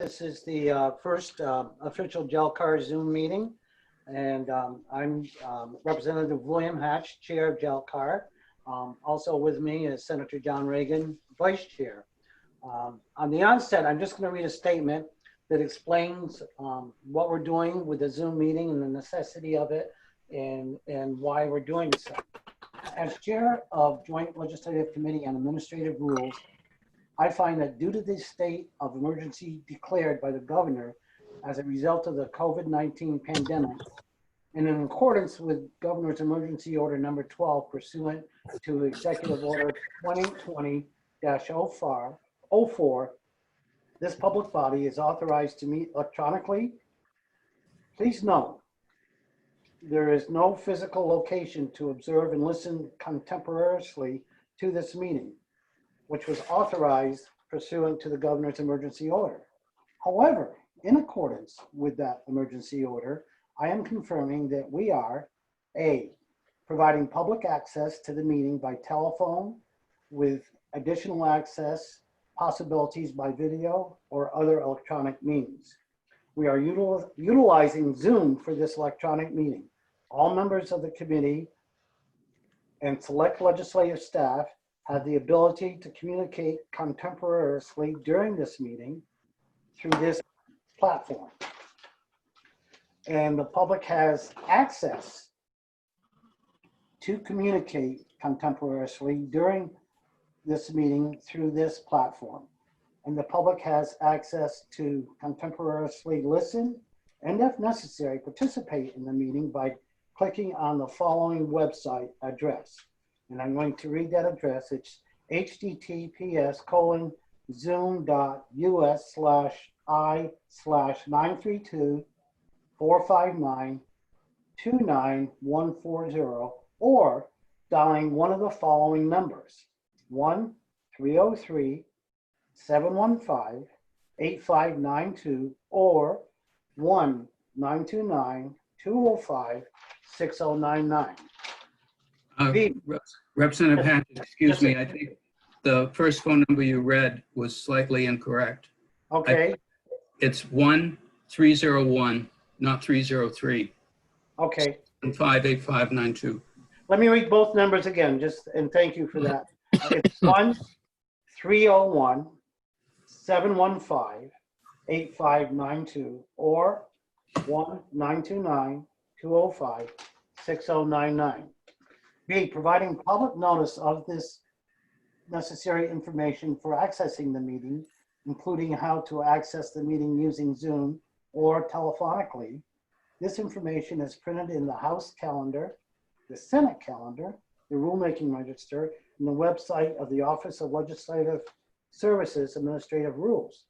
This is the first official JLCAR Zoom meeting, and I'm Representative William Hatch, Chair of JLCAR. Also with me is Senator John Reagan, Vice Chair. On the onset, I'm just going to read a statement that explains what we're doing with the Zoom meeting and the necessity of it and why we're doing so. As Chair of Joint Legislative Committee on Administrative Rules, I find that due to the state of emergency declared by the governor as a result of the COVID-19 pandemic, and in accordance with Governor's Emergency Order number 12 pursuant to Executive Order 2020-04, this public body is authorized to meet electronically. Please note, there is no physical location to observe and listen contemporaneously to this meeting, which was authorized pursuant to the governor's emergency order. However, in accordance with that emergency order, I am confirming that we are A, providing public access to the meeting by telephone with additional access possibilities by video or other electronic means. We are utilizing Zoom for this electronic meeting. All members of the committee and select legislative staff have the ability to communicate contemporaneously during this meeting through this platform. And the public has access to communicate contemporaneously during this meeting through this platform. And the public has access to contemporaneously listen and, if necessary, participate in the meeting by clicking on the following website address. And I'm going to read that address. It's https://932-459-29140, or dialing one of the following numbers: 1-303-715-8592 or 1-929-205-6099. Representative Hatch, excuse me, I think the first phone number you read was slightly incorrect. Okay. It's 1-301, not 303. Okay. 58592. Let me read both numbers again, and thank you for that. It's 1-301-715-8592 or 1-929-205-6099. B, providing public notice of this necessary information for accessing the meeting, including how to access the meeting using Zoom or telephonically. This information is printed in the House calendar, the Senate calendar, the rulemaking register, and the website of the Office of Legislative Services Administrative Rules.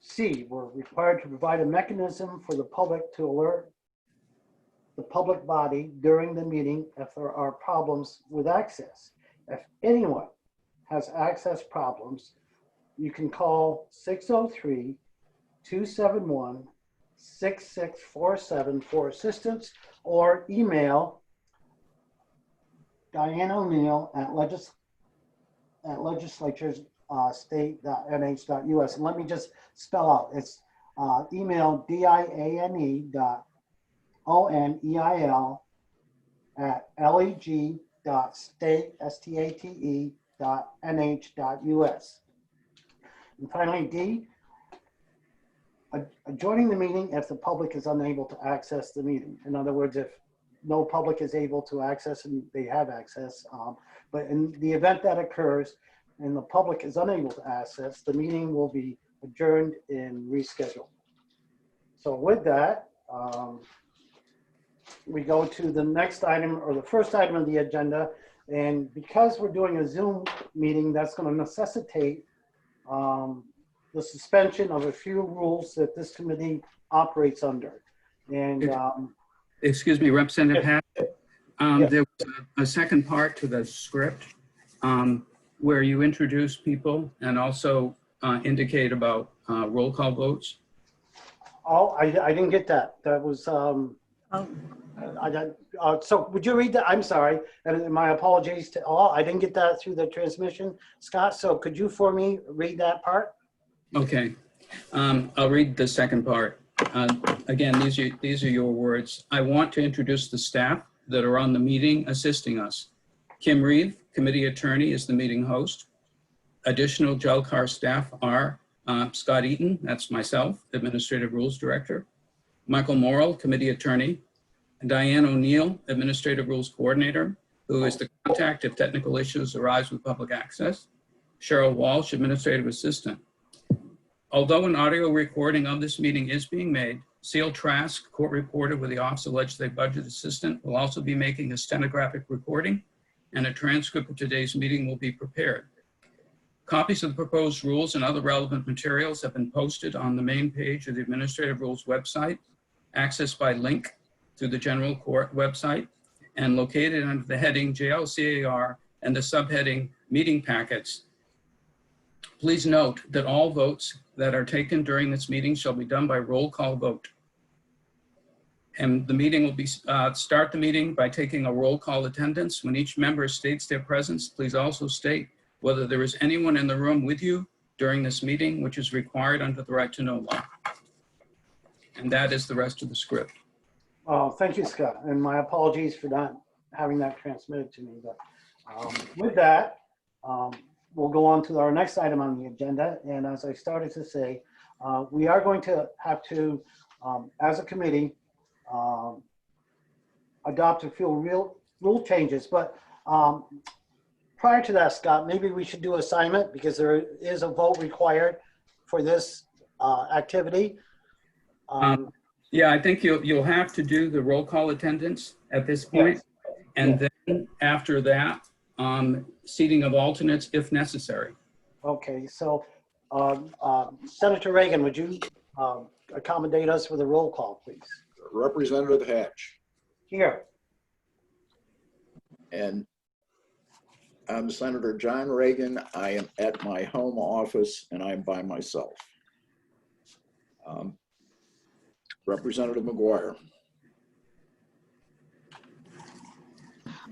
C, we're required to provide a mechanism for the public to alert the public body during the meeting if there are problems with access. If anyone has access problems, you can call 603-271-6647 for assistance, or email Dianne O'Neill at legislaturestate.nh.us. And let me just spell out, it's email diane.oneil@leg.state.nh.us. And finally, D, adjourning the meeting if the public is unable to access the meeting. In other words, if no public is able to access and they have access, but in the event that occurs and the public is unable to access, the meeting will be adjourned and rescheduled. So with that, we go to the next item, or the first item of the agenda. And because we're doing a Zoom meeting, that's going to necessitate the suspension of a few rules that this committee operates under. And excuse me, Representative Hatch, yes. There was a second part to the script where you introduced people and also indicate about roll call votes. Oh, I didn't get that. That was, so would you read that? I'm sorry, and my apologies to all. I didn't get that through the transmission, Scott. So could you for me read that part? Okay. I'll read the second part. Again, these are your words. I want to introduce the staff that are on the meeting assisting us. Kim Reeve, committee attorney, is the meeting host. Additional JLCAR staff are Scott Eaton, that's myself, Administrative Rules Director. Michael Morrill, committee attorney. Dianne O'Neill, Administrative Rules Coordinator, who is the contact if technical issues arise with public access. Cheryl Walsh, Administrative Assistant. Although an audio recording of this meeting is being made, Seal Trask, court reporter with the Office of Legislative Budget Assistant, will also be making a stenographic recording, and a transcript of today's meeting will be prepared. Copies of the proposed rules and other relevant materials have been posted on the main page of the Administrative Rules website, accessed by link through the General Court website, and located under the heading JLCAR and the subheading Meeting Packets. Please note that all votes that are taken during this meeting shall be done by roll call vote. And the meeting will be start the meeting by taking a roll call attendance. When each member states their presence, please also state whether there is anyone in the room with you during this meeting, which is required under the right to know law. And that is the rest of the script. Oh, thank you, Scott. And my apologies for not having that transmitted to me. But with that, we'll go on to our next item on the agenda. And as I started to say, we are going to have to, as a committee, adopt a few rule changes. But prior to that, Scott, maybe we should do assignment because there is a vote required for this activity. Yeah, I think you'll have to do the roll call attendance at this point. Yes. And then after that, seating of alternates if necessary. Okay, so Senator Reagan, would you accommodate us with a roll call, please? Representative Hatch. Here. And I'm Senator John Reagan. I am at my home office and I'm by myself. Representative McGuire.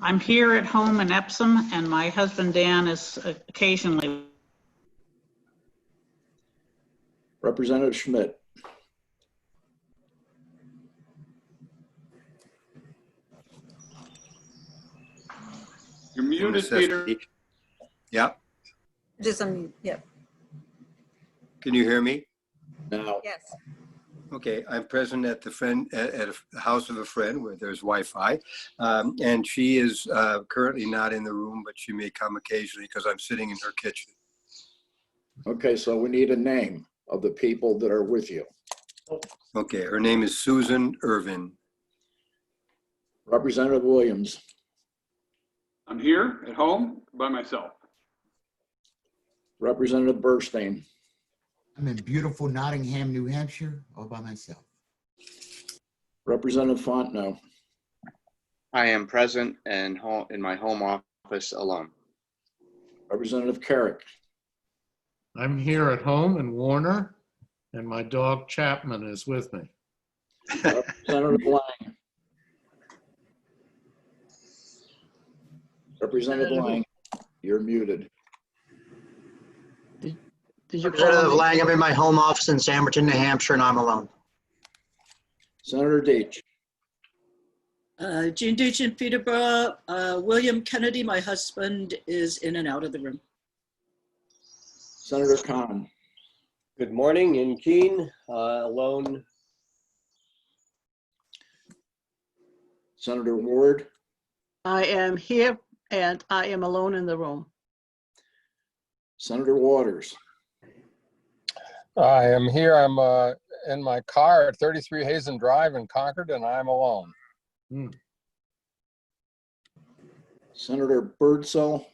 I'm here at home in Epsom, and my husband Dan is occasionally. Representative Schmidt. You're muted, Peter. Yeah. Just unmute. Yep. Can you hear me? Now. Yes. Okay, I'm present at the house of a friend where there's Wi-Fi, and she is currently not in the room, but she may come occasionally because I'm sitting in her kitchen. Okay, so we need a name of the people that are with you. Okay, her name is Susan Irvin. Representative Williams. I'm here at home by myself. Representative Burstein. I'm in beautiful Nottingham, New Hampshire, all by myself. Representative Fontenot. I am present and in my home office alone. Representative Carrick. I'm here at home in Warner, and my dog Chapman is with me. Representative Lang. Representative Lang, you're muted. Did you Representative Lang, I'm in my home office in Sandmerton, New Hampshire, and I'm alone. Senator Deitch. Jean Deitch in Peterborough. William Kennedy, my husband, is in and out of the room. Senator Khan. Good morning in Keene, alone. Senator Ward. I am here and I am alone in the room. Senator Waters. I am here. I'm in my car at 33 Hazen Drive in Concord, and I'm alone. Senator Birdsell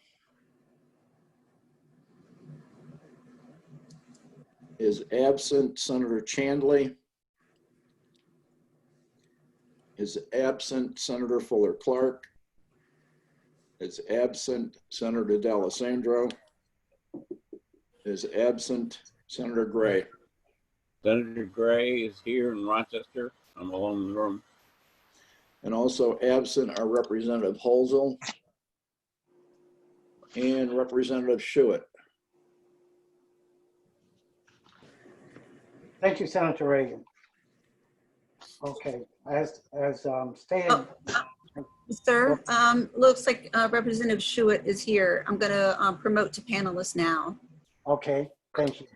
is absent. Senator Chandley is absent. Senator Fuller Clark is absent. Senator D'Alessandro is absent. Senator Gray. Senator Gray is here in Rochester. I'm alone in the room. And also absent are Representative Holzel and Representative Schuett. Thank you, Senator Reagan. Okay, as stated. Sir, looks like Representative Schuett is here. I'm going to promote to panelist now. Okay, thank you.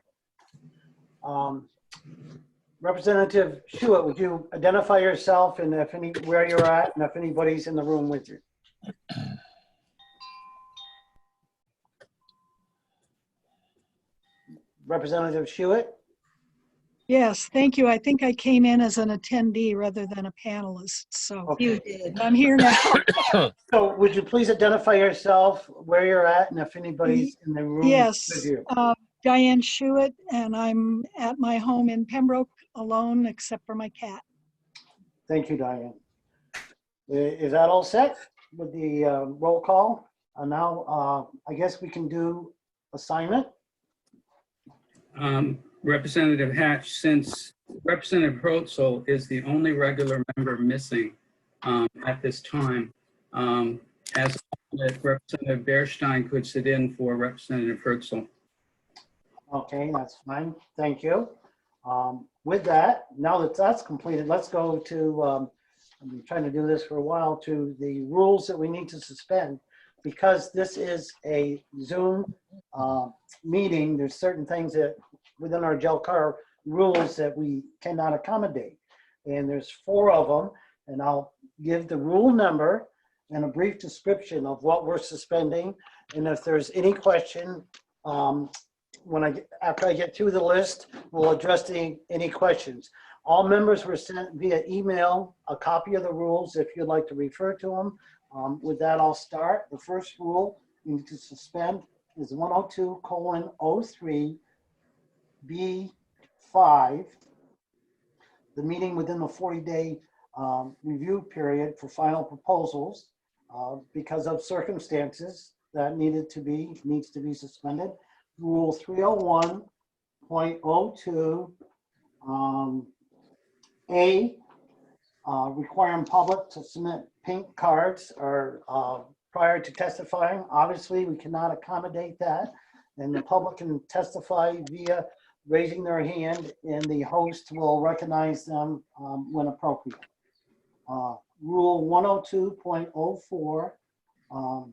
Representative Schuett, would you identify yourself and where you're at and if anybody's in the room with you? Representative Schuett? Yes, thank you. I think I came in as an attendee rather than a panelist, so Okay. You did. I'm here now. So would you please identify yourself, where you're at, and if anybody's in the room with Yes, you? Dianne Schuett, and I'm at my home in Pembroke alone except for my cat. Thank you, Diane. Is that all set with the roll call? And now I guess we can do assignment. Representative Hatch, since Representative Herzl is the only regular member missing at this time, as Representative Bearstein could sit in for Representative Herzl. Okay, that's fine. Thank you. With that, now that that's completed, let's go to, I've been trying to do this for a while, to the rules that we need to suspend. Because this is a Zoom meeting, there's certain things that within our JLCAR rules that we cannot accommodate. And there's 4 of them, and I'll give the rule number and a brief description of what we're suspending. And if there's any question, after I get through the list, we'll address any questions. All members were sent via email a copy of the rules if you'd like to refer to them. With that, I'll start. The first rule you need to suspend is 102:03 B5, the meeting within the 40-day review period for final proposals because of circumstances that needs to be suspended. Rule 301.02 A, requiring public to submit pink cards or prior to testifying. Obviously, we cannot accommodate that, and the public can testify via raising their hand, and the host will recognize them when appropriate. Rule 102.04,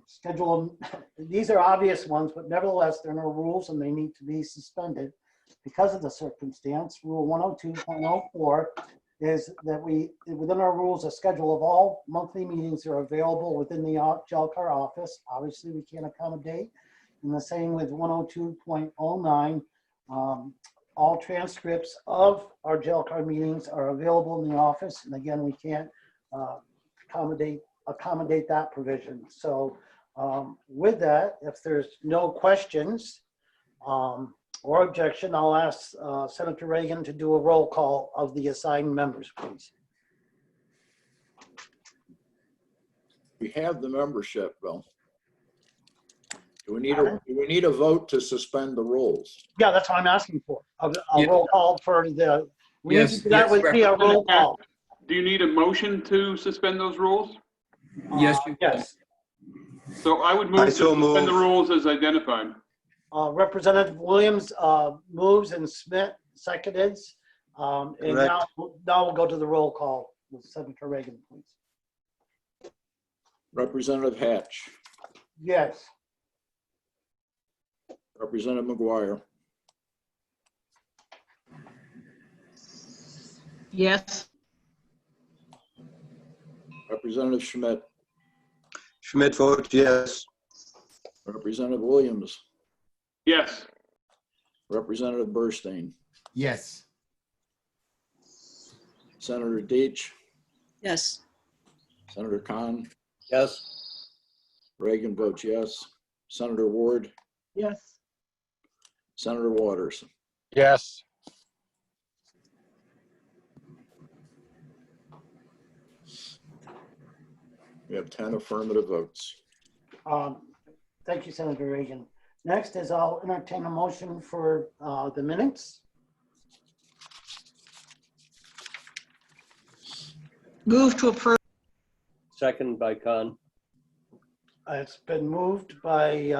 schedule. These are obvious ones, but nevertheless, there are no rules and they need to be suspended because of the circumstance. Rule 102.04 is that within our rules, a schedule of all monthly meetings are available within the JLCAR office. Obviously, we can't accommodate. And the same with 102.09. All transcripts of our JLCAR meetings are available in the office. And again, we can't accommodate that provision. So with that, if there's no questions or objection, I'll ask Senator Reagan to do a roll call of the assigned members, please. We have the membership, Bill. Do we need a vote to suspend the rules? Yeah, that's what I'm asking for. A roll call for the. That would be a roll call. Do you need a motion to suspend those rules? Yes. Yes. So I would move to suspend the rules as identified. Representative Williams moves and Smith seconded. And now we'll go to the roll call with Senator Reagan, please. Representative Hatch. Yes. Representative McGuire. Yes. Representative Schmidt. Schmidt votes yes. Representative Williams. Yes. Representative Burstein. Yes. Senator Deitch. Yes. Senator Khan. Yes. Reagan votes yes. Senator Ward. Yes. Senator Waters. Yes. We have 10 affirmative votes. Thank you, Senator Reagan. Next is I'll entertain a motion for the minutes. Move to approve. Second by Khan. It's been moved by,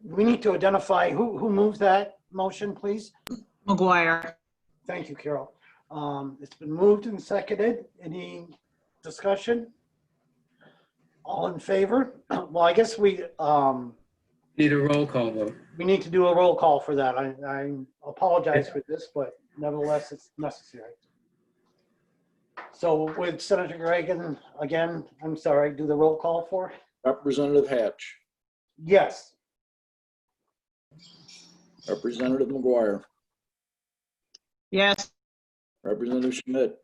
we need to identify who moved that motion, please. McGuire. Thank you, Carol. It's been moved and seconded. Any discussion? All in favor? Well, I guess we Need a roll call vote. need to do a roll call for that. I apologize for this, but nevertheless, it's necessary. So with Senator Reagan, again, I'm sorry, do the roll call for? Representative Hatch, Yes. Representative McGuire, Yes. Representative Schmidt,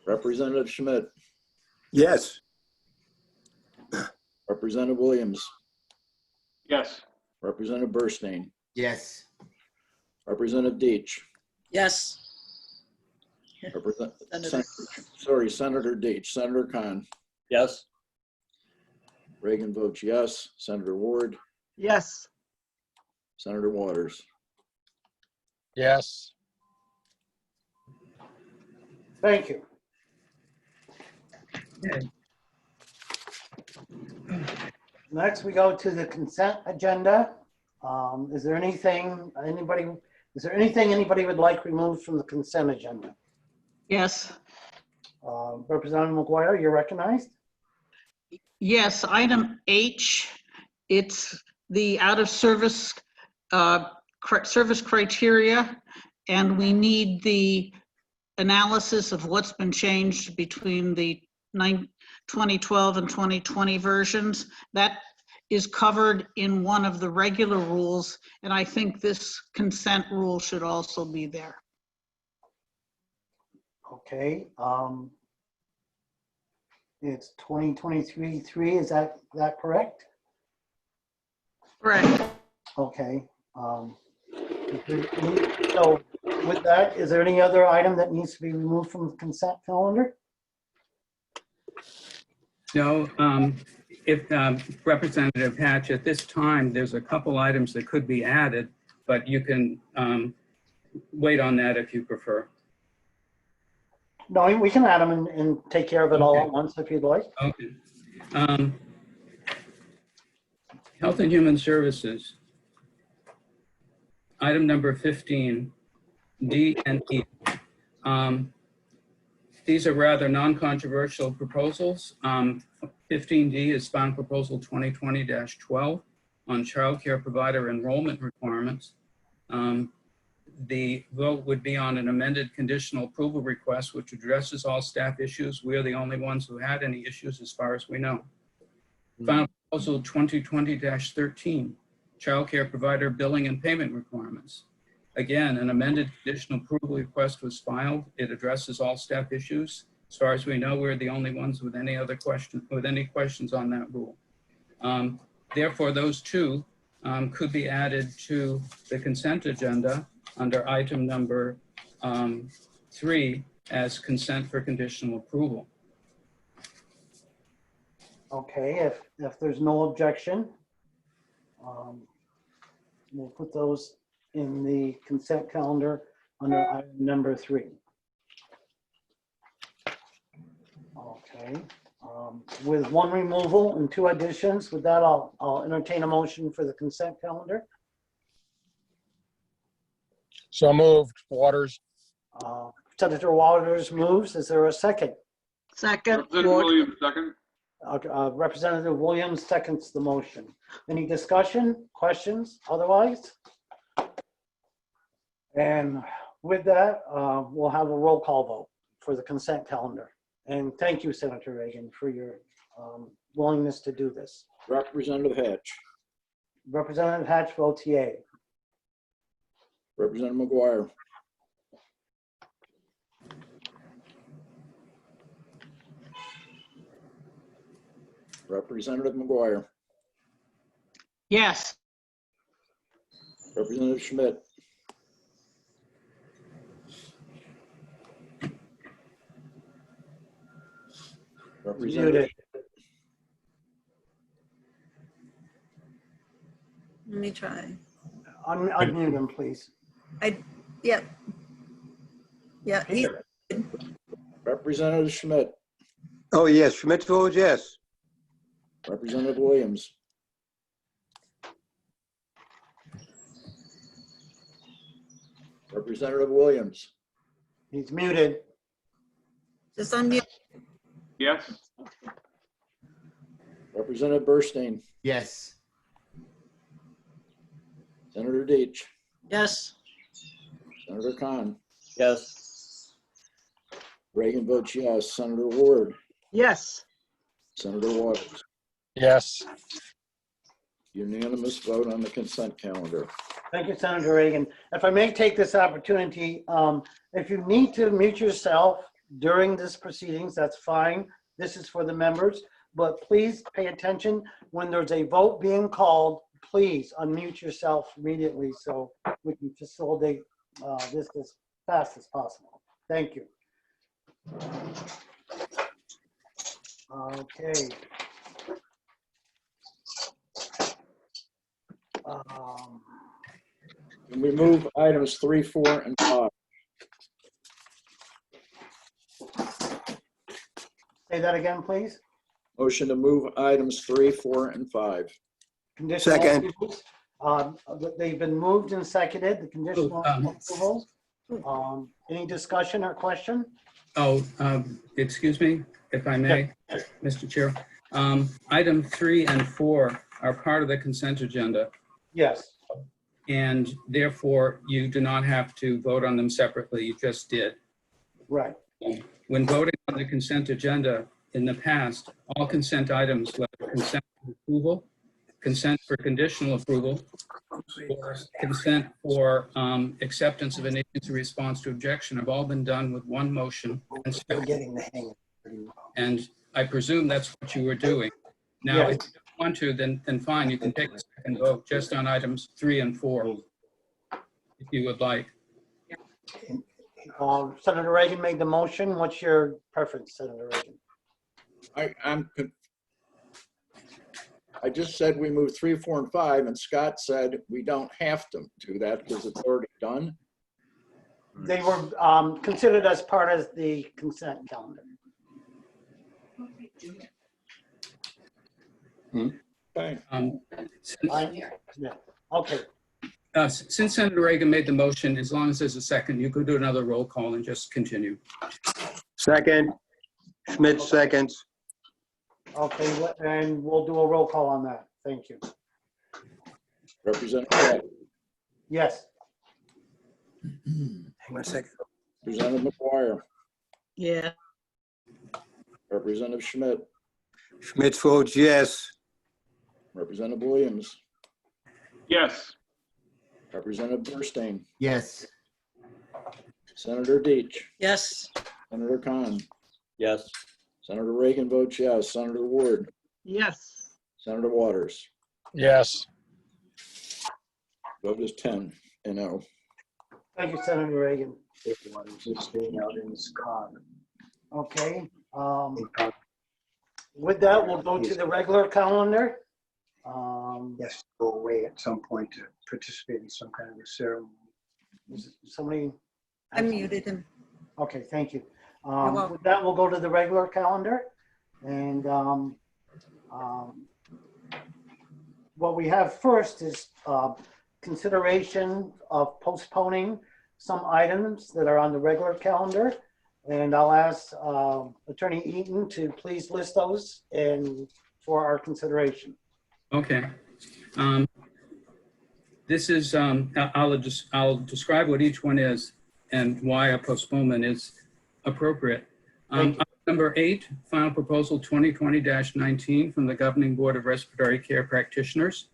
Representative Schmidt, Yes. Representative Williams, Yes. Representative Burstein, Yes. Representative Deitch, Yes. Senator Deitch, Senator Khan, Yes. Reagan votes yes, Senator Ward, Yes. Senator Waters. Yes. Thank you. Okay. Next, we go to the consent agenda. Is there anything anybody would like removed from the consent agenda? Yes. Representative McGuire, you're recognized. Yes, item H, it's the out of service service criteria, and we need the analysis of what's been changed between the 2012 and 2020 versions. That is covered in one of the regular rules, and I think this consent rule should also be there. Okay. It's 2023-3. Is that correct? Correct. Okay. So with that, is there any other item that needs to be removed from the consent calendar? No, if Representative Hatch, at this time, there's a couple items that could be added, but you can wait on that if you prefer. No, we can add them and take care of it all at once if you'd like. Okay. Health and Human Services. Item number 15, D and E. These are rather non-controversial proposals. 15D is bond proposal 2020-12 on childcare provider enrollment requirements. The vote would be on an amended conditional approval request, which addresses all staff issues. We are the only ones who had any issues as far as we know. Final proposal 2020-13, childcare provider billing and payment requirements. Again, an amended conditional approval request was filed. It addresses all staff issues. As far as we know, we're the only ones with any questions on that rule. Therefore, those two could be added to the consent agenda under item number 3 as consent for conditional approval. Okay, if there's no objection, we'll put those in the consent calendar under item number 3. Okay, with one removal and 2 additions, with that, I'll entertain a motion for the consent calendar. So moved. Waters. Senator Waters moves. Is there a second? Second. Representative Williams, second. Representative Williams seconds the motion. Any discussion, questions, otherwise? And with that, we'll have a roll call vote for the consent calendar. And thank you, Senator Reagan, for your willingness to do this. Representative Hatch, Representative Hatch votes yea. Representative McGuire, Representative McGuire, Yes. Representative Schmidt, Representative, Let me try. Unmute him, please. Yep. Yeah, Representative Schmidt, Oh, yes. Schmidt votes yes. Representative Williams. Representative Williams. He's muted. Just unmute. Yes. Representative Burstein. Yes. Senator Deitch. Yes. Senator Khan. Yes. Reagan votes yes. Senator Ward. Yes. Senator Waters. Yes. Unanimous vote on the consent calendar. Thank you, Senator Reagan. If I may take this opportunity, if you need to mute yourself during this proceedings, that's fine. This is for the members, but please pay attention when there's a vote being called. Please unmute yourself immediately so we can facilitate this as fast as possible. Thank you. Okay. Can we move items 3, 4, and 5? Say that again, please. Motion to move items 3, 4, and 5. Conditional Second. approvals. They've been moved and seconded, the conditional approvals. Any discussion or question? Excuse me, if I may, Mr. Chair. Item 3 and 4 are part of the consent agenda, Yes. and therefore you do not have to vote on them separately. You just did. Right. When voting on the consent agenda in the past, all consent items, whether consent for approval, consent for conditional approval, or consent for acceptance of an agency response to objection, have all been done with one motion. We're getting the hang of it. And I presume that's what you were doing. Now, Yes. if you don't want to, then fine, you can take a second vote just on items 3 and 4, if you would like. Senator Reagan made the motion. What's your preference, Senator Reagan? I just said we move 3, 4, and 5, and Scott said we don't have to do that because it's already done. They were considered as part of the consent calendar. Okay. Okay. Since Senator Reagan made the motion, as long as there's a second, you could do another roll call and just continue. Second. Schmidt seconds. Okay, and we'll do a roll call on that. Thank you. Representative Beck. Yes. Hang on a second. Representative McGuire. Yeah. Representative Schmidt. Schmidt votes yes. Representative Williams. Yes. Representative Burstein. Yes. Senator Deitch. Yes. Senator Khan. Yes. Senator Reagan votes yes. Senator Ward. Yes. Senator Waters. Yes. Vote is 10 and 0. Thank you, Senator Reagan. Okay. With that, we'll go to the regular calendar. Yes, go away at some point to participate in some kind of a ceremony. Is somebody? I muted him. Okay, thank you. welcome. With that, we'll go to the regular calendar. And what we have first is consideration of postponing some items that are on the regular calendar. And I'll ask Attorney Eaton to please list those and for our consideration. Okay. This is, I'll describe what each one is and why a postponement is appropriate. Number 8, final proposal 2020-19 from the Governing Board of Respiratory Care Practitioners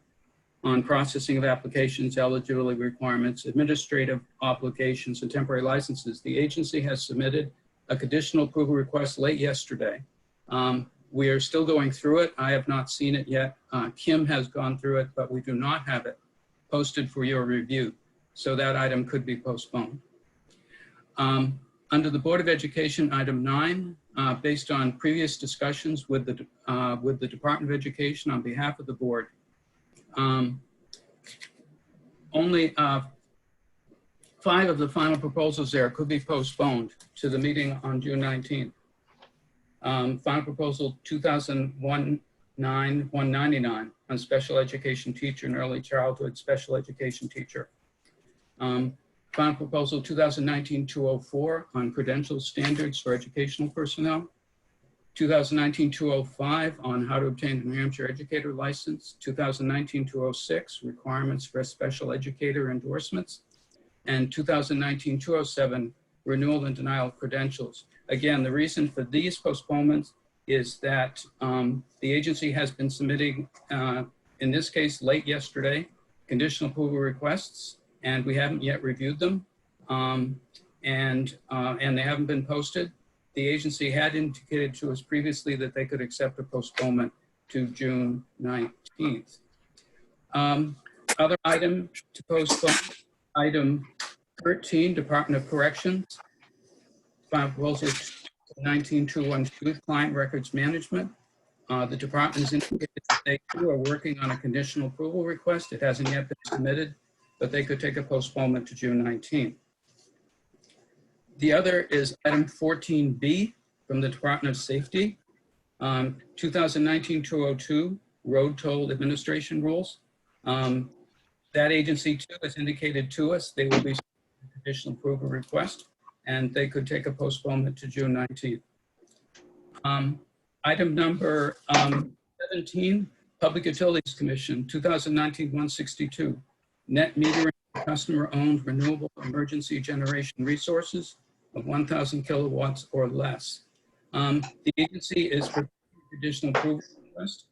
on processing of applications, eligibility requirements, administrative obligations, and temporary licenses. The agency has submitted a conditional approval request late yesterday. We are still going through it. I have not seen it yet. Kim has gone through it, but we do not have it posted for your review. So that item could be postponed. Under the Board of Education, item 9, based on previous discussions with the Department of Education on behalf of the board, only 5 of the final proposals there could be postponed to the meeting on June 19th. Final proposal 2001-19 2019-199 on special education teacher and early childhood special education teacher. Final proposal 2019-204 on credential standards for educational personnel. 2019-205 on how to obtain a New Hampshire educator license. 2019-206 requirements for special educator endorsements. And 2019-207 renewal and denial of credentials. Again, the reason for these postponements is that the agency has been submitting, in this case, late yesterday, conditional approval requests, and we haven't yet reviewed them, and they haven't been posted. The agency had indicated to us previously that they could accept a postponement to June 19th. Other item to postpone, item 13, Department of Corrections. Final proposal 19-212, Client Records Management. The department has indicated that they too are working on a conditional approval request. It hasn't yet been submitted, but they could take a postponement to June 19th. The other is item 14B from the Department of Safety. 2019-202, Road Toll Administration Rules. That agency too has indicated to us they will be submitting a conditional approval request, and they could take a postponement to June 19th. Item number 17, Public Utilities Commission, 2019-162, net metering customer-owned renewable emergency generation resources of 1,000 kilowatts or less. The agency is preparing a conditional approval request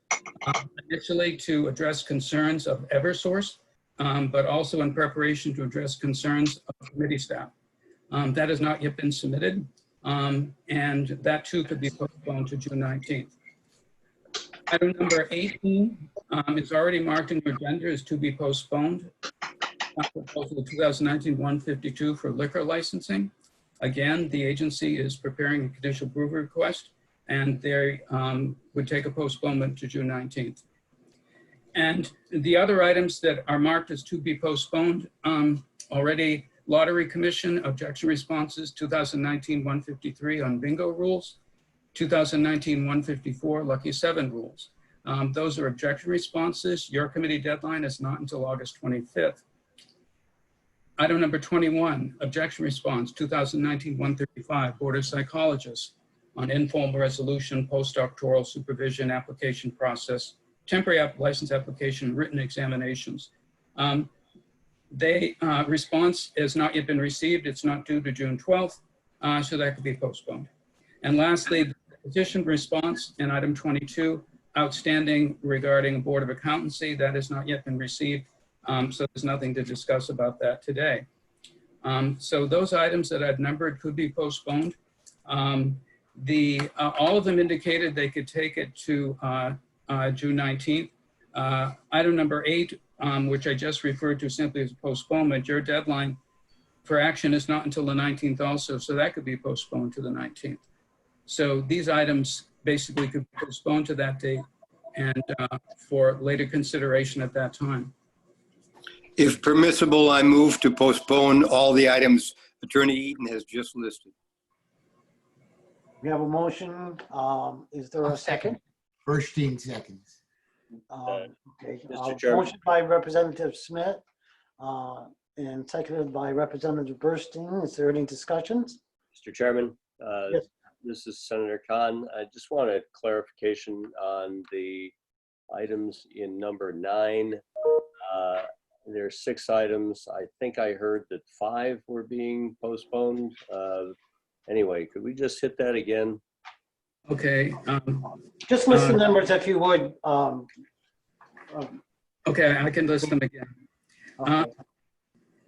initially to address concerns of Eversource, but also in preparation to address concerns of committee staff. That has not yet been submitted, and that too could be postponed to June 19th. Item number 18 is already marked in your agenda as to be postponed. Proposal 2019-152 for liquor licensing. Again, the agency is preparing a conditional approval request, and they would take a postponement to June 19th. And the other items that are marked as to be postponed already, Lottery Commission objection responses 2019-153 on bingo rules, 2019-154 Lucky 7 rules. Those are objection responses. Your committee deadline is not until August 25th. Item number 21, objection response 2019-135 Board of Psychologists on informal resolution, postdoctoral supervision application process, temporary license application, written examinations. Response has not yet been received. It's not due to June 12th, so that could be postponed. And lastly, the petition response in item 22, outstanding regarding Board of Accountancy, that has not yet been received, so there's nothing to discuss about that today. So those items that I've numbered could be postponed. All of them indicated they could take it to June 19th. Item number 8, which I just referred to simply as postponement, your deadline for action is not until the 19th also, so that could be postponed to the 19th. So these items basically could be postponed to that date and for later consideration at that time. If permissible, I move to postpone all the items Attorney Eaton has just listed. We have a motion. Is there a second? First 15 seconds. Okay. Mr. Chairman. Motion by Representative Smith and seconded by Representative Burstein. Is there any discussions? Mr. Chairman, Yes. this is Senator Khan. I just want a clarification on the items in number 9. There's 6 items. I think I heard that 5 were being postponed. Anyway, could we just hit that again? Okay. Just list the numbers if you would. Okay, I can list them again.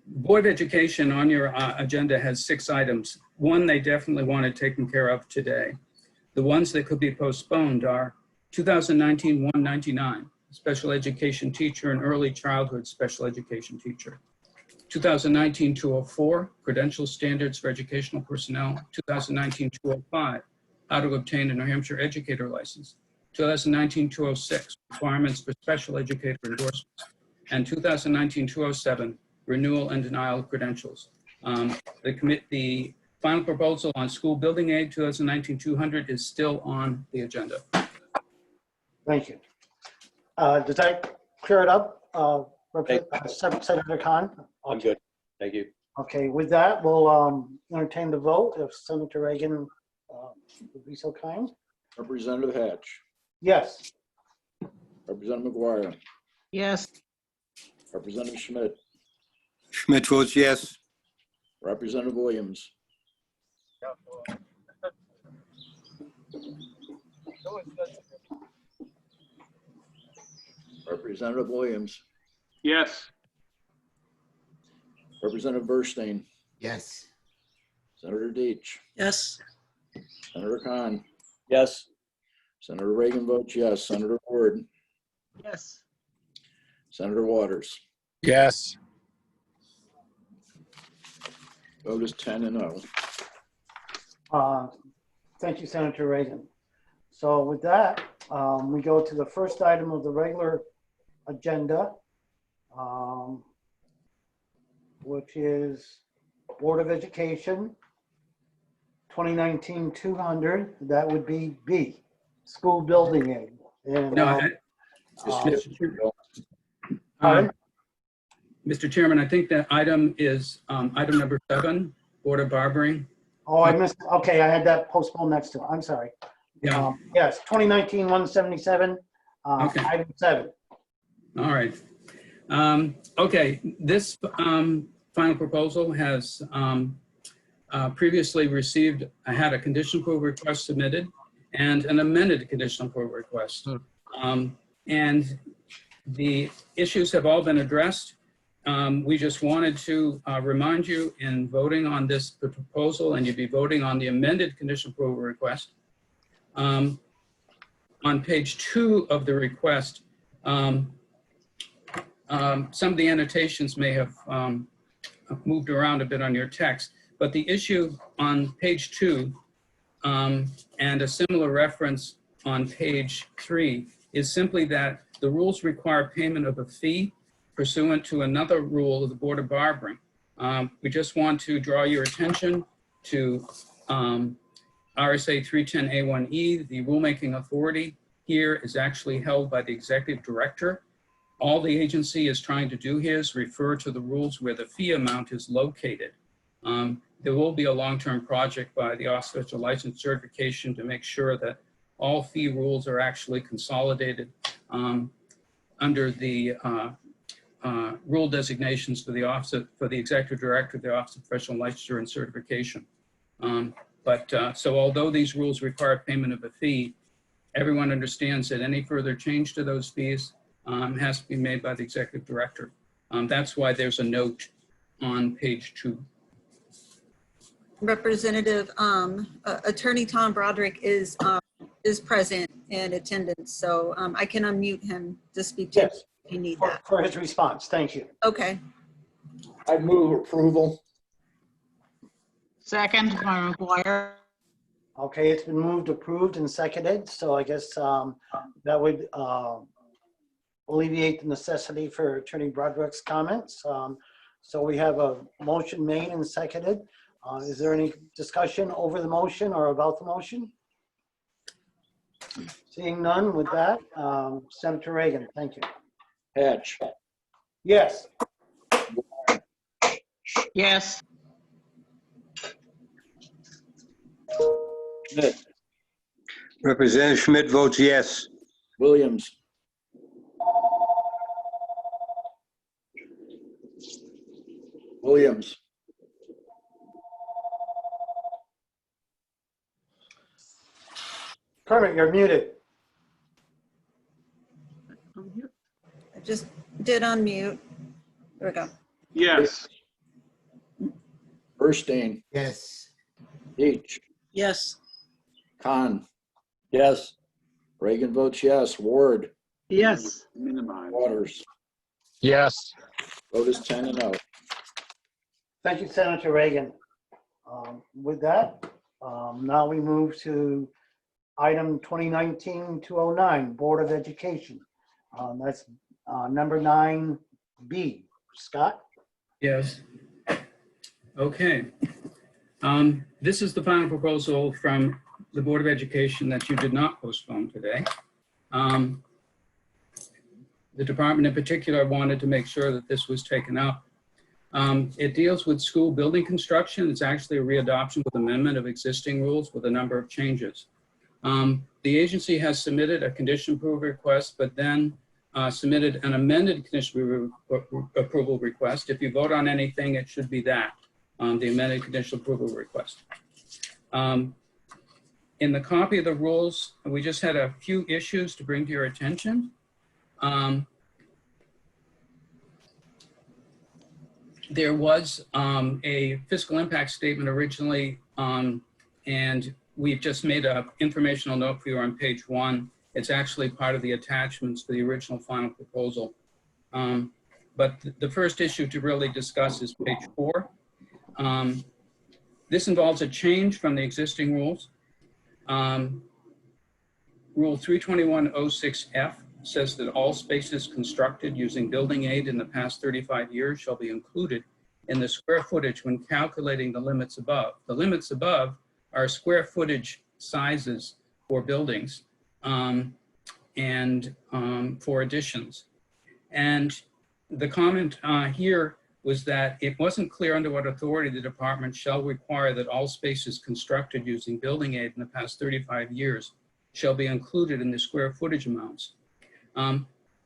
Board of Education on your agenda has 6 items. One they definitely wanted taken care of today. The ones that could be postponed are 2019-199, special education teacher and early childhood special education teacher. 2019-204, credential standards for educational personnel. 2019-205, how to obtain a New Hampshire educator license. 2019-206, requirements for special educator endorsements. And 2019-207, renewal and denial of credentials. The final proposal on school building aid 2019-200 is still on the agenda. Thank you. Does that clear it up, Senator Khan? I'm good. Thank you. Okay, with that, we'll entertain the vote if Senator Reagan would be so kind. Representative Hatch, Yes. Representative McGuire, Yes. Representative Schmidt, Schmidt votes yes. Representative Williams, Representative Williams, Yes. Representative Burstein, Yes. Senator Deitch, Yes. Senator Khan, Yes. Senator Reagan votes yes. Senator Ward, Yes. Senator Waters. Yes. Vote is 10-0. Thank you, Senator Reagan. So with that, we go to the first item of the regular agenda, which is Board of Education, 2019-200. That would be B, school building aid. And, No, Mr. Chairman, I think that item is item number 7, Board of Barbering. oh, I missed. Okay, I had that postponed next to it. I'm sorry. Yeah. Yes, 2019-177, Okay. item 7. All right. Okay, this final proposal has previously received, had a conditional approval request submitted and an amended conditional approval request. And the issues have all been addressed. We just wanted to remind you in voting on this proposal, and you'd be voting on the amended conditional approval request. On page 2 of the request, some of the annotations may have moved around a bit on your text, but the issue on page 2 and a similar reference on page 3 is simply that the rules require payment of a fee pursuant to another rule of the Board of Barbering. We just want to draw your attention to RSA 310A1E. The rulemaking authority here is actually held by the executive director. All the agency is trying to do here is refer to the rules where the fee amount is located. There will be a long-term project by the Office of License Certification to make sure that all fee rules are actually consolidated under the rule designations for the Office for the Executive Director of the Office of Professional Licensure and Certification. So although these rules require payment of a fee, everyone understands that any further change to those fees has to be made by the Executive Director. That's why there's a note on page 2. Representative, Attorney Tom Broderick is present in attendance, so I can unmute him to speak to you if you need that. For his response, thank you. Okay. I move approval. Second, by McGuire. Okay, it's been moved, approved, and seconded. So I guess that would alleviate the necessity for Attorney Broderick's comments. So we have a motion made and seconded. Is there any discussion over the motion or about the motion? Seeing none, with that, Senator Reagan, thank you. Hatch, Yes. Yes. Schmidt, Representative Schmidt votes yes. Williams, Williams, Kermit, you're muted. I just did unmute. There we go. Yes. Burstein, Yes. Deitch, Yes. Khan, Yes. Reagan votes yes. Ward, Yes. Minimize. Waters. Yes. Vote is 10-0. Thank you, Senator Reagan. With that, now we move to item 2019-209, Board of Education. That's number 9B. Scott? Yes. Okay. This is the final proposal from the Board of Education that you did not postpone today. The department in particular wanted to make sure that this was taken up. It deals with school building construction. It's actually a readoption with amendment of existing rules with a number of changes. The agency has submitted a condition approval request, but then submitted an amended condition approval request. If you vote on anything, it should be that, the amended condition approval request. In the copy of the rules, we just had a few issues to bring to your attention. There was a fiscal impact statement originally, and we've just made an informational note for you on page 1. It's actually part of the attachments to the original final proposal. But the first issue to really discuss is page 4. This involves a change from the existing rules. Rule 321.06F says that all spaces constructed using building aid in the past 35 years shall be included in the square footage when calculating the limits above. The limits above are square footage sizes for buildings and for additions. And the comment here was that it wasn't clear under what authority the department shall require that all spaces constructed using building aid in the past 35 years shall be included in the square footage amounts.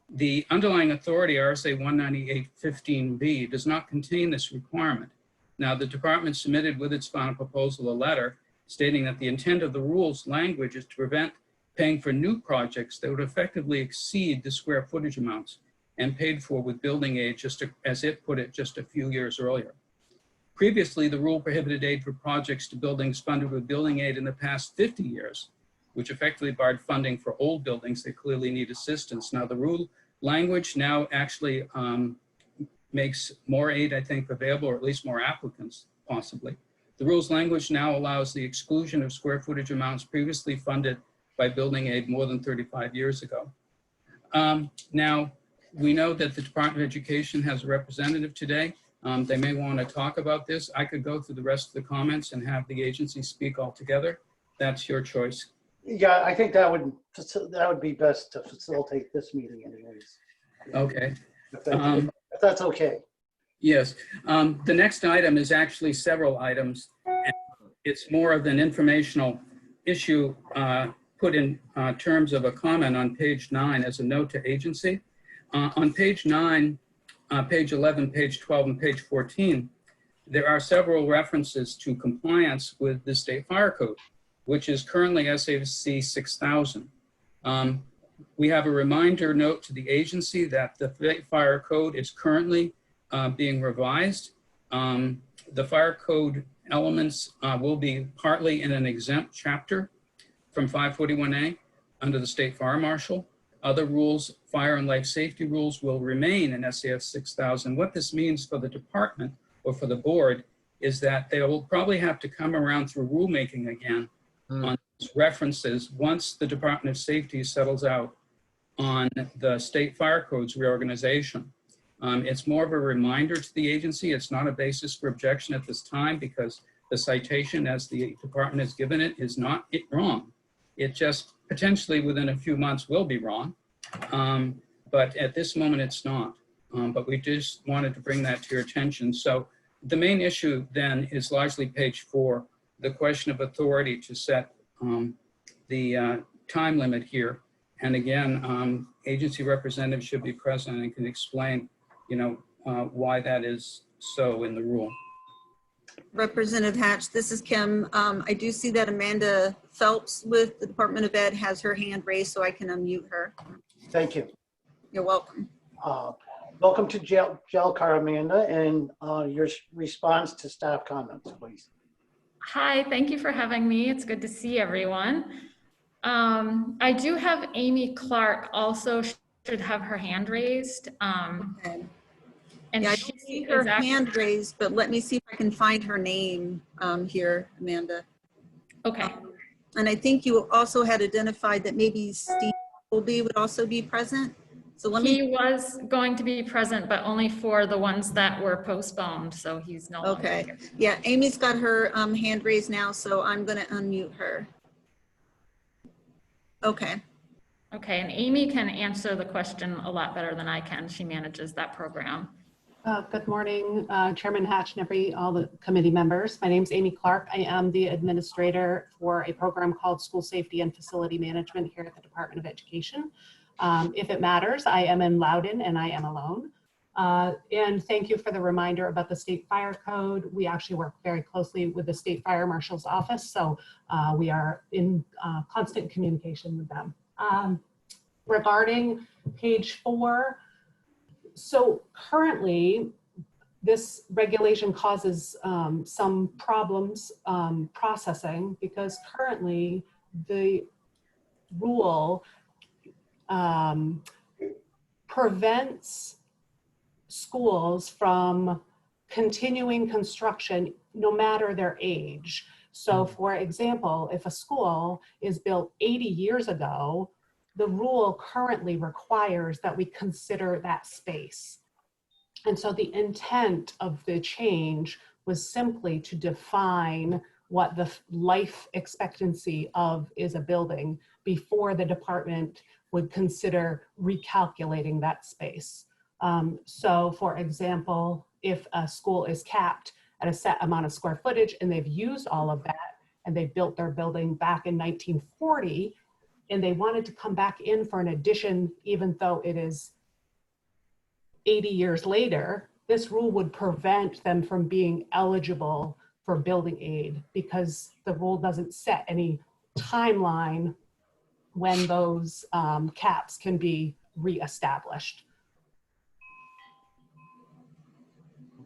The underlying authority, RSA 198.15b, does not contain this requirement. Now, the department submitted with its final proposal a letter stating that the intent of the rules language is to prevent paying for new projects that would effectively exceed the square footage amounts and paid for with building aid, just as it put it, just a few years earlier. Previously, the rule prohibited aid for projects to buildings funded with building aid in the past 50 years, which effectively barred funding for old buildings that clearly need assistance. Now, the rule language now actually makes more aid, I think, available, or at least more applicants, possibly. The rules language now allows the exclusion of square footage amounts previously funded by building aid more than 35 years ago. Now, we know that the Department of Education has a representative today. They may want to talk about this. I could go through the rest of the comments and have the agency speak all together. That's your choice. Yeah, I think that would be best to facilitate this meeting anyways. Okay. If that's okay. Yes. The next item is actually several items. It's more of an informational issue put in terms of a comment on page 9 as a note to agency. On page 9, page 11, page 12, and page 14, there are several references to compliance with the state fire code, which is currently SAFC 6000. We have a reminder note to the agency that the fire code is currently being revised. The fire code elements will be partly in an exempt chapter from 541A under the state fire marshal. Other rules, fire and life safety rules, will remain in SAF 6000. What this means for the department or for the board is that they will probably have to come around through rulemaking again on references once the Department of Safety settles out on the state fire codes reorganization. It's more of a reminder to the agency. It's not a basis for objection at this time because the citation as the department has given it is not wrong. It just potentially within a few months will be wrong. But at this moment it's not. But we just wanted to bring that to your attention. So the main issue then is largely page 4, the question of authority to set the time limit here. And again, agency representatives should be present and can explain, why that is so in the rule. Representative Hatch, this is Kim. I do see that Amanda Phelps with the Department of Ed has her hand raised, so I can unmute her. Thank you. You're welcome. Welcome to JLCAR, Amanda, and your response to staff comments, please. Hi, thank you for having me. It's good to see everyone. I do have Amy Clark also should have her hand raised. Okay. And yeah, I don't see her hand raised, but let me see if I can find her name here, Amanda. Okay. And I think you also had identified that maybe Steve Colby would also be present. So let me. He was going to be present, but only for the ones that were postponed. So he's no longer Okay. here. Yeah, Amy's got her hand raised now, so I'm going to unmute her. Okay. Okay, and Amy can answer the question a lot better than I can. She manages that program. Good morning, Chairman Hatch and all the committee members. My name is Amy Clark. I am the administrator for a program called School Safety and Facility Management here at the Department of Education. If it matters, I am in Loudon and I am alone. And thank you for the reminder about the State Fire Code. We actually work very closely with the State Fire Marshal's Office, so we are in constant communication with them. Regarding page 4, so currently, this regulation causes some problems processing because currently the rule prevents schools from continuing construction no matter their age. So for example, if a school is built 80 years ago, the rule currently requires that we consider that space. And so the intent of the change was simply to define what the life expectancy of is a building before the department would consider recalculating that space. So for example, if a school is capped at a set amount of square footage and they've used all of that and they built their building back in 1940, and they wanted to come back in for an addition, even though it is 80 years later, this rule would prevent them from being eligible for building aid because the rule doesn't set any timeline when those caps can be reestablished.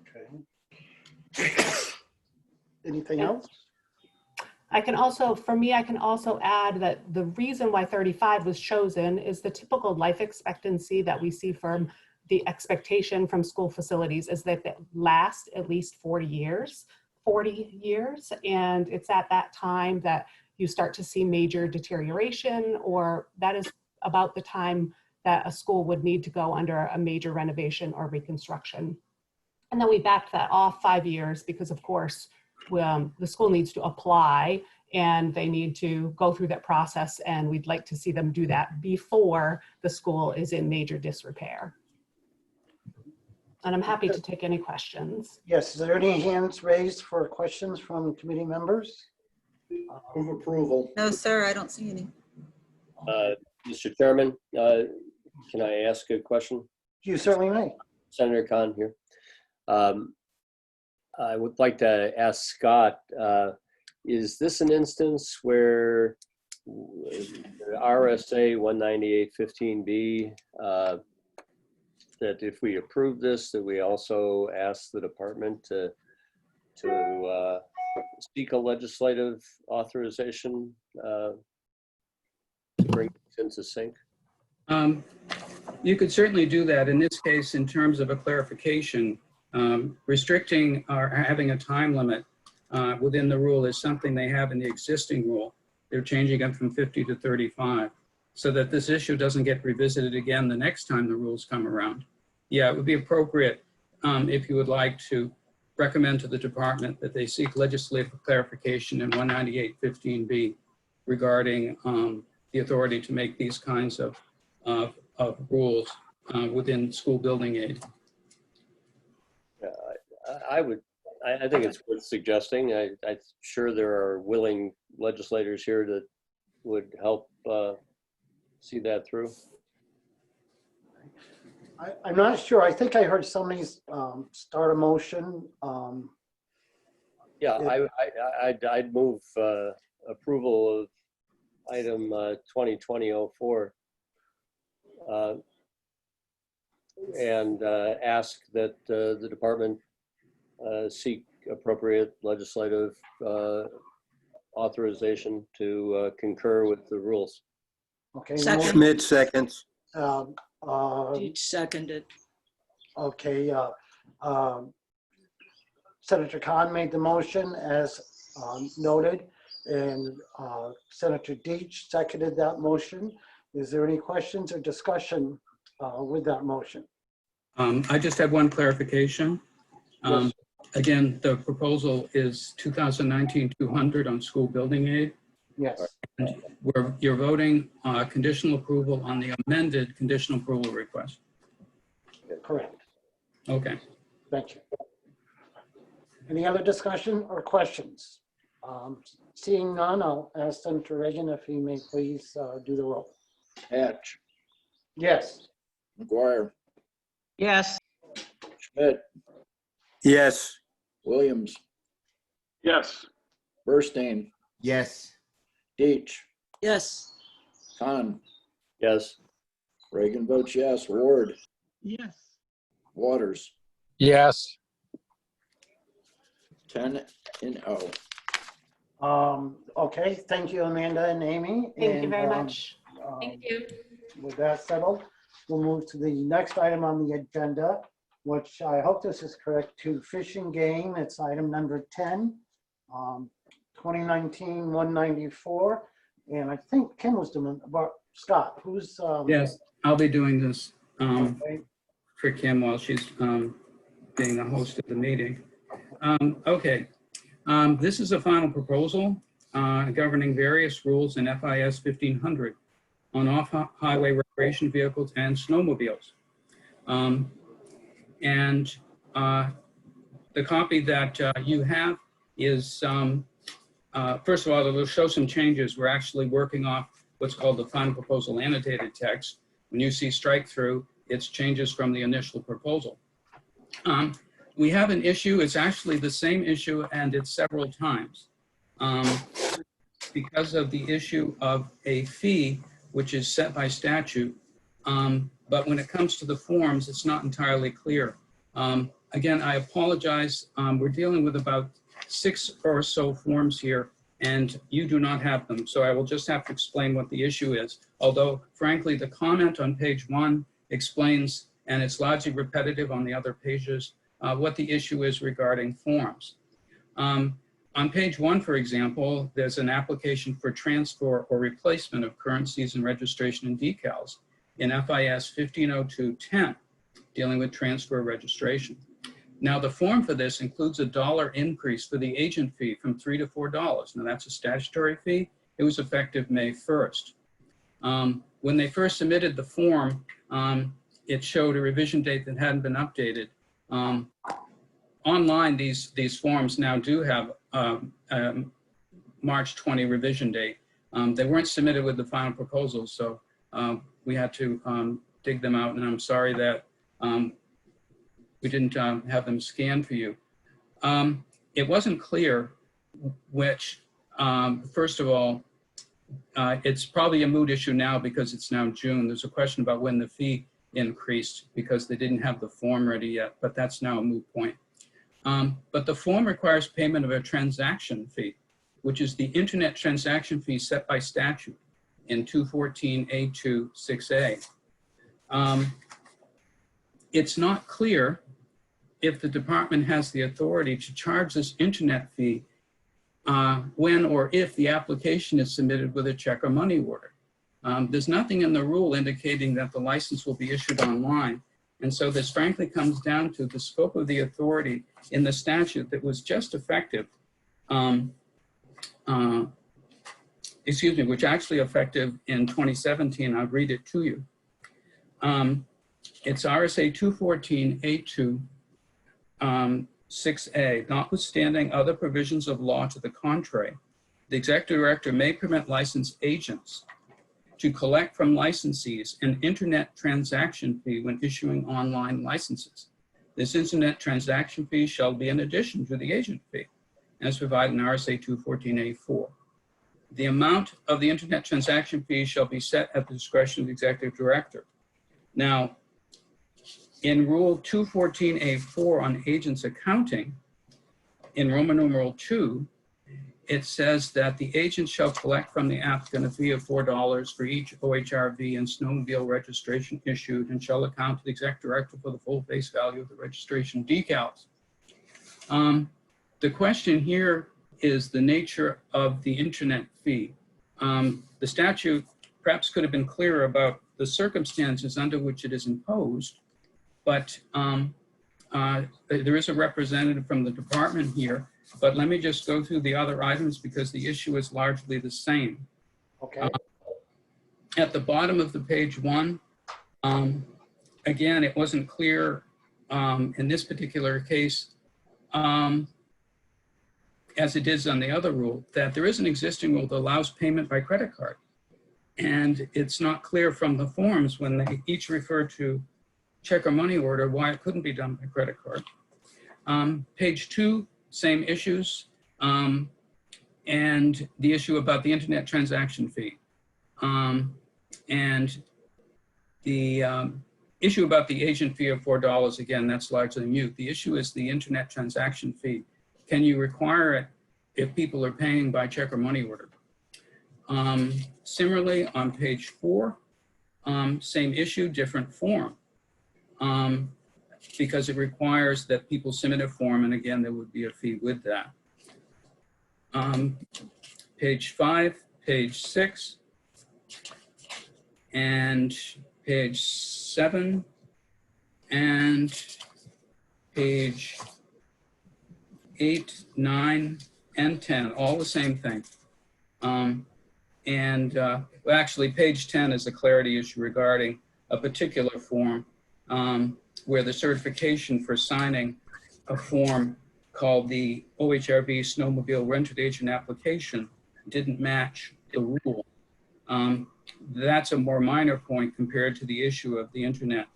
Okay. Anything else? I can also, for me, I can also add that the reason why 35 was chosen is the typical life expectancy that we see from the expectation from school facilities is that they last at least 40 years. And it's at that time that you start to see major deterioration, or that is about the time that a school would need to go under a major renovation or reconstruction. And then we backed that off 5 years because of course, the school needs to apply and they need to go through that process, and we'd like to see them do that before the school is in major disrepair. And I'm happy to take any questions. Yes, is there any hands raised for questions from committee members? Move approval. No, sir, I don't see any. Mr. Chairman, can I ask a question? You certainly may. Senator Khan here. I would like to ask Scott, is this an instance where RSA 198.15b, that if we approve this, that we also ask the department to seek a legislative authorization to bring things into sync? You could certainly do that. In this case, in terms of a clarification, restricting or having a time limit within the rule is something they have in the existing rule. They're changing it from 50 to 35 so that this issue doesn't get revisited again the next time the rules come around. Yeah, it would be appropriate if you would like to recommend to the department that they seek legislative clarification in 198.15b regarding the authority to make these kinds of rules within school building aid. I think it's worth suggesting. I'm sure there are willing legislators here that would help see that through. I'm not sure. I think I heard somebody start a motion. Yeah, I'd move approval of item 2020-04 and ask that the department seek appropriate legislative authorization to concur with the rules. Okay. Schmidt seconds. Each seconded. Okay. Senator Khan made the motion as noted, and Senator Deitch seconded that motion. Is there any questions or discussion with that motion? I just have one clarification. Yes. Again, the proposal is 2019-200 on school building aid, Yes. And you're voting conditional approval on the amended conditional approval request. Correct. Okay. Thank you. Any other discussion or questions? Seeing none, I'll ask Senator Reagan if he may please do the roll. Hatch, Yes. McGuire, Yes. Schmidt, Yes. Williams, Yes. Burstein, Yes. Deitch, Yes. Khan, Yes. Reagan votes yes. Ward, Yes. Waters, Yes. 10-0. Okay, thank you, Amanda and Amy. Thank you very much. Thank you. With that settled, we'll move to the next item on the agenda, which I hope this is correct, to Fish and Game. It's item number 10, 2019-194. And I think Ken was doing, about Scott, who's? Yes, I'll be doing this Okay. for Kim while she's being the host of the meeting. Okay, this is a final proposal governing various rules in FIS 1500 on off-highway recreation vehicles and snowmobiles. And the copy that you have is, first of all, it will show some changes. We're actually working off what's called the final proposal annotated text. When you see strike through, it's changes from the initial proposal. We have an issue, it's actually the same issue and it's several times. Because of the issue of a fee, which is set by statute. But when it comes to the forms, it's not entirely clear. Again, I apologize. We're dealing with about 6 or so forms here, and you do not have them. So I will just have to explain what the issue is. Although, frankly, the comment on page 1 explains, and it's largely repetitive on the other pages, what the issue is regarding forms. On page 1, for example, there's an application for transfer or replacement of current season registration and decals in FIS 1502-10, dealing with transfer registration. Now, the form for this includes a $1 increase for the agent fee from $3 to $4. Now, that's a statutory fee. It was effective May 1st. When they first submitted the form, it showed a revision date that hadn't been updated. Online, these forms now do have March 20 revision date. They weren't submitted with the final proposal, so we had to dig them out, and I'm sorry that we didn't have them scanned for you. It wasn't clear which, first of all, it's probably a moot issue now because it's now June. There's a question about when the fee increased because they didn't have the form ready yet, but that's now a moot point. But the form requires payment of a transaction fee, which is the internet transaction fee set by statute in 214A26A. It's not clear if the department has the authority to charge this internet fee when or if the application is submitted with a check or money order. There's nothing in the rule indicating that the license will be issued online. And so this frankly comes down to the scope of the authority in the statute that was just effective, which actually effective in 2017. I'll read it to you. It's RSA 214A2 6A, notwithstanding other provisions of law to the contrary, the executive director may permit licensed agents to collect from licensees an internet transaction fee when issuing online licenses. This internet transaction fee shall be in addition to the agent fee, as provided in RSA 214A4. The amount of the internet transaction fee shall be set at the discretion of the executive director. Now, in Rule 214A4 on agents accounting, in Roman numeral 2, it says that the agent shall collect from the applicant a fee of $4 for each OHRV and snowmobile registration issued and shall account to the executive director for the full face value of the registration decals. The question here is the nature of the internet fee. The statute perhaps could have been clearer about the circumstances under which it is imposed, but there is a representative from the department here But let me just go through the other items because the issue is largely the same. Okay. At the bottom of the page 1, again, it wasn't clear in this particular case, as it is on the other rule, that there is an existing rule that allows payment by credit card. And it's not clear from the forms when they each refer to check or money order why it couldn't be done by credit card. Page 2, same issues, and the issue about the internet transaction fee. And the issue about the agent fee of $4, again, that's largely mute. The issue is the internet transaction fee. Can you require it if people are paying by check or money order? Similarly, on page 4, same issue, different form, because it requires that people submit a form, and again, there would be a fee with that. Page 5, page 6, and page 7, and page 8, 9, and 10, all the same thing. Well, actually, page 10 is a clarity issue regarding a particular form where the certification for signing a form called the OHRV Snowmobile Rented Agent Application didn't match the rule. That's a more minor point compared to the issue of the internet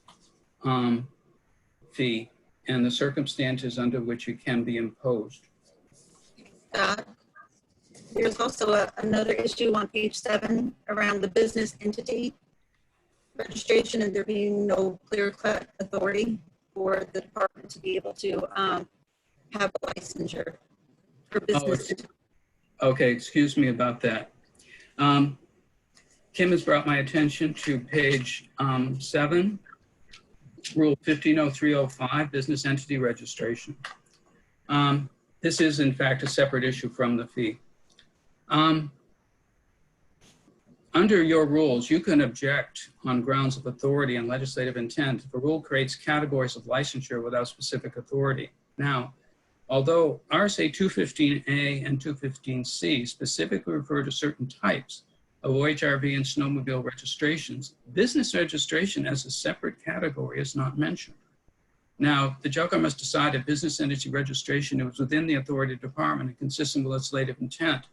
fee and the circumstances under which it can be imposed. There's also another issue on page 7 around the business entity registration and there being no clear-cut authority for the department to be able to have a licensure for business. Okay, excuse me about that. Kim has brought my attention to page 7, Rule 150305, Business Entity Registration. This is, in fact, a separate issue from the fee. Under your rules, you can object on grounds of authority and legislative intent if a rule creates categories of licensure without specific authority. Now, although RSA 215A and 215C specifically refer to certain types of OHRV and snowmobile registrations, business registration as a separate category is not mentioned. Now, the JLCAR must decide if business entity registration is within the authority department and consistent with legislative intent.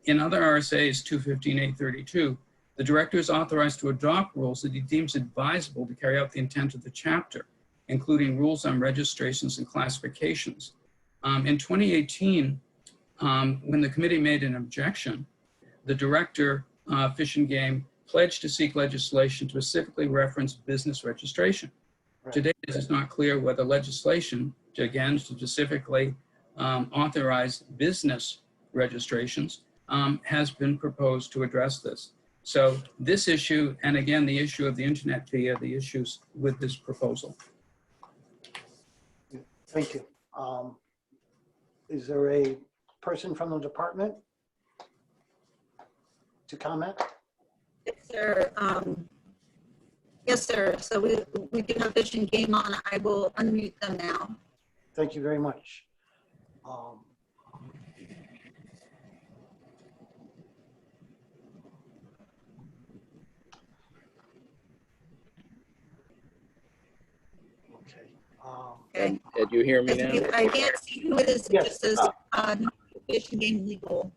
In other RSAs 215A32, the director is authorized to adopt rules that he deems advisable to carry out the intent of the chapter, including rules on registrations and classifications. In 2018, when the committee made an objection, the director, Fish and Game, pledged to seek legislation to specifically reference business registration. Right. Today, it is not clear whether legislation, again, specifically authorize business registrations, has been proposed to address this. So this issue, and again, the issue of the internet fee are the issues with this proposal. Thank you. Is there a person from the department to comment? Yes, sir. Yes, sir. So we do have Fish and Game on. I will unmute them now. Thank you very much. Okay. Did you hear me now? I can't see who it is. It just says Fish and Game Legal.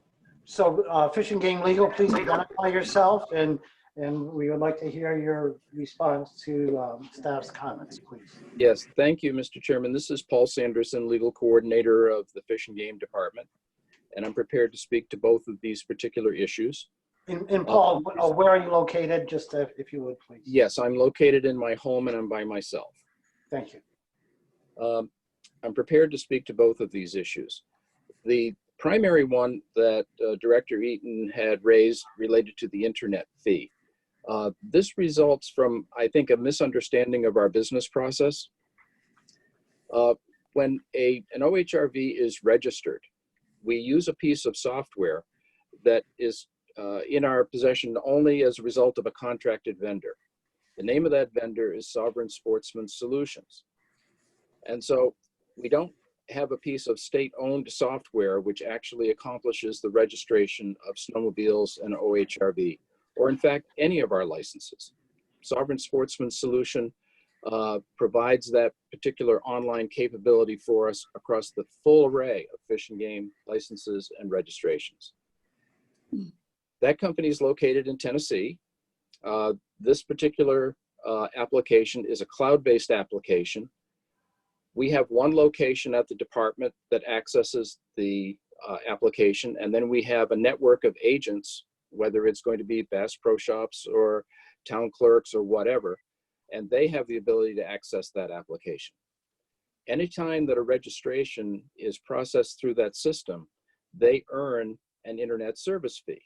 So Fish and Game Legal, please identify yourself and we would like to hear your response to staff's comments, please. Yes, thank you, Mr. Chairman. This is Paul Sanderson, Legal Coordinator of the Fish and Game Department, and I'm prepared to speak to both of these particular issues. And Paul, where are you located? Just if you would, please. Yes, I'm located in my home and I'm by myself. Thank you. I'm prepared to speak to both of these issues. The primary one that Director Eaton had raised related to the internet fee. This results from, I think, a misunderstanding of our business process. When an OHRV is registered, we use a piece of software that is in our possession only as a result of a contracted vendor. The name of that vendor is Sovereign Sportsman Solutions. And so we don't have a piece of state-owned software which actually accomplishes the registration of snowmobiles and OHRV, or in fact, any of our licenses. Sovereign Sportsman Solution provides that particular online capability for us across the full array of fish and game licenses and registrations. That company is located in Tennessee. This particular application is a cloud-based application. We have one location at the department that accesses the application, and then we have a network of agents, whether it's going to be Bass Pro Shops or town clerks or whatever, and they have the ability to access that application. Anytime that a registration is processed through that system, they earn an internet service fee.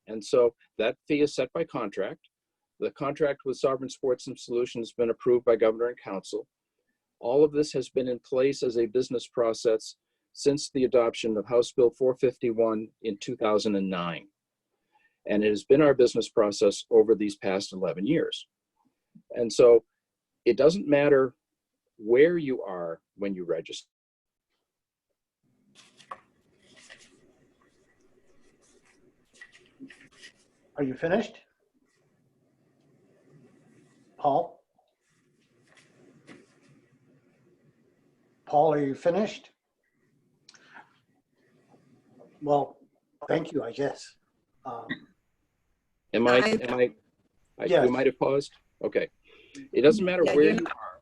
And so that fee is set by contract. The contract with Sovereign Sportsman Solutions has been approved by Governor and Council. All of this has been in place as a business process since the adoption of House Bill 451 in 2009. And it has been our business process over these past 11 years. And so it doesn't matter where you are when you register. Are you finished? Paul? Paul, are you finished? Well, thank you, I guess. You might have paused? Okay. It doesn't matter where you are.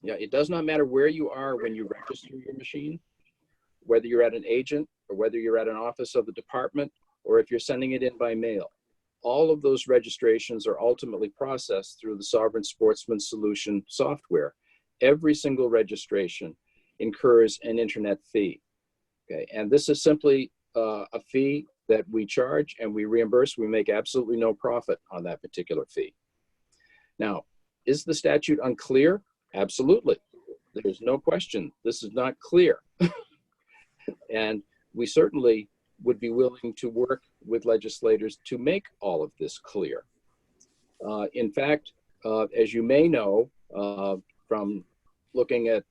Yeah, it does not matter where you are when you register your machine, whether you're at an agent or whether you're at an office of the department, or if you're sending it in by mail. All of those registrations are ultimately processed through the Sovereign Sportsman Solution software. Every single registration incurs an internet fee. Okay, and this is simply a fee that we charge and we reimburse. We make absolutely no profit on that particular fee. Now, is the statute unclear? Absolutely. There's no question. This is not clear. And we certainly would be willing to work with legislators to make all of this clear. In fact, as you may know from looking at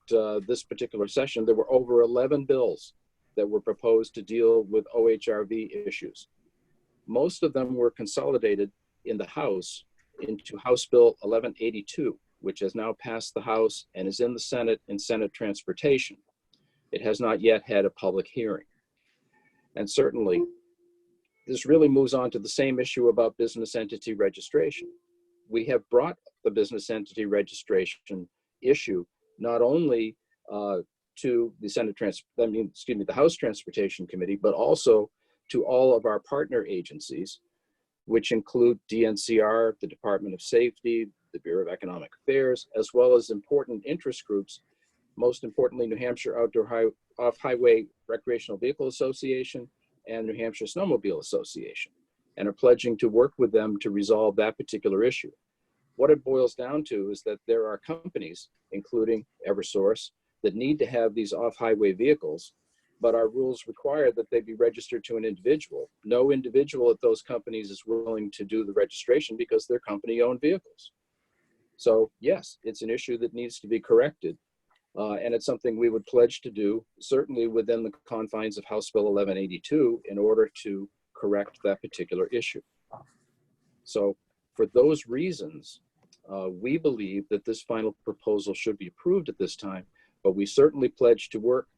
this particular session, there were over 11 bills that were proposed to deal with OHRV issues. Most of them were consolidated in the House into House Bill 1182, which has now passed the House and is in the Senate in Senate Transportation. It has not yet had a public hearing. And certainly, this really moves on to the same issue about business entity registration. We have brought the business entity registration issue not only to the the House Transportation Committee, but also to all of our partner agencies, which include DNCR, the Department of Safety, the Bureau of Economic Affairs, as well as important interest groups, most importantly, New Hampshire Outdoor Off-Highway Recreational Vehicle Association and New Hampshire Snowmobile Association, and are pledging to work with them to resolve that particular issue. What it boils down to is that there are companies, including Eversource, that need to have these off-highway vehicles, but our rules require that they be registered to an individual. No individual at those companies is willing to do the registration because they're company-owned vehicles. So yes, it's an issue that needs to be corrected. And it's something we would pledge to do, certainly within the confines of House Bill 1182, in order to correct that particular issue. So for those reasons, we believe that this final proposal should be approved at this time, but we certainly pledge to work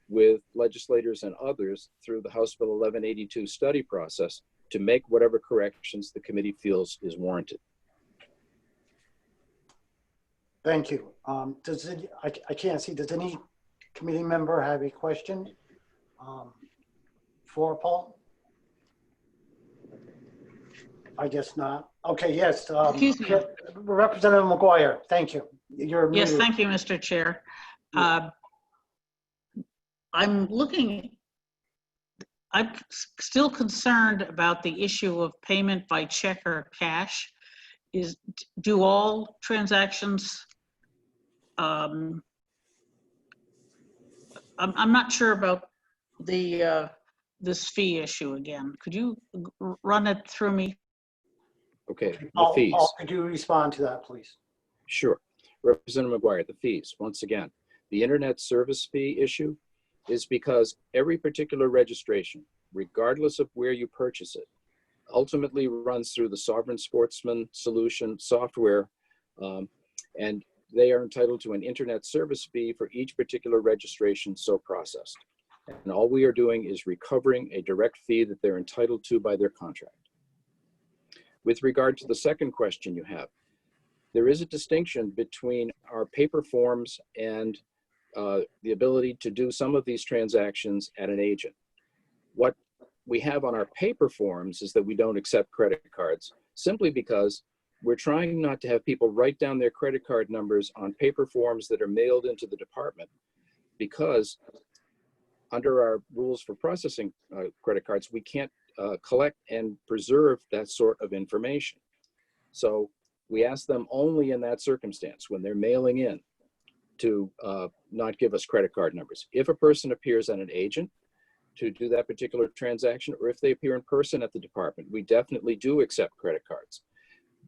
with legislators and others through the House Bill 1182 study process to make whatever corrections the committee feels is warranted. Thank you. I can't see, does any committee member have a question for Paul? I guess not. Okay, yes. Excuse me. Representative McGuire, thank you. You're Yes, muted. thank you, Mr. Chair. I'm still concerned about the issue of payment by check or cash. Do all transactions, I'm not sure about this fee issue again. Could you run it through me? Okay, the Paul, fees. could you respond to that, please? Sure. Representative McGuire, the fees, once again, The internet service fee issue is because every particular registration, regardless of where you purchase it, ultimately runs through the Sovereign Sportsman Solution software, and they are entitled to an internet service fee for each particular registration so processed. And all we are doing is recovering a direct fee that they're entitled to by their contract. With regard to the second question you have, there is a distinction between our paper forms and the ability to do some of these transactions at an agent. What we have on our paper forms is that we don't accept credit cards simply because we're trying not to have people write down their credit card numbers on paper forms that are mailed into the department, because under our rules for processing credit cards, we can't collect and preserve that sort of information. So we ask them only in that circumstance, when they're mailing in, to not give us credit card numbers. If a person appears at an agent to do that particular transaction, or if they appear in person at the department, we definitely do accept credit cards.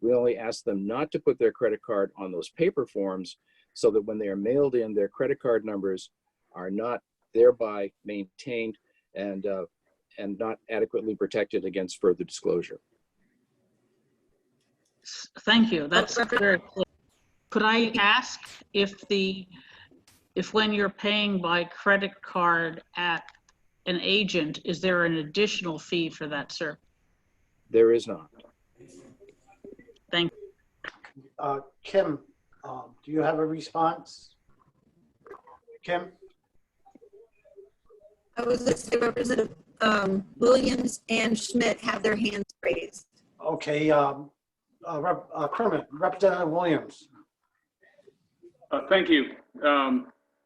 We only ask them not to put their credit card on those paper forms, so that when they are mailed in, their credit card numbers are not thereby maintained and not adequately protected against further disclosure. Thank you. That's very clear. Could I ask if when you're paying by credit card at an agent, is there an additional fee for that service? There is not. Thank you. Kim, do you have a response? Kim? I was going to say Representative Williams and Schmidt have their hands raised. Okay, Kermit, Representative Williams. Thank you.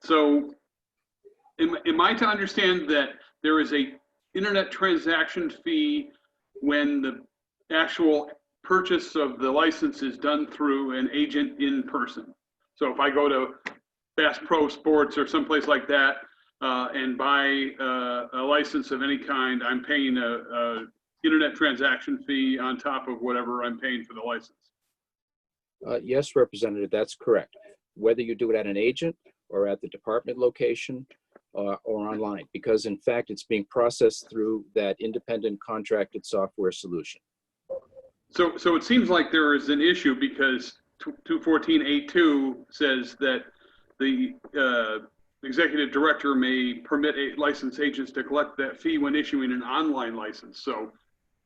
So am I to understand that there is a internet transaction fee when the actual purchase of the license is done through an agent in person? So if I go to Bass Pro Sports or someplace like that and buy a license of any kind, I'm paying a internet transaction fee on top of whatever I'm paying for the license. Yes, Representative, that's correct. Whether you do it at an agent or at the department location or online, because in fact, it's being processed through that independent contracted software solution. So it seems like there is an issue, because 214.8.2 says that the executive director may permit licensed agents to collect that fee when issuing an online license. So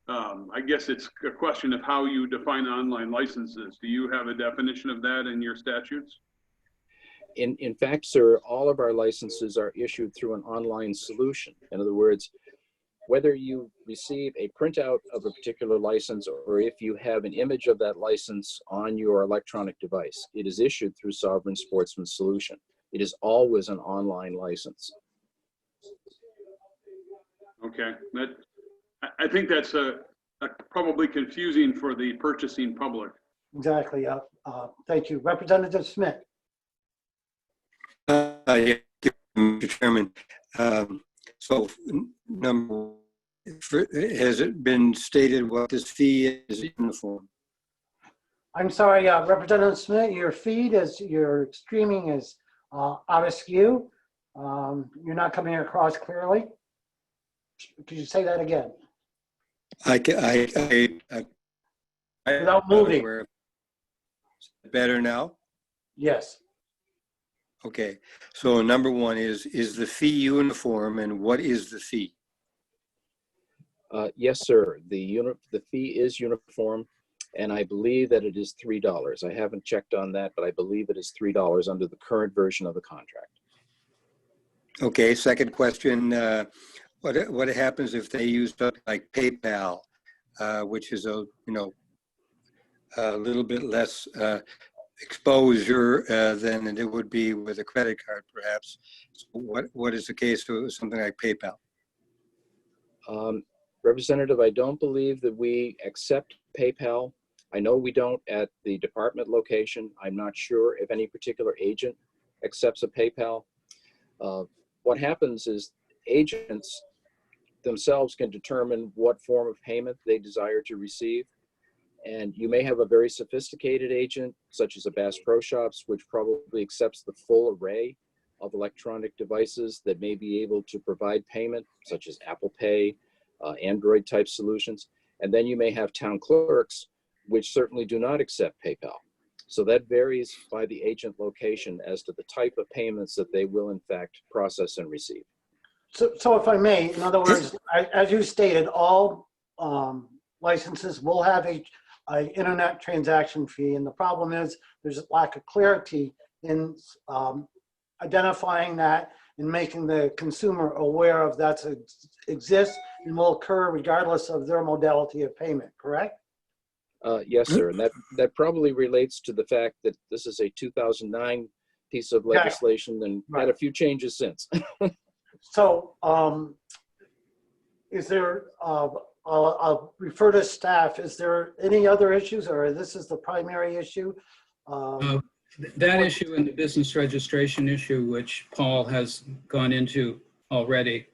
I guess it's a question of how you define online licenses. Do you have a definition of that in your statutes? In fact, sir, all of our licenses are issued through an online solution. In other words, whether you receive a printout of a particular license or if you have an image of that license on your electronic device, it is issued through Sovereign Sportsman Solution. It is always an online license. Okay, I think that's probably confusing for the purchasing public. Exactly. Thank you. Representative Smith. Yeah, Mr. Chairman. So, has it been stated what this fee is uniform? I'm sorry, Representative Smith, your streaming is out of skew. You're not coming across clearly. Could you say that again? Without moving. Better now? Yes. Okay, so number one is the fee uniform, and what is the fee? Yes, sir. The fee is uniform, and I believe that it is $3. I haven't checked on that, but I believe it is $3 under the current version of the contract. Okay, second question, what happens if they use something like PayPal, which is a little bit less exposure than it would be with a credit card, perhaps? So what is the case with something like PayPal? Representative, I don't believe that we accept PayPal. I know we don't at the department location. I'm not sure if any particular agent accepts a PayPal. What happens is agents themselves can determine what form of payment they desire to receive. And you may have a very sophisticated agent, such as a Bass Pro Shops, which probably accepts the full array of electronic devices that may be able to provide payment, such as Apple Pay, Android type solutions. And then you may have town clerks, which certainly do not accept PayPal. So that varies by the agent location as to the type of payments that they will in fact process and receive. So if I may, in other words, as you stated, all licenses will have a internet transaction fee, and the problem is there's a lack of clarity in identifying that and making the consumer aware of that exists and will occur regardless of their modality of payment, correct? Yes, sir. And that probably relates to the fact that this is a 2009 piece of legislation and had a few changes since. So is there, I'll refer to staff, is there any other issues, or this is the primary issue? That issue and the business registration issue, which Paul has gone into already,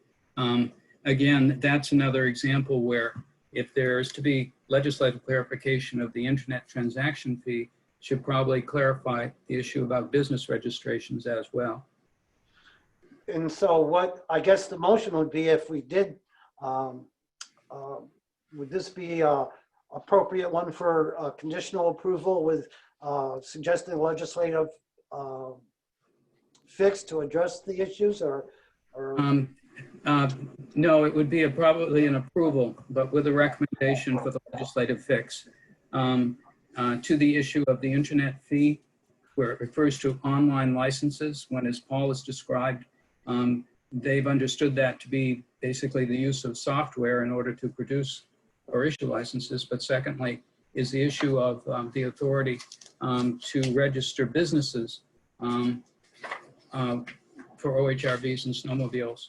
again, that's another example where if there is to be legislative clarification of the internet transaction fee, should probably clarify the issue about business registrations as well. And so what I guess the motion would be, if we did, would this be a appropriate one for conditional approval with suggested legislative fix to address the issues, or? No, it would be probably an approval, but with a recommendation for the legislative fix. To the issue of the internet fee, where it refers to online licenses, when, as Paul has described, they've understood that to be basically the use of software in order to produce or issue licenses. But secondly, is the issue of the authority to register businesses for OHRVs and snowmobiles.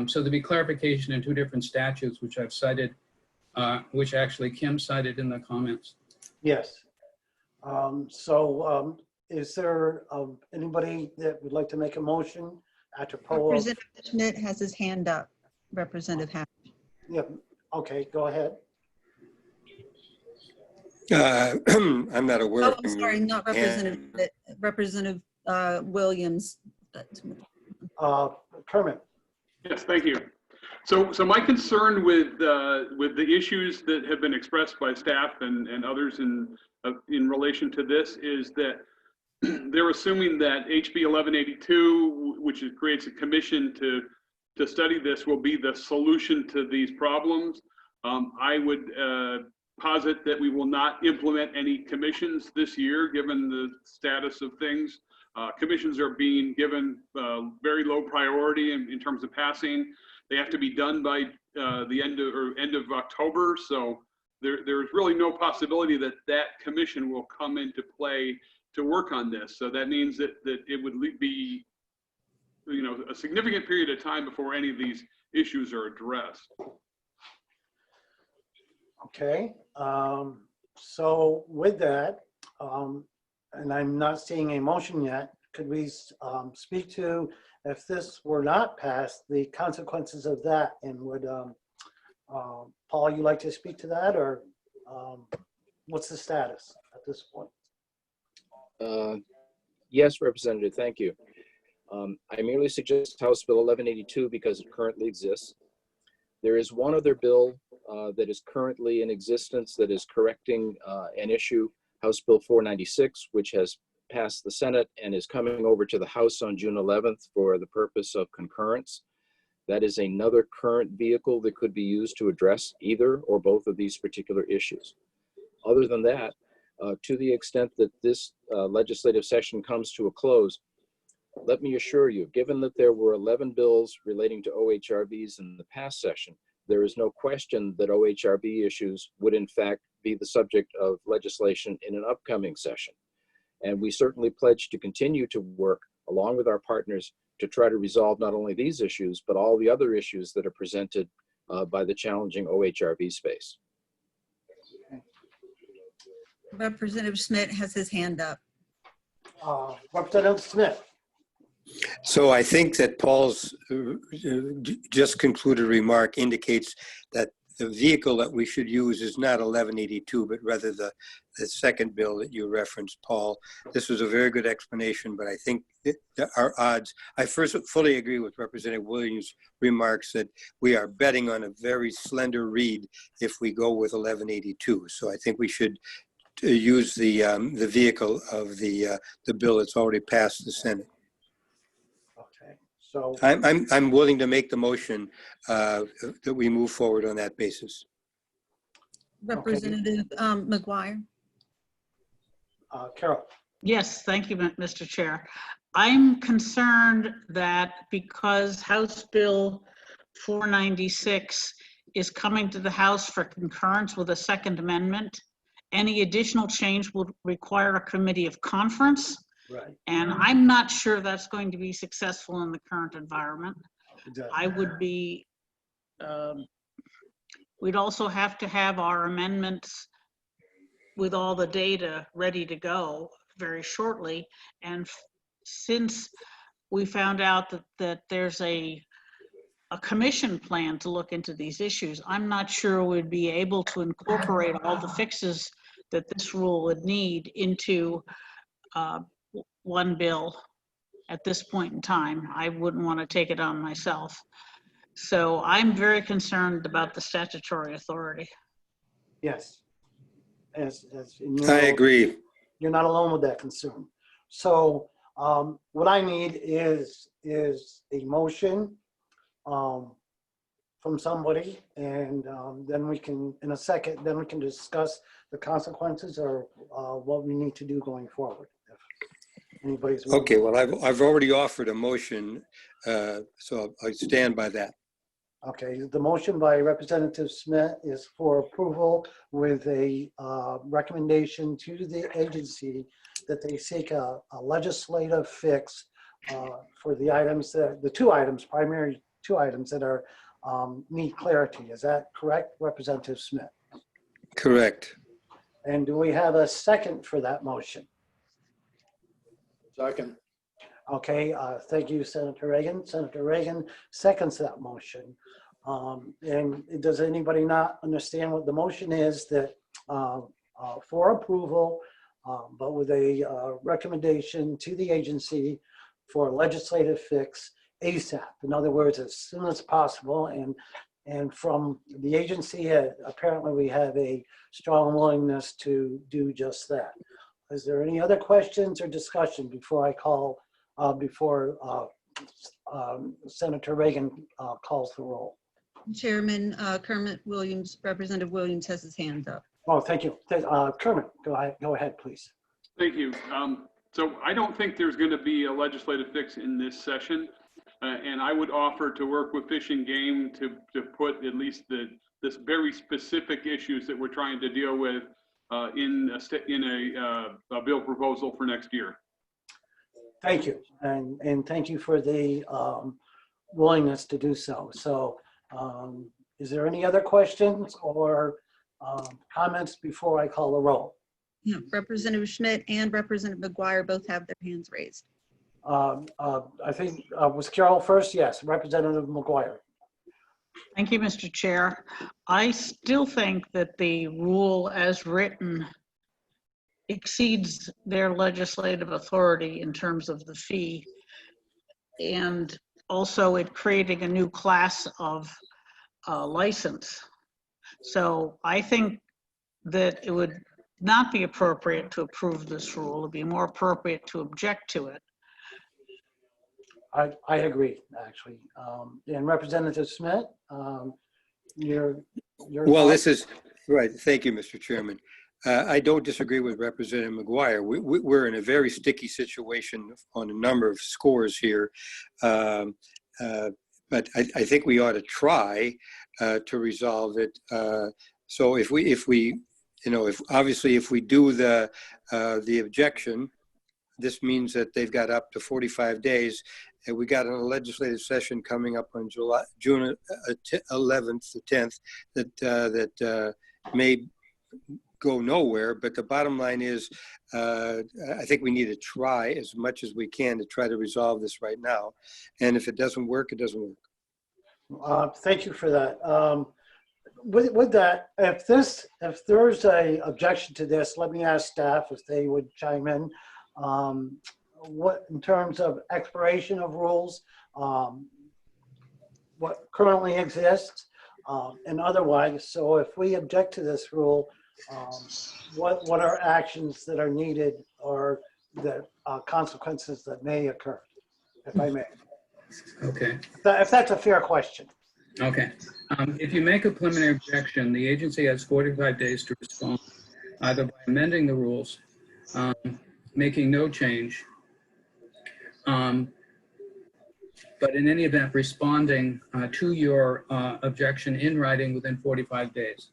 So there'll be clarification in two different statutes, which I've cited, which actually Kim cited in the comments. Yes. Is there anybody that would like to make a motion after Paul? Representative Schmidt has his hand up. Representative Hammond. Yep. Okay, go ahead. I'm not aware. Oh, I'm sorry, not Representative Schmidt, Representative Williams. Kermit. Yes, thank you. So my concern with the issues that have been expressed by staff and others in relation to this is that they're assuming that HB 1182, which creates a commission to study this, will be the solution to these problems. I would posit that we will not implement any commissions this year, given the status of things. Commissions are being given very low priority in terms of passing. They have to be done by the end of October. So there's really no possibility that commission will come into play to work on this. So that means that it would be, a significant period of time before any of these issues are addressed. Okay. So with that, and I'm not seeing a motion yet, could we speak to, if this were not passed, the consequences of that? And would, Paul, you like to speak to that, or what's the status at this point? Yes, Representative, thank you. I merely suggest House Bill 1182 because it currently exists. There is one other bill that is currently in existence that is correcting an issue, House Bill 496, which has passed the Senate and is coming over to the House on June 11th for the purpose of concurrence. That is another current vehicle that could be used to address either or both of these particular issues. Other than that, to the extent that this legislative session comes to a close, let me assure you, given that there were 11 bills relating to OHRVs in the past session, there is no question that OHRV issues would in fact be the subject of legislation in an upcoming session. And we certainly pledge to continue to work along with our partners to try to resolve not only these issues, but all the other issues that are presented by the challenging OHRV space. Representative Schmidt has his hand up. Representative Smith. So I think that Paul's just concluded remark indicates that vehicle that we should use is not 1182, but rather the second bill that you referenced, Paul. This was a very good explanation, but I think our odds, I first fully agree with Representative Williams' remarks that we are betting on a very slender read if we go with 1182. So I think we should use the vehicle of the bill that's already passed the Senate. Okay, so I'm willing to make the motion that we move forward on that basis. Representative McGuire. Carol. Yes, thank you, Mr. Chair. I'm concerned that because House Bill 496 is coming to the House for concurrence with a Second Amendment, any additional change will require a committee of conference. Right. And I'm not sure that's going to be successful in the current environment. Exactly. I would be, we'd also have to have our amendments with all the data ready to go very shortly. And since we found out that there's a commission plan to look into these issues, I'm not sure we'd be able to incorporate all the fixes that this rule would need into one bill at this point in time. I wouldn't want to take it on myself. So I'm very concerned about the statutory authority. Yes. As I agree. You're not alone with that concern. So what I need is a motion from somebody, and then we can, in a second, then we can discuss the consequences or what we need to do going forward. If anybody's willing. Okay, well, I've already offered a motion, so I stand by that. Okay, the motion by Representative Smith is for approval with a recommendation to the agency that they seek a legislative fix for the items that, the primary two items that are need clarity. Is that correct, Representative Smith? Correct. And do we have a second for that motion? Second. Okay, thank you, Senator Reagan. Senator Reagan seconds that motion. And does anybody not understand what the motion is? That for approval, but with a recommendation to the agency for a legislative fix ASAP. In other words, as soon as possible. And from the agency, apparently we have a strong willingness to do just that. Is there any other questions or discussion before I call, Senator Reagan calls the roll? Chairman Kermit Williams, Representative Williams has his hand up. Oh, thank you. Kermit, go ahead, please. Thank you. So I don't think there's going to be a legislative fix in this session. And I would offer to work with Fish and Game to put at least this very specific issues that we're trying to deal with in a bill proposal for next year. Thank you, and thank you for the willingness to do so. So, is there any other questions or comments before I call the roll? Yeah, Representative Schmidt and Representative McGuire both have their hands raised. I think was Carol first? Yes, Representative McGuire. Thank you, Mr. Chair. I still think that the rule as written exceeds their legislative authority in terms of the fee, and also it creating a new class of license. So I think that it would not be appropriate to approve this rule. It would be more appropriate to object to it. I agree, actually. And Representative Smith, your well, this is right. Thank you, Mr. Chairman. I don't disagree with Representative McGuire. We're in a very sticky situation on a number of scores here, but I think we ought to try to resolve it. So if we, obviously if we do the objection, this means that they've got up to 45 days. And we got a legislative session coming up on June 11th to 10th that may go nowhere. But the bottom line is, I think we need to try as much as we can to try to resolve this right now. And if it doesn't work, it doesn't work. Thank you for that. with that, if there's a objection to this, let me ask staff if they would chime in. What, in terms of expiration of rules, what currently exists, and otherwise. So if we object to this rule, what are actions that are needed or the consequences that may occur, if I may? Okay. If that's a fair question. Okay. If you make a preliminary objection, the agency has 45 days to respond, either by amending the rules, making no change, but in any event, responding to your objection in writing within 45 days.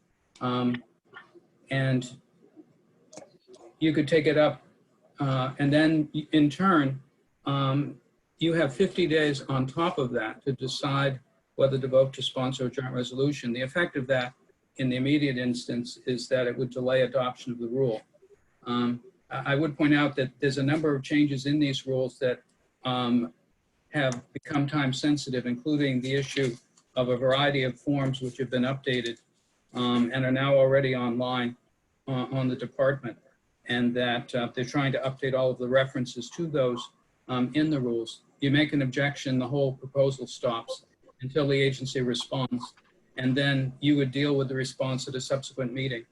And you could take it up, and then in turn, you have 50 days on top of that to decide whether to vote to sponsor a joint resolution. The effect of that in the immediate instance is that it would delay adoption of the rule. I would point out that there's a number of changes in these rules that have become time sensitive, including the issue of a variety of forms which have been updated and are now already online on the department, and that they're trying to update all of the references to those in the rules. You make an objection, the whole proposal stops until the agency responds, and then you would deal with the response at a subsequent meeting.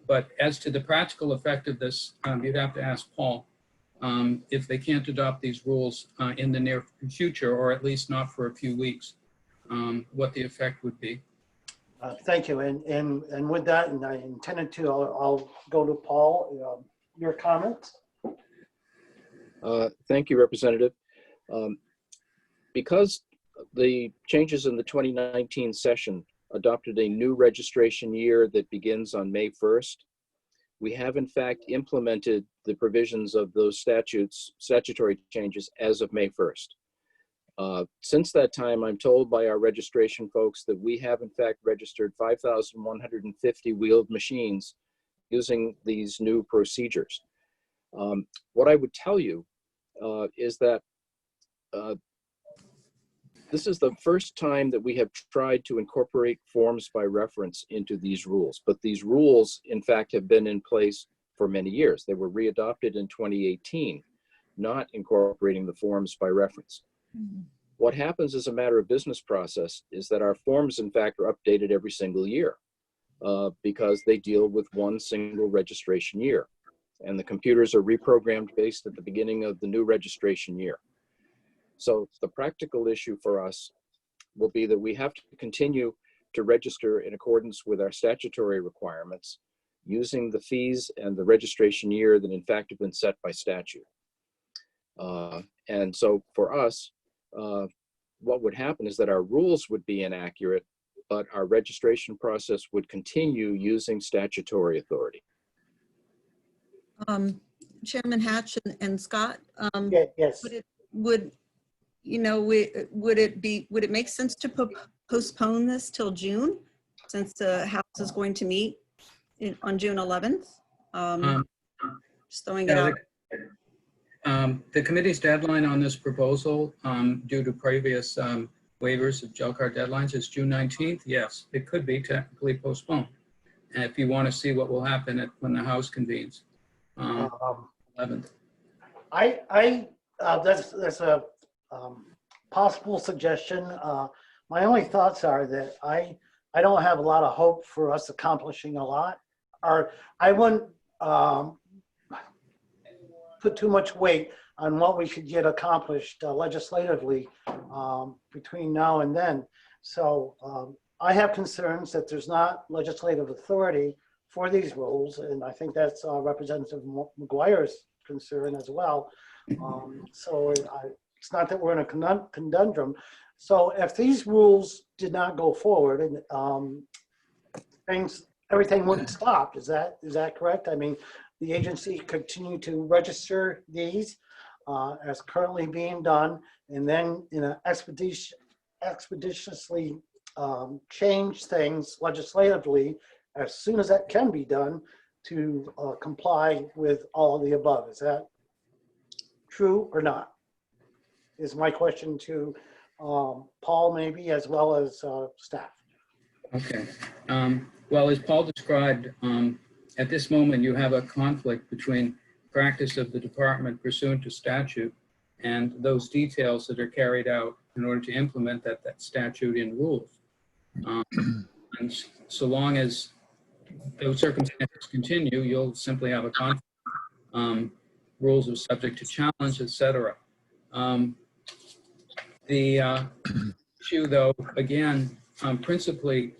But as to the practical effect of this, you'd have to ask Paul if they can't adopt these rules in the near future, or at least not for a few weeks, what the effect would be. Thank you. And with that, and I intended to, I'll go to Paul. Your comments? Thank you, Representative. Because the changes in the 2019 session adopted a new registration year that begins on May 1st, we have in fact implemented the provisions of those statutory changes as of May 1st. Since that time, I'm told by our registration folks that we have in fact registered 5,150 wheeled machines using these new procedures. What I would tell you is that this is the first time that we have tried to incorporate forms by reference into these rules, but these rules in fact have been in place for many years. They were readopted in 2018, not incorporating the forms by reference. Mm-hmm. What happens as a matter of business process is that our forms in fact are updated every single year because they deal with one single registration year, and the computers are reprogrammed based at the beginning of the new registration year. So the practical issue for us will be that we have to continue to register in accordance with our statutory requirements using the fees and the registration year that in fact have been set by statute. And so for us, what would happen is that our rules would be inaccurate, but our registration process would continue using statutory authority. Chairman Hatch and Scott, yes. Would it make sense to postpone this till June, since the House is going to meet on June 11th? Just throwing it out. The committee's deadline on this proposal, due to previous waivers of JLCAR deadlines, is June 19th. Yes, it could be technically postponed. And if you want to see what will happen when the House convenes, 11th. That's a possible suggestion. My only thoughts are that I don't have a lot of hope for us accomplishing a lot, or I wouldn't put too much weight on what we could get accomplished legislatively between now and then. So I have concerns that there's not legislative authority for these rules, and I think that's Representative McGuire's concern as well. So it's not that we're in a conundrum. So if these rules did not go forward, and everything wouldn't stop, is that correct? I mean, the agency continue to register these as currently being done, and then in an expeditiously change things legislatively as soon as that can be done to comply with all of the above. Is that true or not? Is my question to Paul, maybe, as well as staff. Okay. Well, as Paul described, at this moment, you have a conflict between practice of the department pursuant to statute and those details that are carried out in order to implement that statute in rules. And so long as those circumstances continue, you'll simply have a conflict. Rules are subject to challenge, etc. The issue, though, again, principally,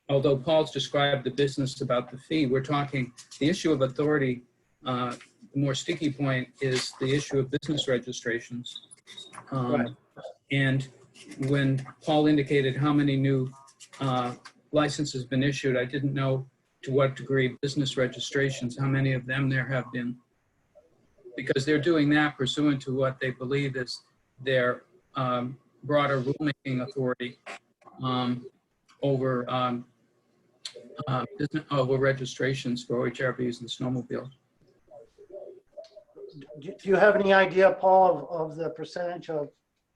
although Paul's described the business about the fee, we're talking the issue of authority. The more sticky point is the issue of business registrations. Right. And when Paul indicated how many new licenses have been issued, I didn't know to what degree business registrations, how many of them there have been, because they're doing that pursuant to what they believe is their broader rulemaking authority over over registrations for OHRVs and snowmobiles. Do you have any idea, Paul, of the percentage of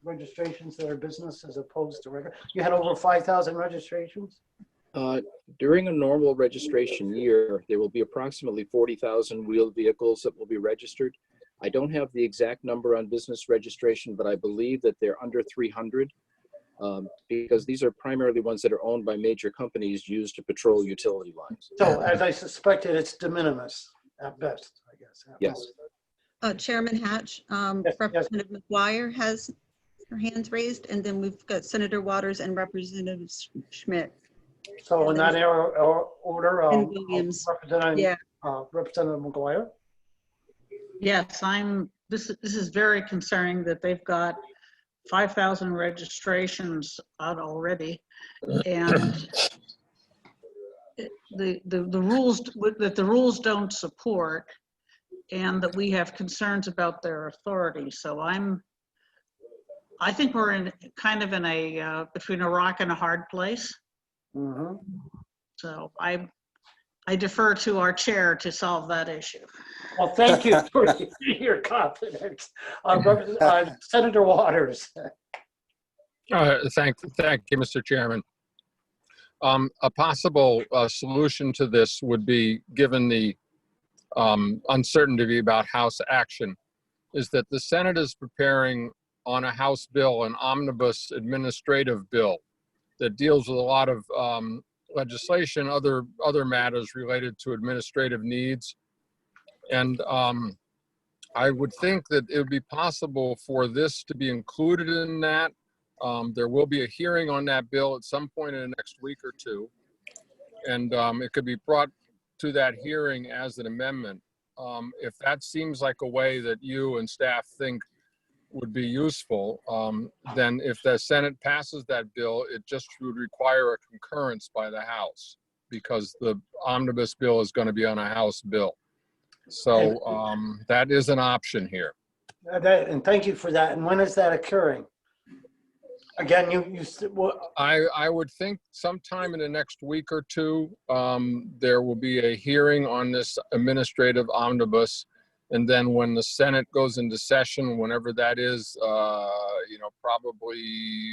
registrations that are business as opposed to regular? You had over 5,000 registrations? During a normal registration year, there will be approximately 40,000 wheeled vehicles that will be registered. I don't have the exact number on business registration, but I believe that they're under 300 because these are primarily ones that are owned by major companies used to patrol utility lines. So, as I suspected, it's de minimis at best, I guess. Yes. Chairman Hatch, Representative McGuire has her hands raised, and then we've got Senator Waters and Representative Schmidt. So in that order, And Williams. Representative McGuire. Yes, this is very concerning that they've got 5,000 registrations out already, and the rules that the rules don't support, and that we have concerns about their authority. So I think we're in kind of in a between a rock and a hard place. Mm-hmm. So I defer to our chair to solve that issue. Well, thank you for your confidence. Senator Waters. Thank you, Mr. Chairman. A possible solution to this would be, given the uncertainty about House action, is that the Senate is preparing on a House bill, an omnibus administrative bill that deals with a lot of legislation, other matters related to administrative needs. And I would think that it would be possible for this to be included in that. There will be a hearing on that bill at some point in the next week or two. And it could be brought to that hearing as an amendment. If that seems like a way that you and staff think would be useful, then if the Senate passes that bill, it just would require a concurrence by the House, because the omnibus bill is going to be on a House bill. So that is an option here. And thank you for that. And when is that occurring? Again, I would think sometime in the next week or two, there will be a hearing on this administrative omnibus. And then when the Senate goes into session, whenever that is, probably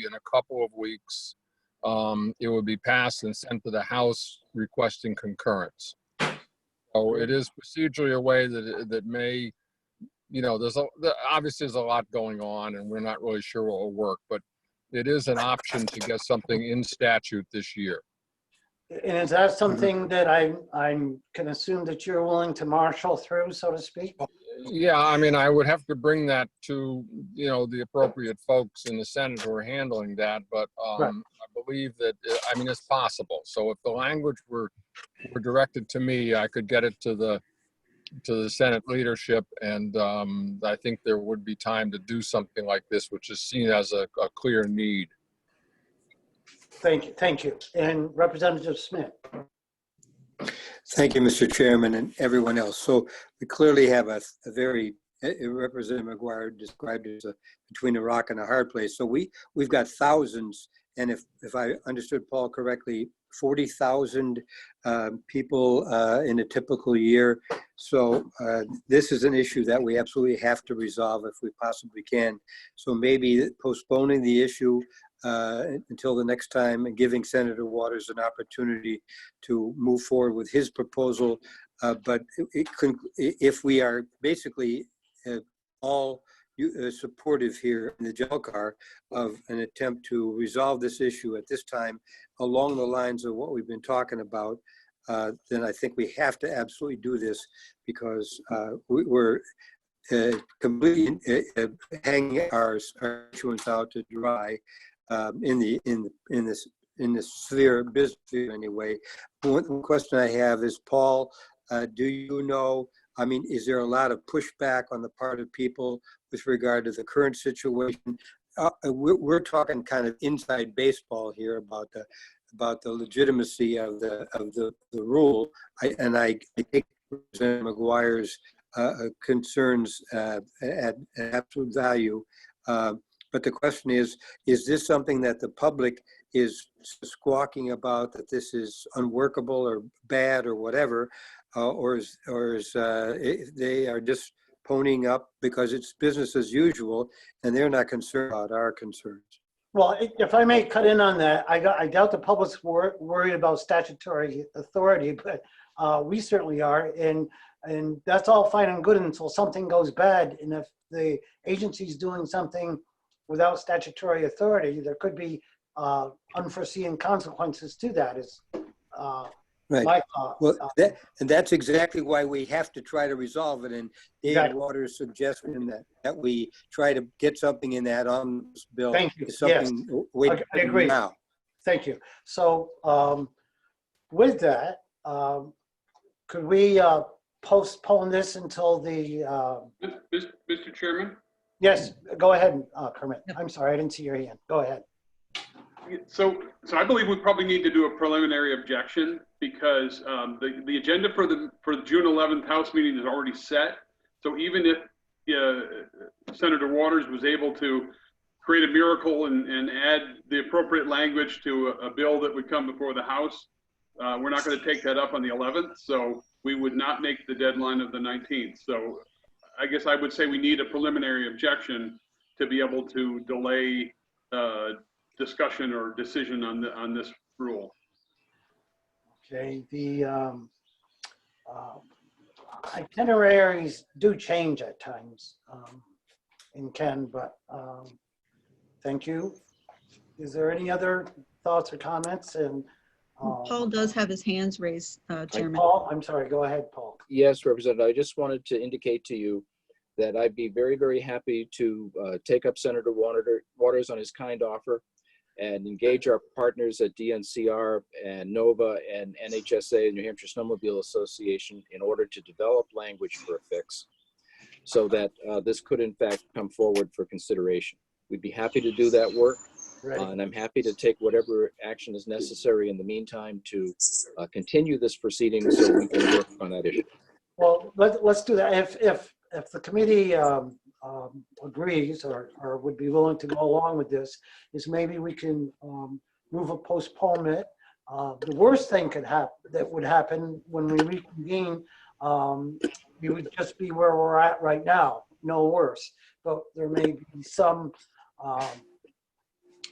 in a couple of weeks, it will be passed and sent to the House requesting concurrence. So it is procedurally a way that may, obviously there's a lot going on and we're not really sure what will work, but it is an option to get something in statute this year. And is that something that I can assume that you're willing to marshal through, so to speak? Yeah, I mean, I would have to bring that to, the appropriate folks in the Senate who are handling that, but Right. I believe that, it's possible. So if the language were directed to me, I could get it to the Senate leadership, and I think there would be time to do something like this, which is seen as a clear need. Thank you. And Representative Smith. Thank you, Mr. Chairman, and everyone else. So we clearly have a very, Representative McGuire described it as between a rock and a hard place. So we've got thousands, and if I understood Paul correctly, 40,000 people in a typical year. So this is an issue that we absolutely have to resolve if we possibly can. So maybe postponing the issue until the next time, and giving Senator Waters an opportunity to move forward with his proposal. But if we are basically all supportive here in the JLCAR of an attempt to resolve this issue at this time along the lines of what we've been talking about, then I think we have to absolutely do this, because we're completely hanging our issuance out to dry in this sphere, business sphere anyway. One question I have is, Paul, do you know, I mean, is there a lot of pushback on the part of people with regard to the current situation? We're talking kind of inside baseball here about the legitimacy of the rule. I take Representative McGuire's concerns at absolute value. But the question is this something that the public is squawking about, that this is unworkable or bad or whatever, or is they are just ponying up because it's business as usual and they're not concerned about our concerns? Well, if I may cut in on that, I doubt the public's worried about statutory authority, but we certainly are. And that's all fine and good until something goes bad. And if the agency's doing something without statutory authority, there could be unforeseen consequences to that. Is right. My thought. Well, that's exactly why we have to try to resolve it. And David Waters' suggestion that we try to get something in that omnibus bill is something I agree. now. Thank you. So with that, could we postpone this until the Mr. Chairman? Yes, go ahead, Kermit. I'm sorry, I didn't see your hand. Go ahead. So I believe we probably need to do a preliminary objection, because the agenda for the June 11th House meeting is already set. So even if Senator Waters was able to create a miracle and add the appropriate language to a bill that would come before the House, we're not going to take that up on the 11th. So we would not make the deadline of the 19th. So I guess I would say we need a preliminary objection to be able to delay discussion or decision on this rule. Okay, the itineraries do change at times and can, but thank you. Is there any other thoughts or comments? And Paul does have his hands raised, Chairman. Paul, I'm sorry, go ahead, Paul. Yes, Representative, I just wanted to indicate to you that I'd be very, very happy to take up Senator Waters on his kind offer and engage our partners at DNCR and NOVA and NHSA, New Hampshire Snowmobile Association, in order to develop language for a fix so that this could in fact come forward for consideration. We'd be happy to do that work. And I'm happy to take whatever action is necessary in the meantime to continue this proceeding so we can work on that issue. Well, let's do that. If the committee agrees or would be willing to go along with this, is maybe we can move a postponement. The worst thing that would happen when we reconvene, we would just be where we're at right now, no worse. But there may be some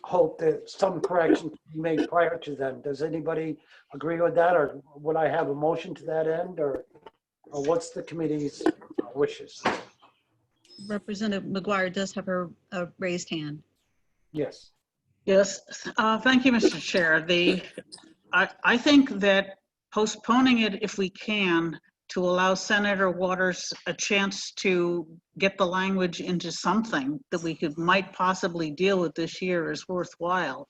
hope that some corrections be made prior to then. Does anybody agree with that, or would I have a motion to that end, or what's the committee's wishes? Representative McGuire does have a raised hand. Yes. Yes, thank you, Mr. Chair. I think that postponing it, if we can, to allow Senator Waters a chance to get the language into something that we might possibly deal with this year is worthwhile.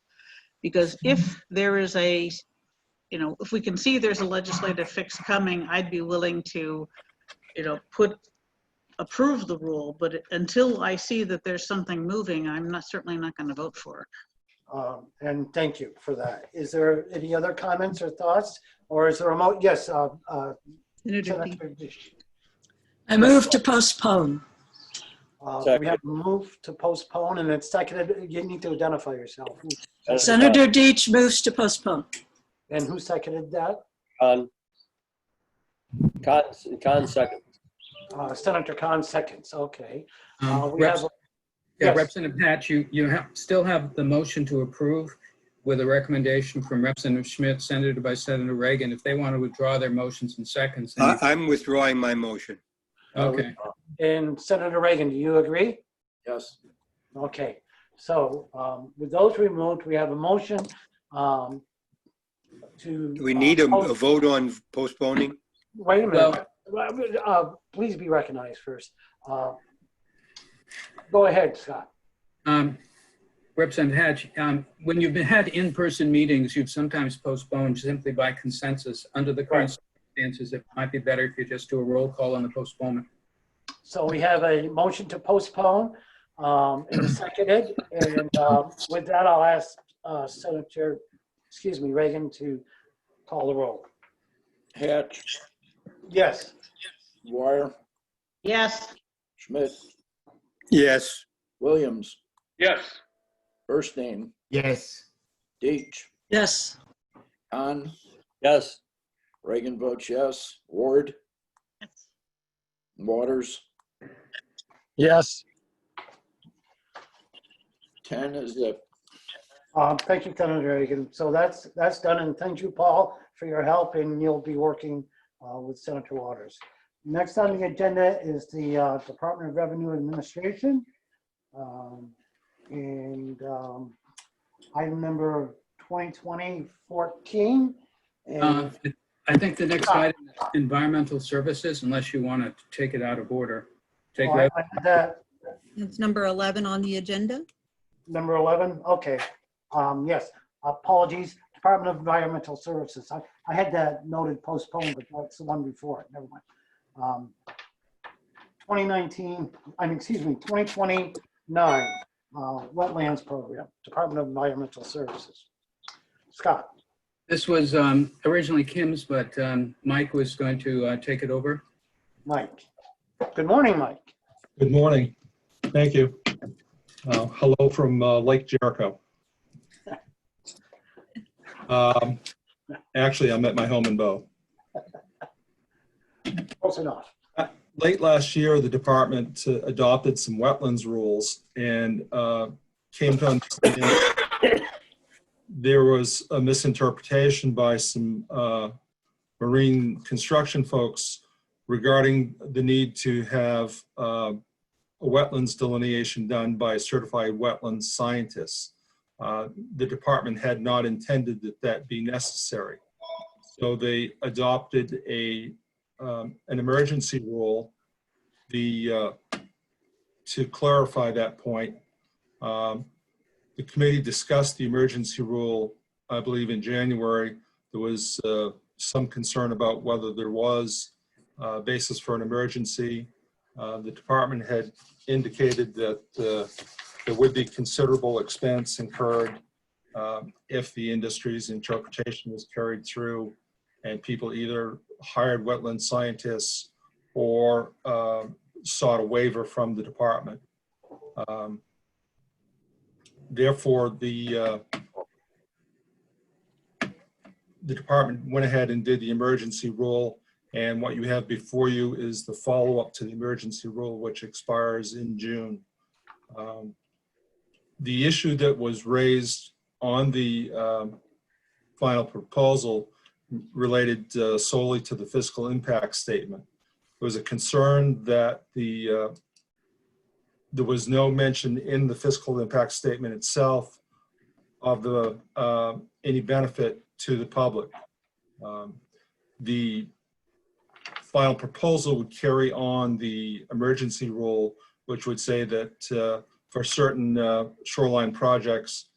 Because if there is if we can see there's a legislative fix coming, I'd be willing to, approve the rule. But until I see that there's something moving, I'm certainly not going to vote for it. And thank you for that. Is there any other comments or thoughts, or is there a motion? Yes. I move to postpone. We have a move to postpone, and it's seconded. You need to identify yourself. Senator Deitch moves to postpone. And who seconded that? Khan second. Senator Khan seconds. Okay. Yeah, Yes. Representative Hatch, still have the motion to approve with a recommendation from Representative Schmidt, seconded by Senator Reagan. If they want to withdraw their motions in seconds. then you- I'm withdrawing my motion. Okay. And Senator Reagan, do you agree? Yes. Okay, so with those removed, we have a motion to. Do we need a vote on postponing? Wait a minute. Please be recognized first. Go ahead, Scott. Representative Hatch, when you've had in-person meetings, you've sometimes postponed simply by consensus. Under the current circumstances, it might be better if you just do a roll call on the postponement. So we have a motion to postpone and seconded. And with that, I'll ask Reagan to call the roll. Hatch, Yes. Dwyer, Yes. Schmidt, Yes. Williams, Yes. Burstein, Yes. Deitch, Yes. Hahn, Yes. Reagan votes yes. Ward, Waters, Yes. 10 is zip. Thank you, Senator Reagan. So that's done, and thank you, Paul, for your help, and you'll be working with Senator Waters. Next on the agenda is the Department of Revenue Administration. Item number 2020-14. I think the next item is environmental services, unless you want to take it out of order. I had that. It's number 11 on the agenda. Number 11, okay. Yes, apologies, Department of Environmental Services. I had that noted postponed, but that's the one before it, never mind. 2029, Wetlands Program, Department of Environmental Services. Scott. This was originally Kim's, but Mike was going to take it over. Mike. Good morning, Mike. Good morning. Thank you. Hello from Lake Jericho. Actually, I'm at my home in Bow. Close enough. Late last year, the department adopted some wetlands rules and came to understand there was a misinterpretation by some marine construction folks regarding the need to have a wetlands delineation done by certified wetlands scientists. The department had not intended that that be necessary. So they adopted an emergency rule to clarify that point. The committee discussed the emergency rule, I believe, in January. There was some concern about whether there was a basis for an emergency. The department had indicated that there would be considerable expense incurred if the industry's interpretation was carried through and people either hired wetland scientists or sought a waiver from the department. Therefore, the department went ahead and did the emergency rule, and what you have before you is the follow-up to the emergency rule, which expires in June. The issue that was raised on the final proposal related solely to the fiscal impact statement. There was a concern that there was no mention in the fiscal impact statement itself of any benefit to the public. The final proposal would carry on the emergency rule, which would say that for certain shoreline projects,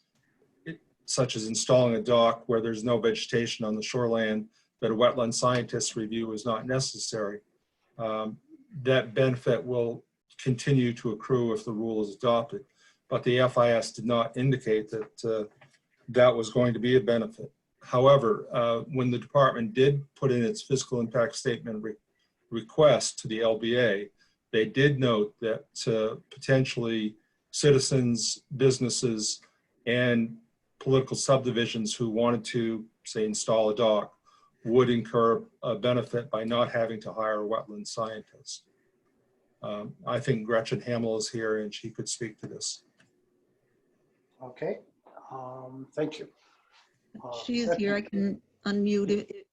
such as installing a dock where there's no vegetation on the shoreline, that a wetland scientist review is not necessary. That benefit will continue to accrue if the rule is adopted. But the FIS did not indicate that that was going to be a benefit. However, when the department did put in its fiscal impact statement request to the LBA, they did note that potentially citizens, businesses, and political subdivisions who wanted to, say, install a dock would incur a benefit by not having to hire a wetland scientist. I think Gretchen Hamill is here and she could speak to this. Okay, thank you. She is here. I can unmute it.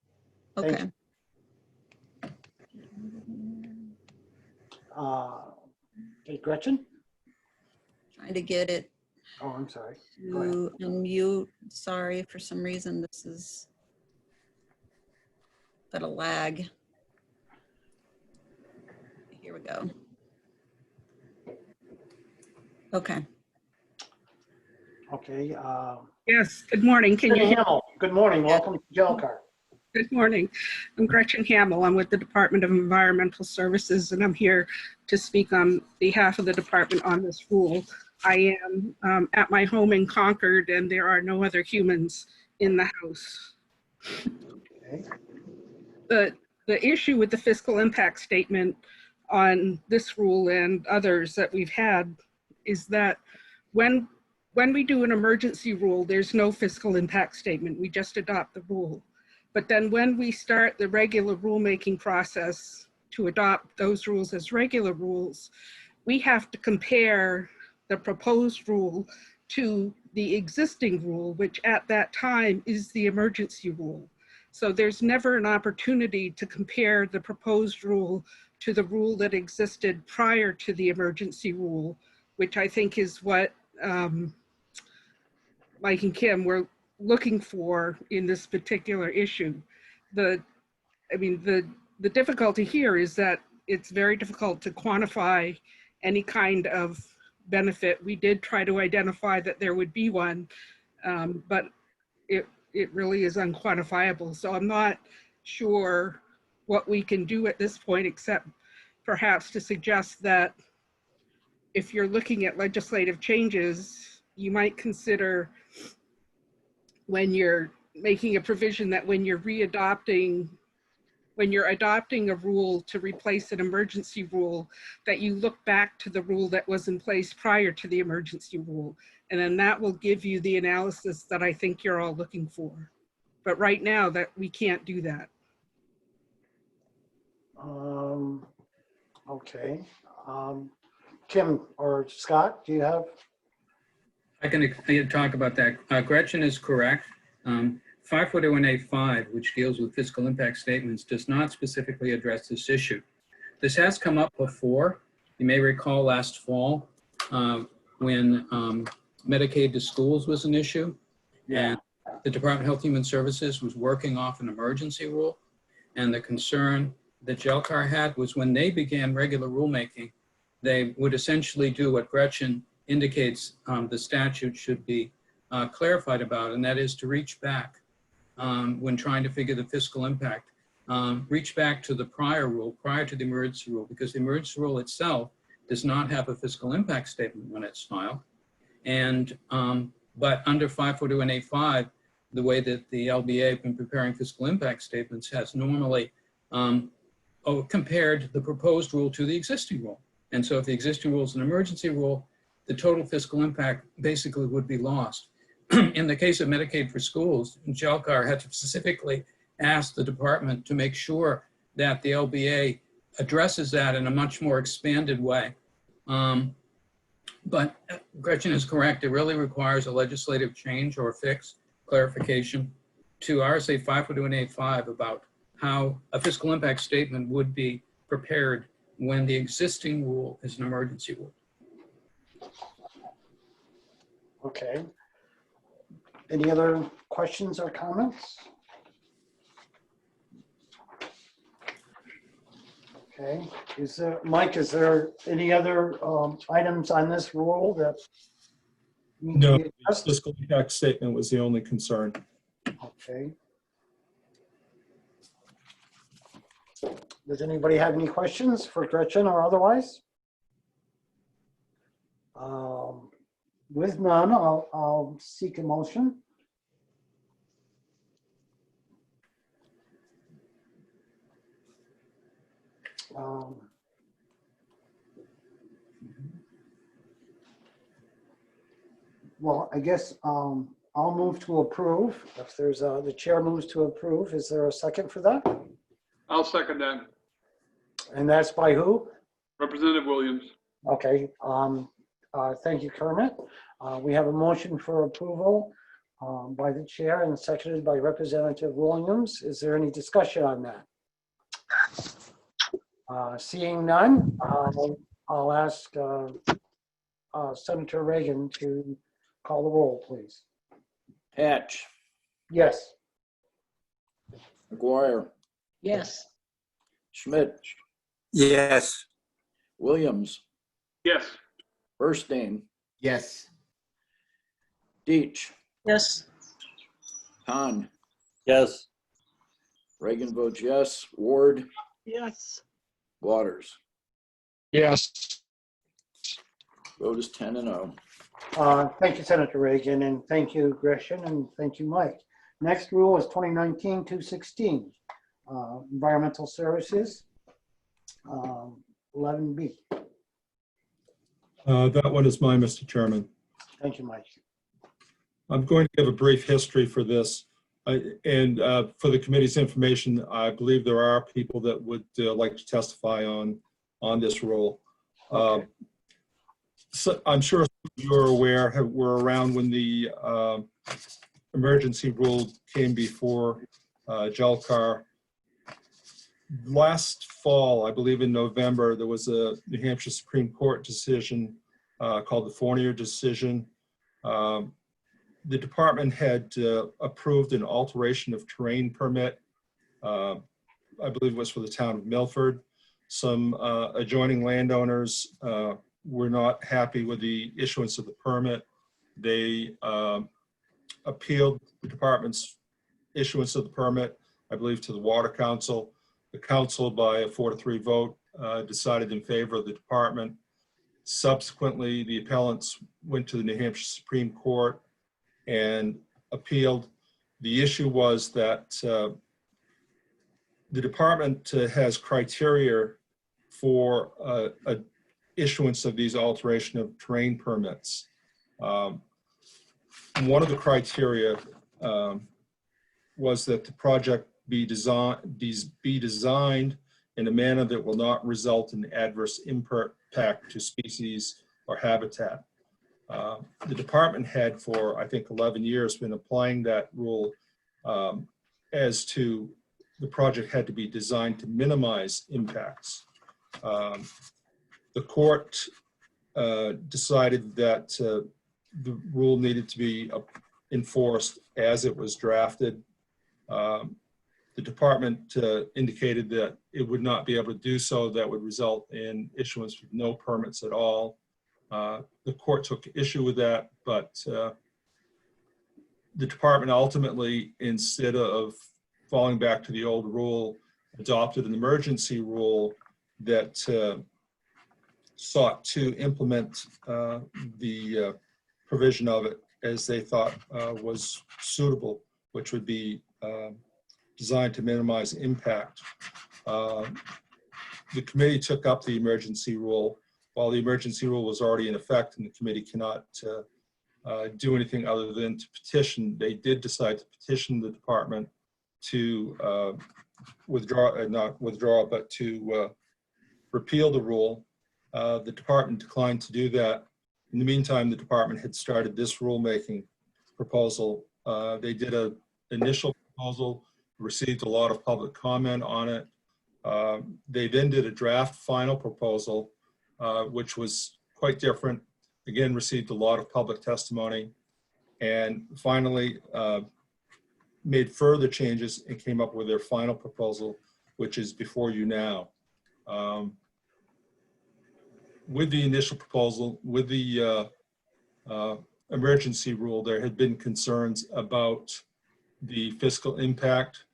Thank Okay. Okay, Gretchen? Trying to get it Oh, I'm sorry. Go ahead. to unmute. Sorry, for some reason this is got a lag. Here we go. Okay. Okay. Yes, good morning. Can you Gretchen hear? Hamill, good morning. Welcome to JLCAR. Good morning. I'm Gretchen Hamill. I'm with the Department of Environmental Services, and I'm here to speak on behalf of the department on this rule. I am at my home in Concord, and there are no other humans in the house. Okay. The issue with the fiscal impact statement on this rule and others that we've had is that when we do an emergency rule, there's no fiscal impact statement. We just adopt the rule. But then when we start the regular rulemaking process to adopt those rules as regular rules, we have to compare the proposed rule to the existing rule, which at that time is the emergency rule. So there's never an opportunity to compare the proposed rule to the rule that existed prior to the emergency rule, which I think is what Mike and Kim were looking for in this particular issue. The difficulty here is that it's very difficult to quantify any kind of benefit. We did try to identify that there would be one, but it really is unquantifiable. So I'm not sure what we can do at this point, except perhaps to suggest that if you're looking at legislative changes, you might consider, when you're making a provision, that when you're adopting a rule to replace an emergency rule, that you look back to the rule that was in place prior to the emergency rule. And then that will give you the analysis that I think you're all looking for. But right now that we can't do that. Okay. Kim or Scott, do you have? I can talk about that. Gretchen is correct. 541A5, which deals with fiscal impact statements, does not specifically address this issue. This has come up before. You may recall last fall when Medicaid to schools was an issue. Yeah. And the Department of Health and Human Services was working off an emergency rule. And the concern that JLCAR had was when they began regular rulemaking, they would essentially do what Gretchen indicates the statute should be clarified about, and that is to reach back when trying to figure the fiscal impact, reach back to the prior rule, prior to the emergency rule, because the emergency rule itself does not have a fiscal impact statement when it's filed. And but under 541A5, the way that the LBA in preparing fiscal impact statements has normally compared the proposed rule to the existing rule. And so if the existing rule is an emergency rule, the total fiscal impact basically would be lost. In the case of Medicaid for schools, JLCAR had to specifically ask the department to make sure that the LBA addresses that in a much more expanded way. But Gretchen is correct. It really requires a legislative change or fix, clarification to RSA 541A5 about how a fiscal impact statement would be prepared when the existing rule is an emergency rule. Okay. Any other questions or comments? Okay. Mike, is there any other items on this rule that? No, the fiscal impact statement was the only concern. Okay. Does anybody have any questions for Gretchen or otherwise? With none, I'll seek a motion. Well, I guess I'll move to approve. If there's the chair moves to approve, is there a second for that? I'll second that. And that's by who? Representative Williams. Okay, thank you, Kermit. We have a motion for approval by the chair and seconded by Representative Williams. Is there any discussion on that? Seeing none, I'll ask Senator Reagan to call the roll, please. Hatch, Yes. McGuire, Yes. Schmidt, Yes. Williams, Yes. Burstein, Yes. Deitch, Yes. Khan, Yes. Reagan votes yes. Ward, Yes. Waters. Yes. Vote is 10-0. Thank you, Senator Reagan, and thank you, Gresham, and thank you, Mike. Next rule is 2019-216, environmental services, 11B. That one is mine, Mr. Chairman. Thank you, Mike. I'm going to give a brief history for this. And for the committee's information, I believe there are people that would like to testify on this rule. Okay. So I'm sure you're aware, were around when the emergency rule came before JLCAR. Last fall, I believe in November, there was a New Hampshire Supreme Court decision called the Fournier decision. The department had approved an alteration of terrain permit. I believe it was for the town of Milford. Some adjoining landowners were not happy with the issuance of the permit. They appealed the department's issuance of the permit, I believe, to the Water Council. The council, by a 4-3 vote, decided in favor of the department. Subsequently, the appellants went to the New Hampshire Supreme Court and appealed. The issue was that the department has criteria for issuance of these alteration of terrain permits. One of the criteria was that the project be designed in a manner that will not result in adverse impact to species or habitat. The department had for, I think, 11 years been applying that rule as to the project had to be designed to minimize impacts. The court decided that the rule needed to be enforced as it was drafted. The department indicated that it would not be able to do so. That would result in issuance of no permits at all. The court took issue with that, but the department ultimately, instead of falling back to the old rule, adopted an emergency rule that sought to implement the provision of it as they thought was suitable, which would be designed to minimize impact. The committee took up the emergency rule. While the emergency rule was already in effect and the committee cannot do anything other than to petition, they did decide to petition the department to not withdraw, but to repeal the rule. The department declined to do that. In the meantime, the department had started this rulemaking proposal. They did an initial proposal, received a lot of public comment on it. They then did a draft final proposal, which was quite different. Again, received a lot of public testimony, and finally made further changes and came up with their final proposal, which is before you now. With the initial proposal, with the emergency rule, there had been concerns about the fiscal impact.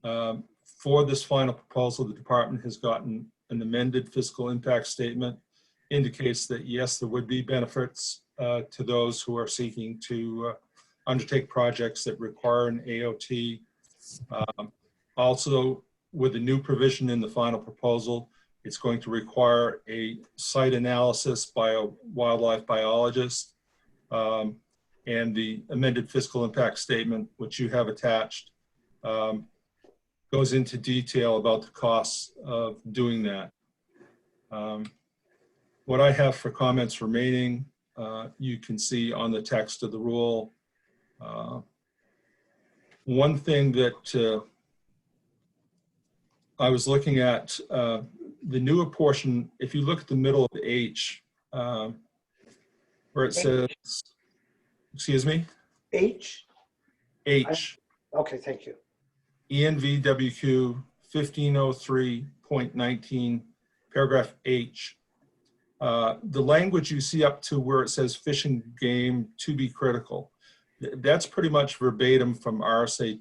For this final proposal, the department has gotten an amended fiscal impact statement. Indicates that yes, there would be benefits to those who are seeking to undertake projects that require an AOT. Also, with the new provision in the final proposal, it's going to require a site analysis by a wildlife biologist. And the amended fiscal impact statement, which you have attached, goes into detail about the costs of doing that. What I have for comments remaining, you can see on the text of the rule. One thing that I was looking at, the newer portion, if you look at the middle of the H, where it says, excuse me? H? H. Okay, thank you. ENVWQ 1503.19, paragraph H. The language you see up to where it says fish and game to be critical, that's pretty much verbatim from RSA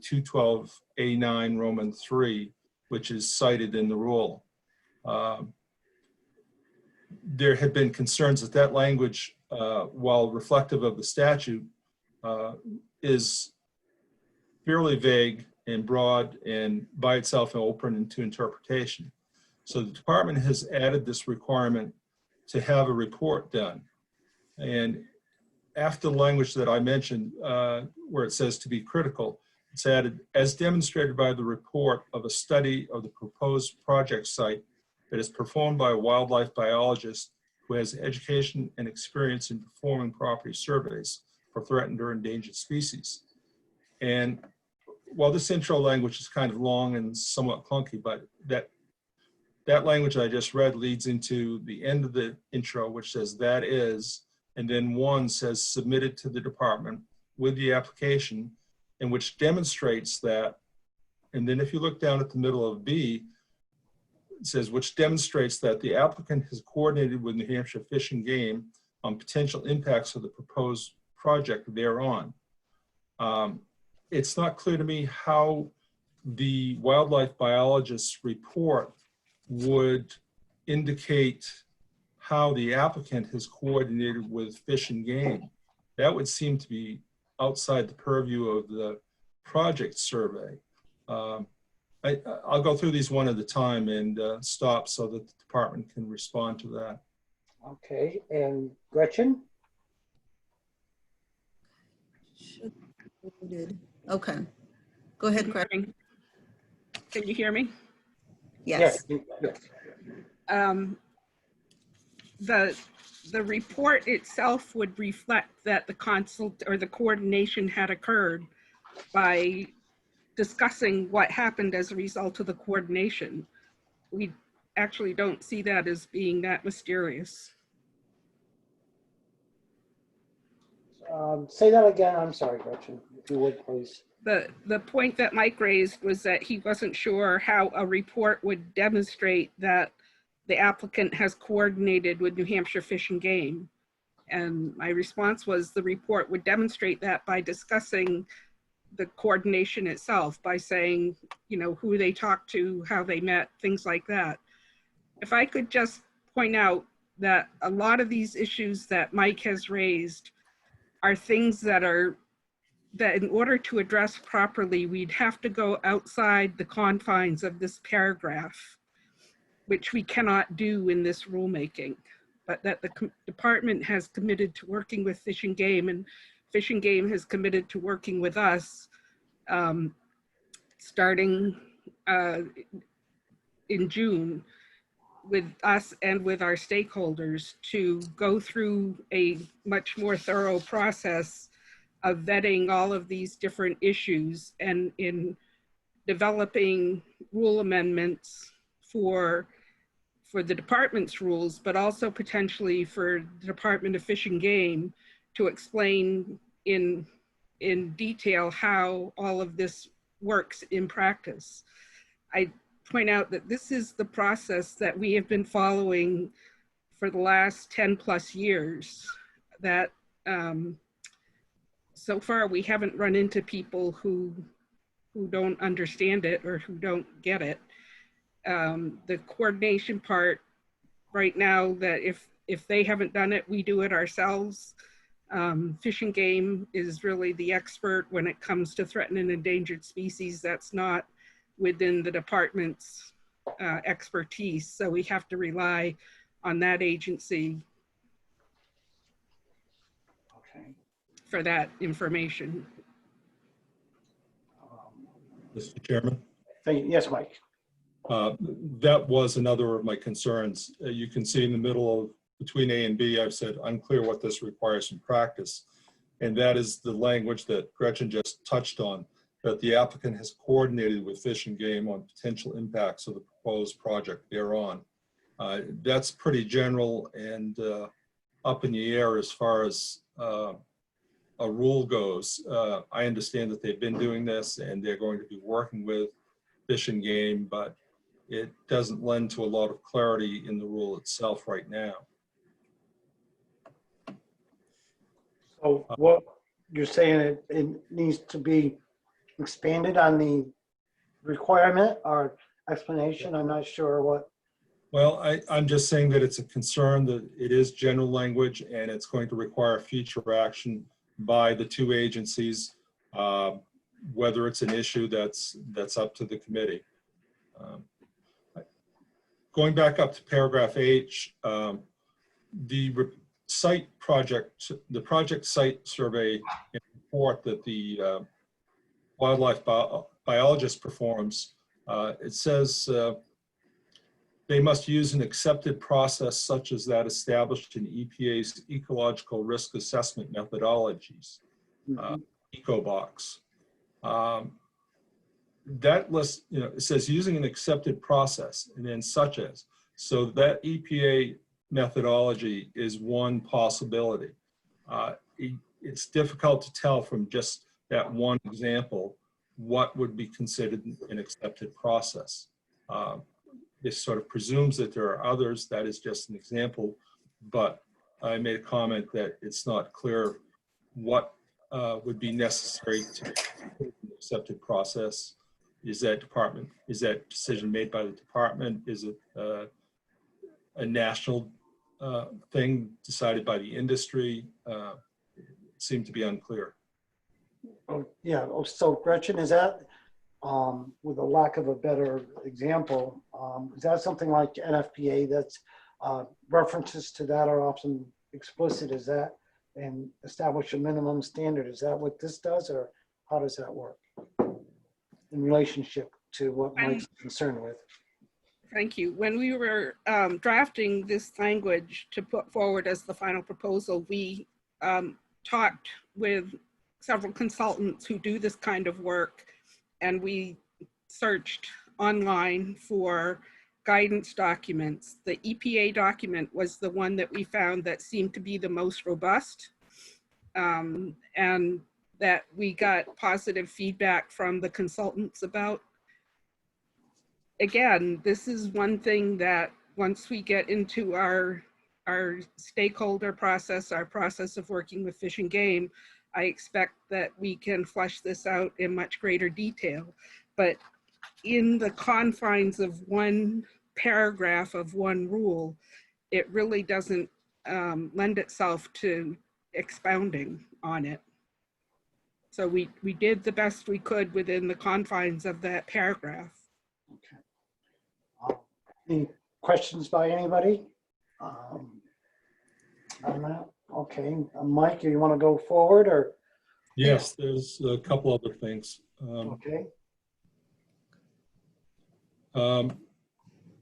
212A9 Roman 3, which is cited in the rule. There had been concerns that that language, while reflective of the statute, is fairly vague and broad and by itself open to interpretation. So the department has added this requirement to have a report done. And after the language that I mentioned, where it says to be critical, it's added, as demonstrated by the report of a study of the proposed project site that is performed by a wildlife biologist who has education and experience in performing property surveys for threatened or endangered species. And while this intro language is kind of long and somewhat clunky, but that language I just read leads into the end of the intro, which says that is, and then one says submitted to the department with the application, and which demonstrates that. And then if you look down at the middle of B, it says which demonstrates that the applicant has coordinated with New Hampshire Fish and Game on potential impacts of the proposed project thereon. It's not clear to me how the wildlife biologist's report would indicate how the applicant has coordinated with Fish and Game. That would seem to be outside the purview of the project survey. I'll go through these one at a time and stop so that the department can respond to that. Okay, and Gretchen? Okay, go ahead, Gretchen. Can you hear me? Yes. Yes. The report itself would reflect that the consult or the coordination had occurred by discussing what happened as a result of the coordination. We actually don't see that as being that mysterious. Say that again. I'm sorry, Gretchen, if you would, please. The point that Mike raised was that he wasn't sure how a report would demonstrate that the applicant has coordinated with New Hampshire Fish and Game. And my response was the report would demonstrate that by discussing the coordination itself, by saying, you know, who they talked to, how they met, things like that. If I could just point out that a lot of these issues that Mike has raised are things that in order to address properly, we'd have to go outside the confines of this paragraph, which we cannot do in this rulemaking, but that the department has committed to working with Fish and Game, and Fish and Game has committed to working with us starting in June with us and with our stakeholders to go through a much more thorough process of vetting all of these different issues and in developing rule amendments for the department's rules, but also potentially for the Department of Fish and Game to explain in detail how all of this works in practice. I point out that this is the process that we have been following for the last 10 plus years, that so far we haven't run into people who don't understand it or who don't get it. The coordination part right now, that if they haven't done it, we do it ourselves. Fish and Game is really the expert when it comes to threatened and endangered species. That's not within the department's expertise, so we have to rely on that agency for that information. Mr. Chairman? Yes, Mike. That was another of my concerns. You can see in the middle of between A and B, I've said unclear what this requires in practice. And that is the language that Gretchen just touched on, that the applicant has coordinated with Fish and Game on potential impacts of the proposed project thereon. That's pretty general and up in the air as far as a rule goes. I understand that they've been doing this and they're going to be working with Fish and Game, but it doesn't lend to a lot of clarity in the rule itself right now. So what you're saying, it needs to be expanded on the requirement or explanation? I'm not sure what. Well, I'm just saying that it's a concern that it is general language and it's going to require future action by the two agencies, whether it's an issue that's up to the committee. Going back up to paragraph H, the project site survey and report that the wildlife biologist performs, it says they must use an accepted process such as that established in EPA's ecological risk assessment methodologies, EcoBox. That list, it says using an accepted process and then such as. So that EPA methodology is one possibility. It's difficult to tell from just that one example what would be considered an accepted process. This sort of presumes that there are others. That is just an example, but I made a comment that it's not clear what would be necessary to an accepted process. Is that decision made by the department? Is it a national thing decided by the industry? It seemed to be unclear. Oh, yeah. So Gretchen, is that, with a lack of a better example, is that something like NFPA that's references to that are often explicit? Is that and establish a minimum standard? Is that what this does, or how does that work in relationship to what Mike's concerned with? Thank you. When we were drafting this language to put forward as the final proposal, we talked with several consultants who do this kind of work, and we searched online for guidance documents. The EPA document was the one that we found that seemed to be the most robust, and that we got positive feedback from the consultants about. Again, this is one thing that once we get into our stakeholder process, our process of working with Fish and Game, I expect that we can flesh this out in much greater detail. But in the confines of one paragraph of one rule, it really doesn't lend itself to expounding on it. So we did the best we could within the confines of that paragraph. Okay. Any questions by anybody on that? Okay, Mike, you want to go forward, or? Yes, there's a couple other things. Okay. In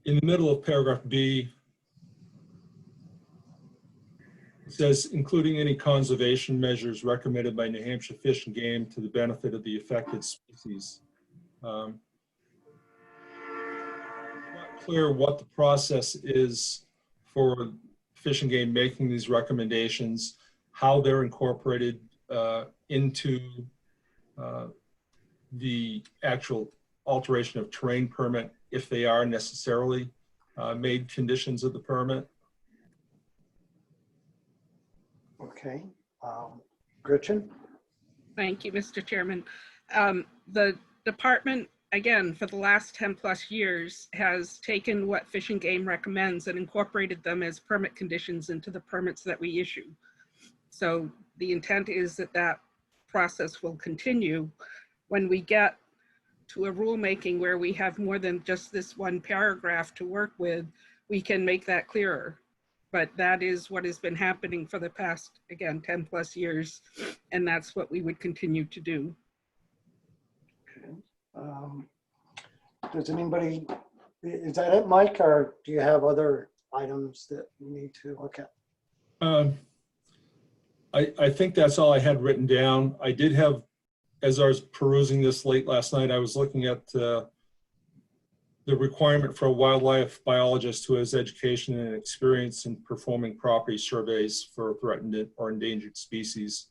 the middle of paragraph B, it says, including any conservation measures recommended by New Hampshire Fish and Game to the benefit of the affected species. Not clear what the process is for Fish and Game making these recommendations, how they're incorporated into the actual alteration of terrain permit, if they are necessarily made conditions of the permit. Okay, Gretchen? Thank you, Mr. Chairman. The department, again, for the last 10 plus years, has taken what Fish and Game recommends and incorporated them as permit conditions into the permits that we issue. So the intent is that that process will continue. When we get to a rulemaking where we have more than just this one paragraph to work with, we can make that clearer. But that is what has been happening for the past, again, 10 plus years, and that's what we would continue to do. Okay. Does anybody, is that it, Mike, or do you have other items that we need to look at? I think that's all I had written down. I did have, as I was perusing this late last night, I was looking at the requirement for a wildlife biologist who has education and experience in performing property surveys for threatened or endangered species.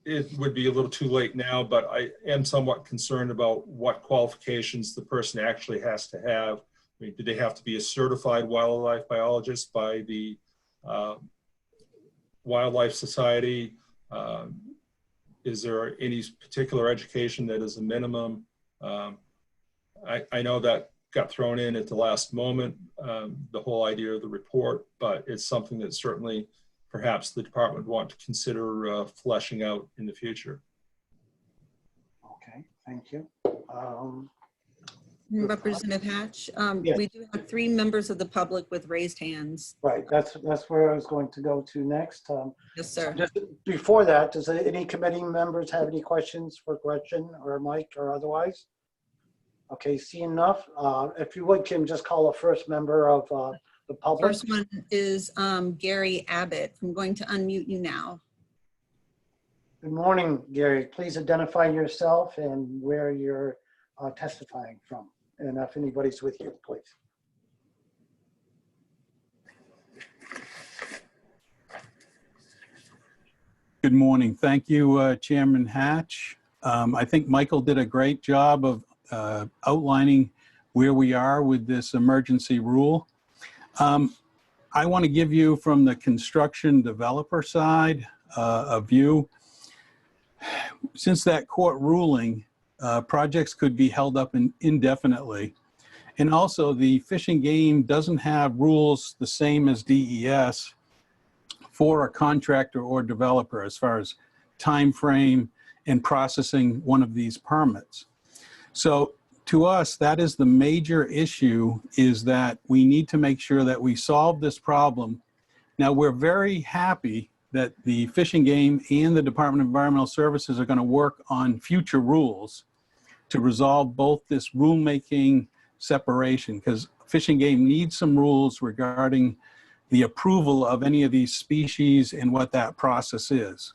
It would be a little too late now, but I am somewhat concerned about what qualifications the person actually has to have. I mean, do they have to be a certified wildlife biologist by the Wildlife Society? Is there any particular education that is a minimum? I know that got thrown in at the last moment, the whole idea of the report, but it's something that certainly perhaps the department would want to consider fleshing out in the future. Okay, thank you. Representative Hatch, Yes. we do have 3 members of the public with raised hands. Right, that's where I was going to go to next. Yes, sir. Just before that, does any committee members have any questions for Gretchen or Mike or otherwise? Okay, see enough. If you would, Kim, just call the first member of the public. First one is Gary Abbott. I'm going to unmute you now. Good morning, Gary. Please identify yourself and where you're testifying from, and if anybody's with you, please. Good morning. Thank you, Chairman Hatch. I think Michael did a great job of outlining where we are with this emergency rule. I want to give you from the construction developer side a view. Since that court ruling, projects could be held up indefinitely. And also the Fish and Game doesn't have rules the same as DES for a contractor or developer as far as time frame and processing one of these permits. So to us, that is the major issue, is that we need to make sure that we solve this problem. Now, we're very happy that the Fish and Game and the Department of Environmental Services are going to work on future rules to resolve both this rulemaking separation, because Fish and Game needs some rules regarding the approval of any of these species and what that process is.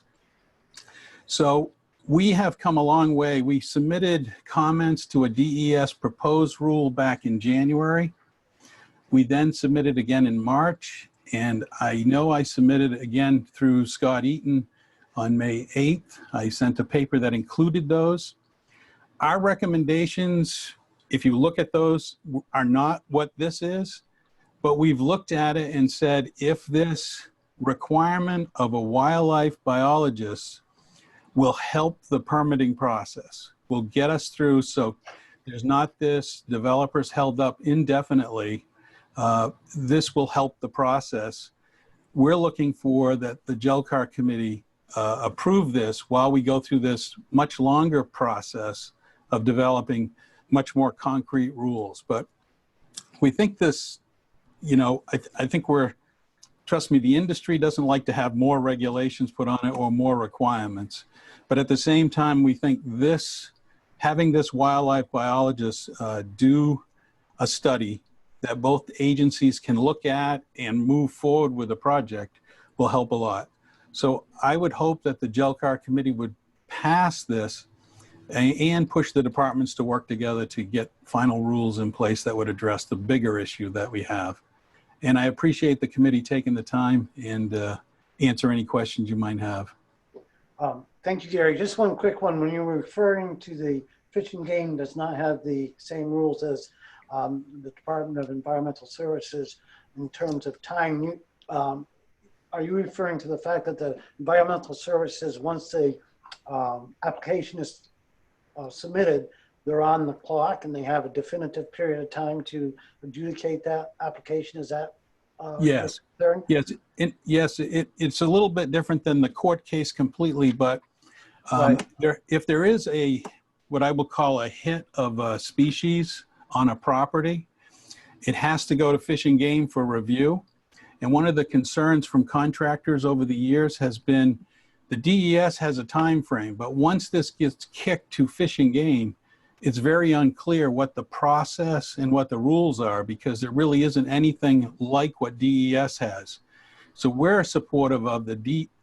So we have come a long way. We submitted comments to a DES proposed rule back in January. We then submitted again in March, and I know I submitted again through Scott Eaton on May 8th. I sent a paper that included those. Our recommendations, if you look at those, are not what this is, but we've looked at it and said, if this requirement of a wildlife biologist will help the permitting process, will get us through so there's not this developers held up indefinitely, this will help the process. We're looking for that the JLCAR committee approve this while we go through this much longer process of developing much more concrete rules. But we think this, you know, I think trust me, the industry doesn't like to have more regulations put on it or more requirements. But at the same time, we think having this wildlife biologist do a study that both agencies can look at and move forward with the project will help a lot. So I would hope that the JLCAR committee would pass this and push the departments to work together to get final rules in place that would address the bigger issue that we have. And I appreciate the committee taking the time and answer any questions you might have. Thank you, Gary. Just one quick one. When you were referring to the Fish and Game does not have the same rules as the Department of Environmental Services in terms of time, are you referring to the fact that the Environmental Services, once the application is submitted, they're on the clock and they have a definitive period of time to adjudicate that application? Is that yes. Yes, it's a little bit different than the court case completely, but if there is what I will call a hit of a species on a property, it has to go to Fish and Game for review. And one of the concerns from contractors over the years has been the DES has a time frame, but once this gets kicked to Fish and Game, it's very unclear what the process and what the rules are, because there really isn't anything like what DES has. So we're supportive of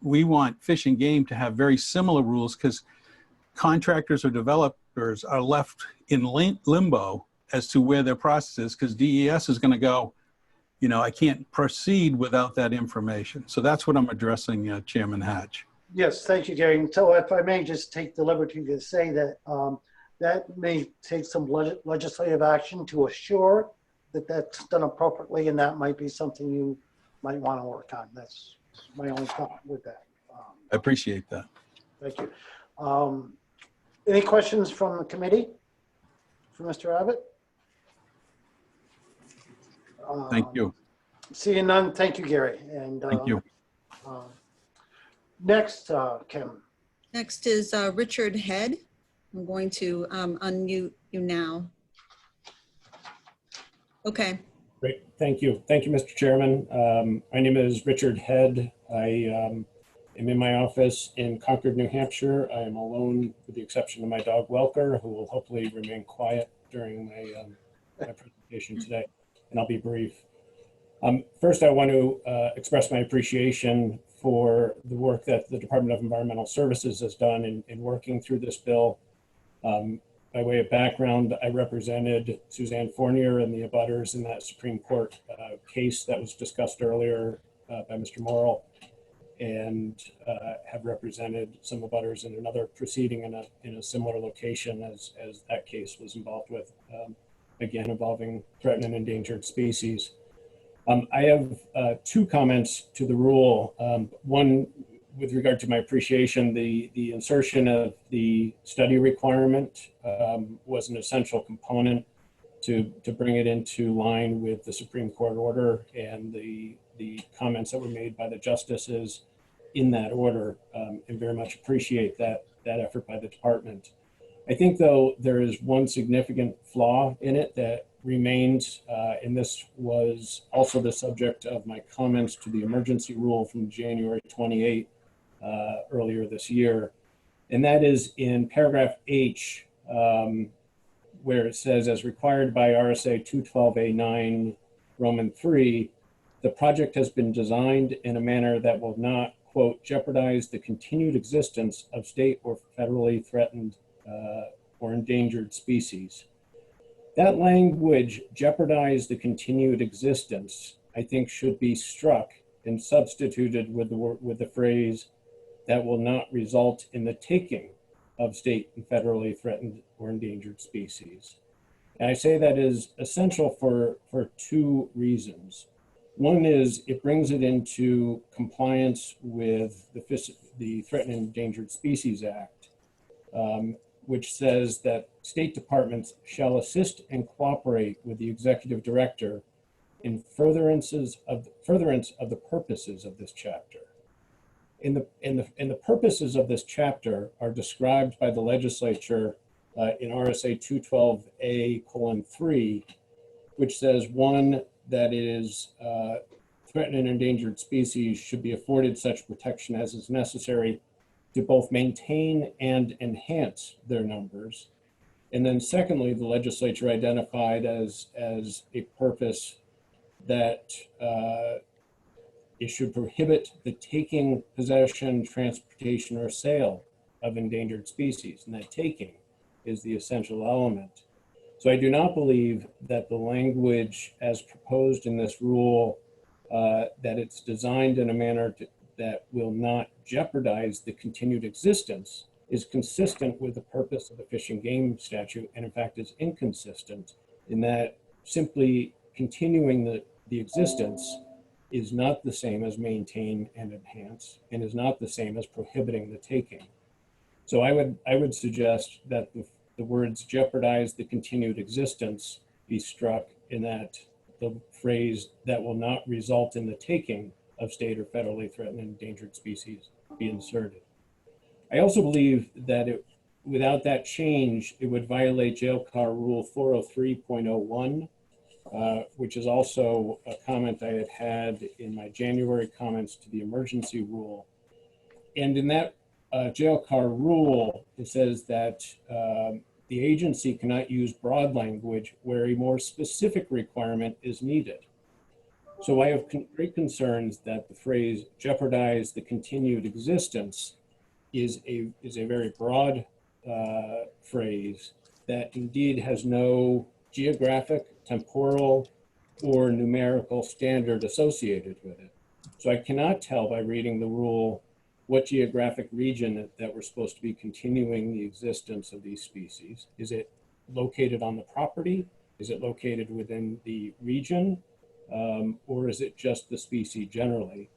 we want Fish and Game to have very similar rules, because contractors or developers are left in limbo as to where their process is, because DES is going to go, you know, I can't proceed without that information. So that's what I'm addressing, Chairman Hatch. Yes, thank you, Gary. And so if I may just take the liberty to say that that may take some legislative action to assure that that's done appropriately, and that might be something you might want to work on. That's my only thought with that. I appreciate that. Thank you. Any questions from the committee for Mr. Abbott? Thank you. Seeing none, thank you, Gary. And thank you. Next, Kim. Next is Richard Head. I'm going to unmute you now. Okay. Great, thank you. Thank you, Mr. Chairman. My name is Richard Head. I am in my office in Concord, New Hampshire. I am alone with the exception of my dog Welker, who will hopefully remain quiet during my presentation today, and I'll be brief. First, I want to express my appreciation for the work that the Department of Environmental Services has done in working through this bill. By way of background, I represented Suzanne Fournier and the abutters in that Supreme Court case that was discussed earlier by Mr. Morrill, and have represented some abutters in another proceeding in a similar location as that case was involved with, again, involving threatened and endangered species. I have two comments to the rule. One, with regard to my appreciation, the insertion of the study requirement was an essential component to bring it into line with the Supreme Court order and the comments that were made by the justices in that order, and very much appreciate that effort by the department. I think, though, there is one significant flaw in it that remains, and this was also the subject of my comments to the emergency rule from January 28 earlier this year, and that is in paragraph H, where it says, as required by RSA 212A9 Roman 3, the project has been designed in a manner that will not, quote, jeopardize the continued existence of state or federally threatened or endangered species. That language, jeopardize the continued existence, I think should be struck and substituted with the phrase that will not result in the taking of state and federally threatened or endangered species. And I say that is essential for two reasons. One is it brings it into compliance with the Threatened and Endangered Species Act, which says that state departments shall assist and cooperate with the executive director in furtherance of the purposes of this chapter. And the purposes of this chapter are described by the legislature in RSA 212A:3, which says, one, that it is threatened and endangered species should be afforded such protection as is necessary to both maintain and enhance their numbers. And then secondly, the legislature identified as a purpose that it should prohibit the taking, possession, transportation, or sale of endangered species. And that taking is the essential element. So I do not believe that the language as proposed in this rule, that it's designed in a manner that will not jeopardize the continued existence, is consistent with the purpose of the Fish and Game statute, and in fact is inconsistent in that simply continuing the existence is not the same as maintain and enhance, and is not the same as prohibiting the taking. So I would suggest that the words jeopardize the continued existence be struck, in that the phrase that will not result in the taking of state or federally threatened and endangered species be inserted. I also believe that without that change, it would violate JLCAR Rule 403.01, which is also a comment I had in my January comments to the emergency rule. And in that JLCAR rule, it says that the the agency cannot use broad language where a more specific requirement is needed. So I have great concerns that the phrase jeopardize the continued existence is a very broad phrase that indeed has no geographic, temporal, or numerical standard associated with it. So I cannot tell by reading the rule what geographic region that we're supposed to be continuing the existence of these species. Is it located on the property? Is it located within the region? Or is it just the species generally?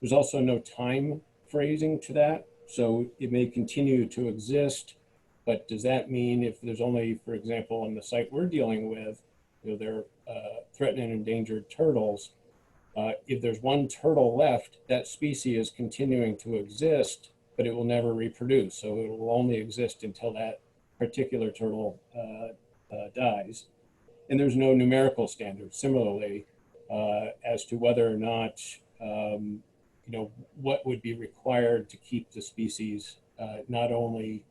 There's also no time phrasing to that. So it may continue to exist, but does that mean if there's only, for example, on the site we're dealing with, there are threatened and endangered turtles, if there's one turtle left, that species is continuing to exist, but it will never reproduce. So it will only exist until that particular turtle dies. And there's no numerical standard, similarly, as to whether or not, what would be required to keep the species not only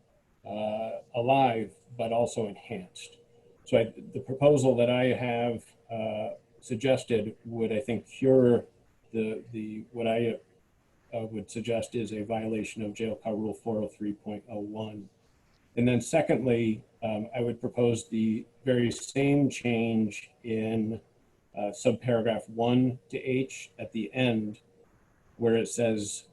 alive, but also enhanced. So the proposal that I have suggested would, I think, cure what I would suggest is a violation of JLCAR Rule 403.01. And then secondly, I would propose the very same change in subparagraph 1 to H at the end, where it says,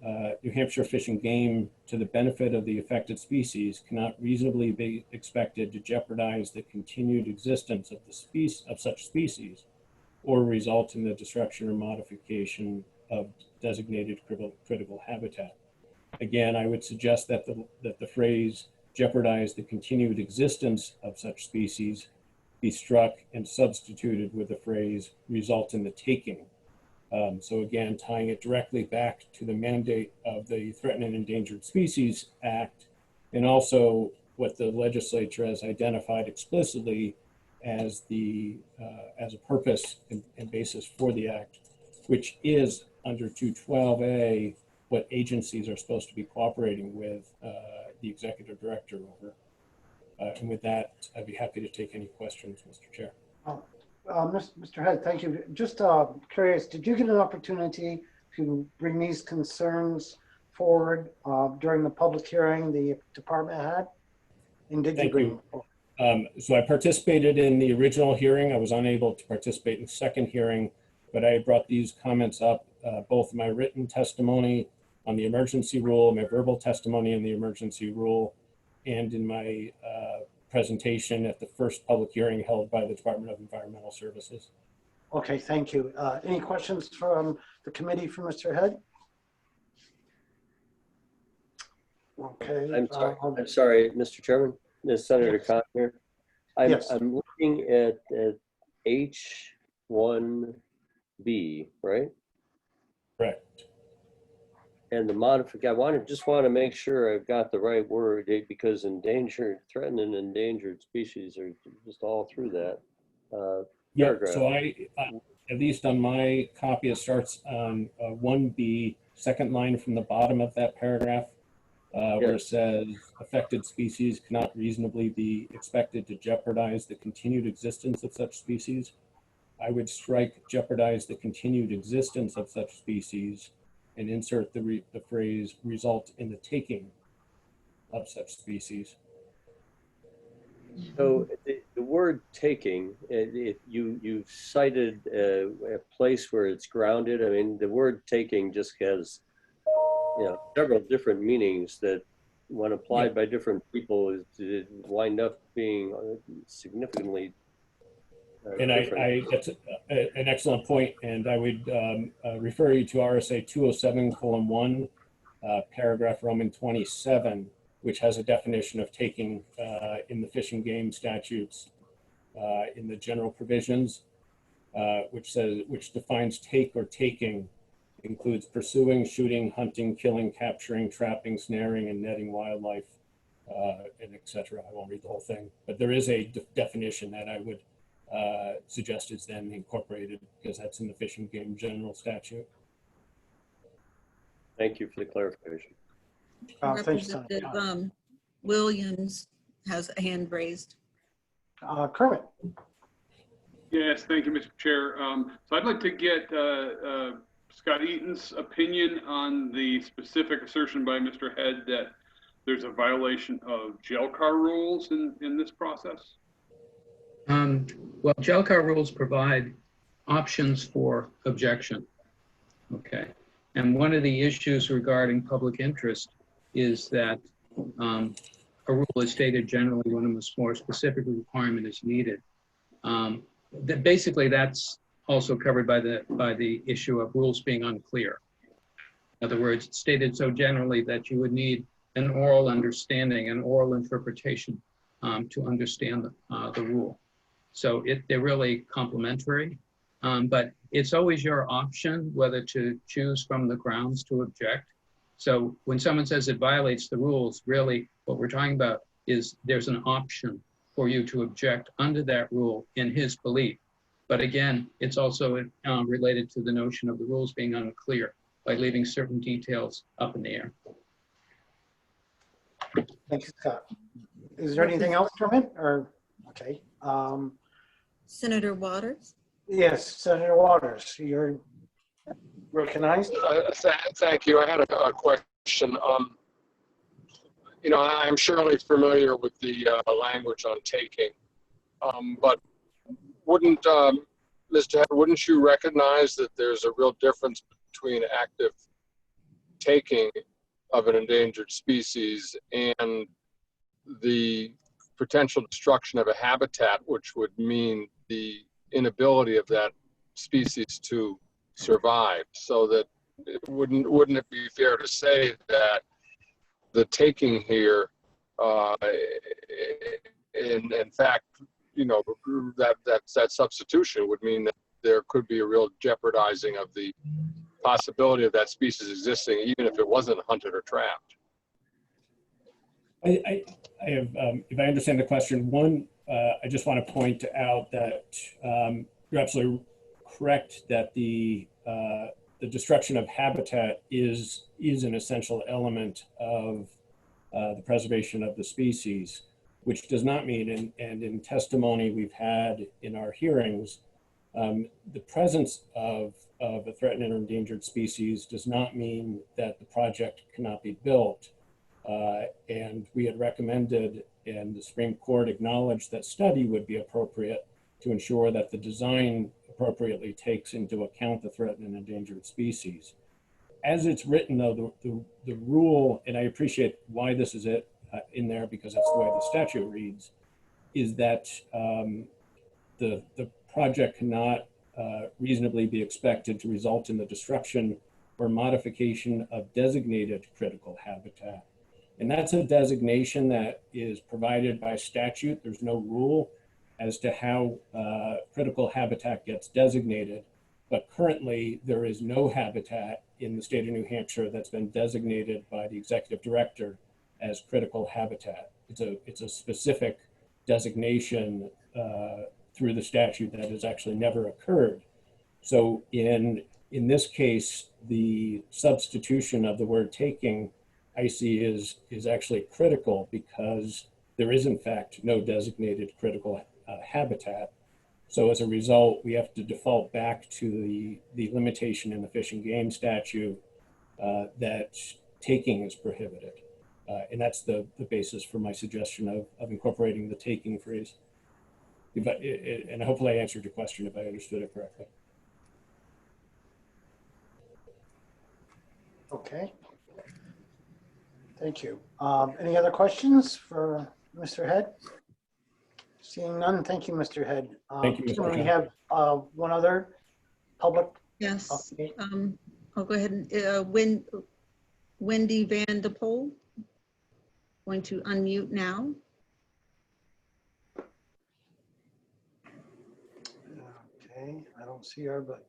New Hampshire Fish and Game, to the benefit of the affected species, cannot reasonably be expected to jeopardize the continued existence of such species or result in the destruction or modification of designated critical habitat. Again, I would suggest that the phrase jeopardize the continued existence of such species be struck and substituted with the phrase result in the taking. So again, tying it directly back to the mandate of the Threatened and Endangered Species Act, and also what the legislature has identified explicitly as as a purpose and basis for the act, which is under 212A what agencies are supposed to be cooperating with the executive director over. And with that, I'd be happy to take any questions, Mr. Chair. Mr. Head, thank you. Just curious, did you get an opportunity to bring these concerns forward during the public hearing the department had? And did you bring them forward? So I participated in the original hearing. I was unable to participate in the second hearing, but I brought these comments up, both my written testimony on the emergency rule, my verbal testimony on the emergency rule, and in my presentation at the first public hearing held by the Department of Environmental Services. Okay, thank you. Any questions from the committee for Mr. Head? Okay. I'm sorry, Mr. Chairman, Ms. Senator Yes. Conner. Yes. I'm looking at H1B, right? Correct. And the modification, I just want to make sure I've got the right word, because threatened and endangered species are just all through that paragraph. So I, at least on my copy, it starts on 1B, second line from the bottom of that paragraph, where it says affected species cannot reasonably be expected to jeopardize the continued existence of such species. I would strike jeopardize the continued existence of such species and insert the phrase result in the taking of such species. So the word taking, you've cited a place where it's grounded. I mean, the word taking just has, several different meanings that when applied by different people, it wind up being significantly and that's an excellent point, and I would refer you to RSA 207:1, paragraph Roman 27, which has a definition of taking in the Fish and Game statutes in the general provisions, which defines take or taking includes pursuing, shooting, hunting, killing, capturing, trapping, snaring, and netting wildlife, and etc. I won't read the whole thing, but there is a definition that I would suggest is then incorporated because that's in the Fish and Game general statute. Thank you for the clarification. Representative Williams has a hand raised. Kermit. Yes, thank you, Mr. Chair. So I'd like to get Scott Eaton's opinion on the specific assertion by Mr. Head that there's a violation of JLCAR rules in this process. Well, JLCAR rules provide options for objection. Okay. And one of the issues regarding public interest is that a rule is stated generally when a more specific requirement is needed. Basically, that's also covered by the issue of rules being unclear. In other words, it's stated so generally that you would need an oral understanding, an oral interpretation to understand the rule. So they're really complementary, but it's always your option whether to choose from the grounds to object. So when someone says it violates the rules, really what we're talking about is there's an option for you to object under that rule in his belief. But again, it's also related to the notion of the rules being unclear by leaving certain details up in the air. Thank you, Scott. Is there anything else, Kermit? Or okay. Senator Waters? Yes, Senator Waters, you're recognized. Thank you. I had a question. You know, I'm surely familiar with the language on taking, but wouldn't, Mr. Head, wouldn't you recognize that there's a real difference between active taking of an endangered species and the potential destruction of a habitat, which would mean the inability of that species to survive? So that wouldn't it be fair to say that the taking here, in fact, you know, that substitution would mean that there could be a real jeopardizing of the possibility of that species existing, even if it wasn't hunted or trapped? I have, if I understand the question, one, I just want to point out that you're absolutely correct that the destruction of habitat is an essential element of the preservation of the species, which does not mean, and in testimony we've had in our hearings, the presence of a threatened or endangered species does not mean that the project cannot be built. And we had recommended, and the Supreme Court acknowledged, that study would be appropriate to ensure that the design appropriately takes into account the threatened and endangered species. As it's written, though, the rule, and I appreciate why this is in there because that's the way the statute reads, is that the project cannot reasonably be expected to result in the destruction or modification of designated critical habitat. And that's a designation that is provided by statute. There's no rule as to how critical habitat gets designated, but currently there is no habitat in the state of New Hampshire that's been designated by the executive director as critical habitat. It's a specific designation through the statute that has actually never occurred. So in this case, the substitution of the word taking, I see, is actually critical because there is in fact no designated critical habitat. So as a result, we have to default back to the limitation in the Fish and Game statute that taking is prohibited. And that's the basis for my suggestion of incorporating the taking phrase. And hopefully I answered your question if I understood it correctly. Okay. Thank you. Any other questions for Mr. Head? Seeing none, thank you, Mr. Head. Thank you, Mr. Can we Chair. have one other public? Yes. update? I'll go ahead and Wendy Van de Pol. Going to unmute now. Okay, I don't see her, but.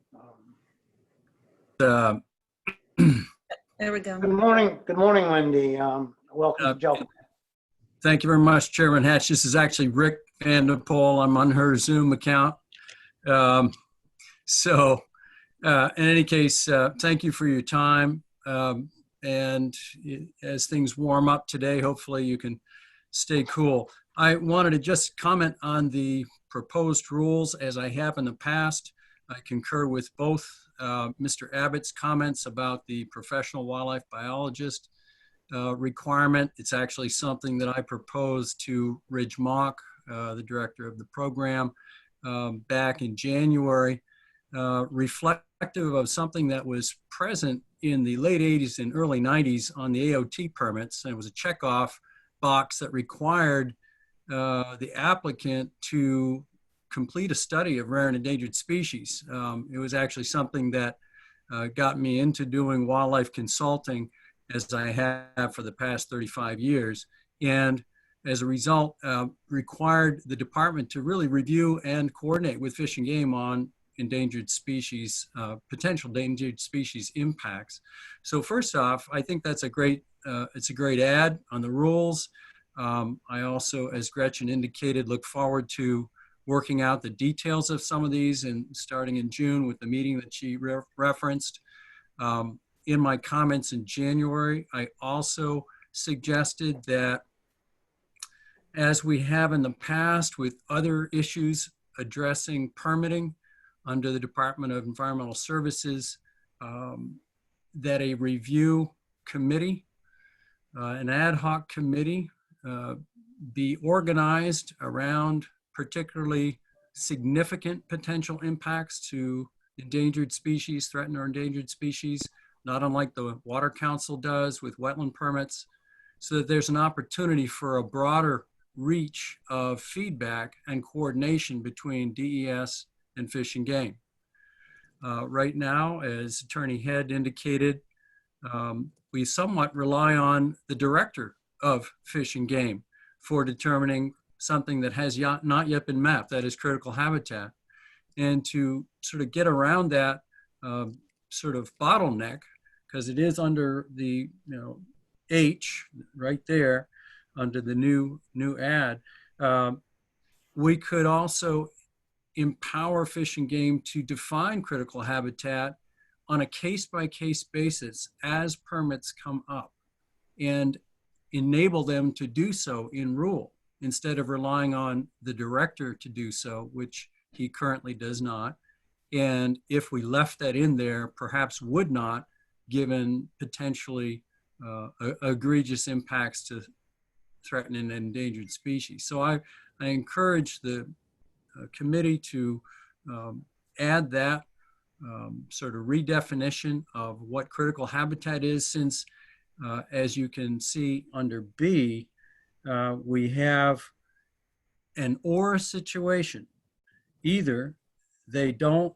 There we go. Good morning, Wendy. Welcome to JLCAR. Thank you very much, Chairman Hatch. This is actually Rick Van de Pol. I'm on her Zoom account. In any case, thank you for your time. And as things warm up today, hopefully you can stay cool. I wanted to just comment on the proposed rules as I have in the past. I concur with both Mr. Abbott's comments about the professional wildlife biologist requirement. It's actually something that I proposed to Ridge Mock, the director of the program, back in January, reflective of something that was present in the late 80s and early 90s on the AOT permits. And it was a checkoff box that required the applicant to complete a study of rare and endangered species. It was actually something that got me into doing wildlife consulting, as I have for the past 35 years. And as a result, required the department to really review and coordinate with Fish and Game on endangered species, potential endangered species impacts. So first off, I think that's it's a great add on the rules. I also, as Gretchen indicated, look forward to working out the details of some of these, and starting in June with the meeting that she referenced. In my comments in January, I also suggested that, as we have in the past with other issues addressing permitting under the Department of Environmental Services, that a review committee, an ad hoc committee, be organized around particularly significant potential impacts to endangered species, threatened or endangered species, not unlike the Water Council does with wetland permits, so that there's an opportunity for a broader reach of feedback and coordination between DES and Fish and Game. Right now, as Attorney Head indicated, we somewhat rely on the director of Fish and Game for determining something that has not yet been mapped, that is critical habitat. And to sort of get around that sort of bottleneck, because it is under the H right there under the new ad, we could also empower Fish and Game to define critical habitat on a case-by-case basis as permits come up, and enable them to do so in rule instead of relying on the director to do so, which he currently does not. And if we left that in there, perhaps would not, given potentially egregious impacts to threatened and endangered species. So I encourage the committee to add that sort of redefinition of what critical habitat is, since as you can see under B, we have an or situation. Either they don't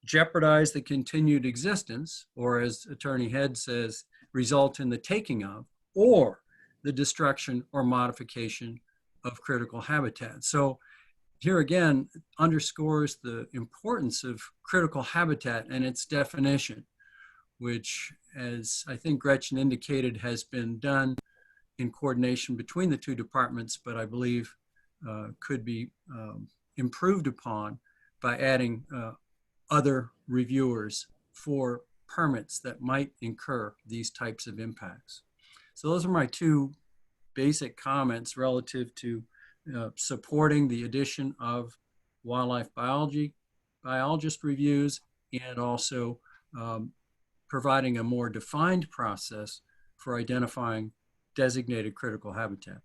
jeopardize the continued existence, or as Attorney Head says, result in the taking of, or the destruction or modification of critical habitat. So here again underscores the importance of critical habitat and its definition, which, as I think Gretchen indicated, has been done in coordination between the two departments, but I believe could be improved upon by adding other reviewers for permits that might incur these types of impacts. So those are my two basic comments relative to supporting the addition of wildlife biologist reviews, and also providing a more defined process for identifying designated critical habitat.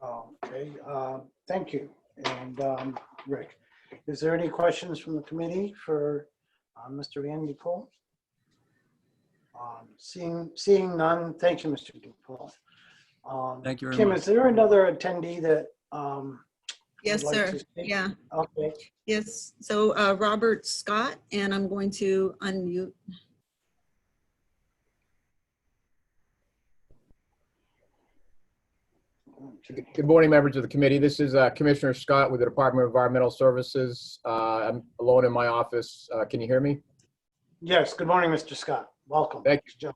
Okay, thank you. And Rick, is there any questions from the committee for Mr. Van DePol? Seeing none, thank you, Mr. DePol. Thank you very Kim, much. is there another attendee that Yes, would like sir. to speak? Yeah. Okay. Yes. So Robert Scott, and I'm going to unmute. Good morning, members of the committee. This is Commissioner Scott with the Department of Environmental Services. I'm alone in my office. Can you hear me? Yes, good morning, Mr. Scott. Welcome. Thank you.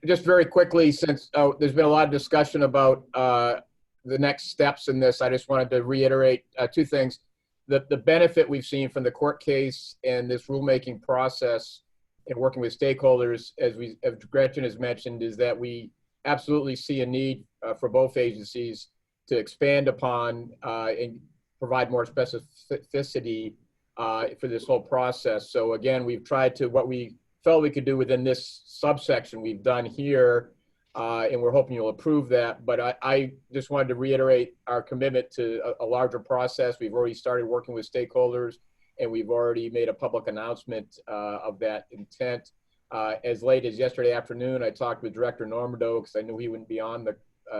Just very quickly, since there's been a lot of discussion about the next steps in this, I just wanted to reiterate two things. The benefit we've seen from the court case and this rulemaking process and working with stakeholders, as Gretchen has mentioned, is that we absolutely see a need for both agencies to expand upon and provide more specificity for this whole process. So again, we've tried to, what we felt we could do within this subsection we've done here, and we're hoping you'll approve that. But I just wanted to reiterate our commitment to a larger process. We've already started working with stakeholders, and we've already made a public announcement of that intent. As late as yesterday afternoon, I talked with Director Normandeau because I knew he wouldn't be on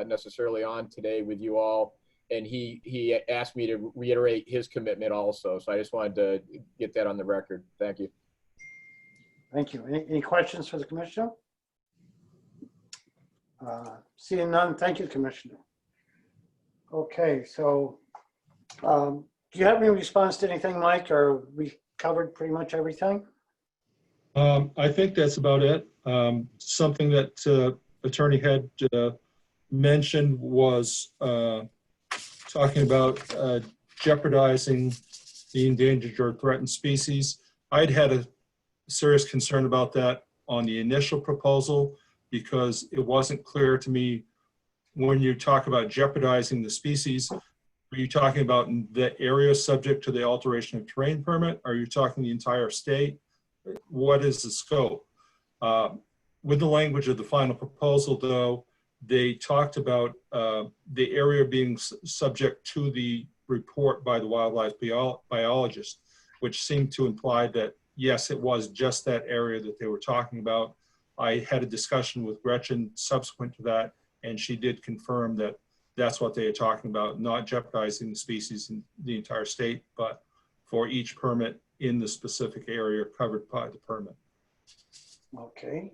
necessarily on today with you all, and he asked me to reiterate his commitment also. So I just wanted to get that on the record. Thank you. Thank you. Any questions for the Commissioner? Seeing none, thank you, Commissioner. Okay, so do you have any response to anything, Mike, or we covered pretty much everything? I think that's about it. Something that Attorney Head mentioned was talking about jeopardizing the endangered or threatened species. I'd had a serious concern about that on the initial proposal because it wasn't clear to me when you talk about jeopardizing the species, are you talking about the area subject to the alteration of terrain permit? Are you talking the entire state? What is the scope? With the language of the final proposal, though, they talked about the area being subject to the report by the wildlife biologist, which seemed to imply that, yes, it was just that area that they were talking about. I had a discussion with Gretchen subsequent to that, and she did confirm that that's what they are talking about, not jeopardizing the species in the entire state, but for each permit in the specific area covered by the permit. Okay,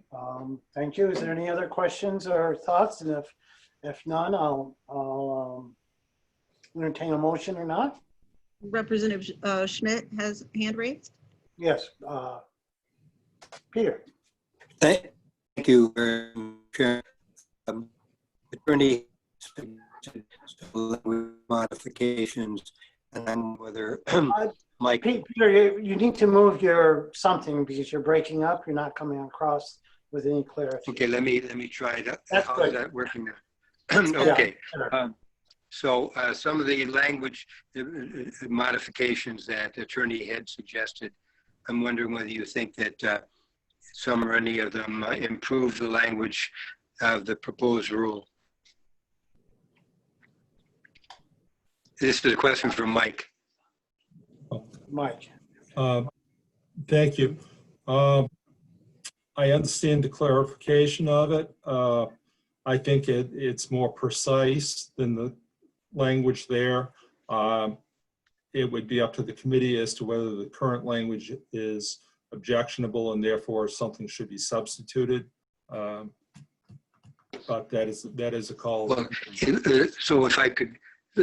thank you. Is there any other questions or thoughts? And if none, I'll entertain a motion or not. Representative Schmidt has hand raised. Yes, Peter. Thank you, Chair. Attorney modifications, and then whether Mike. Peter, you need to move your something because you're breaking up. You're not coming across with any clarity. Okay, let me try it. That's How good. is that working now? Okay. So some of the language modifications that Attorney Head suggested, I'm wondering whether you think that some or any of them improve the language of the proposed rule. This is a question from Mike. Mike. Thank you. I understand the clarification of it. I think it's more precise than the language there. It would be up to the committee as to whether the current language is objectionable and therefore something should be substituted. But that is a call. Well, so if I could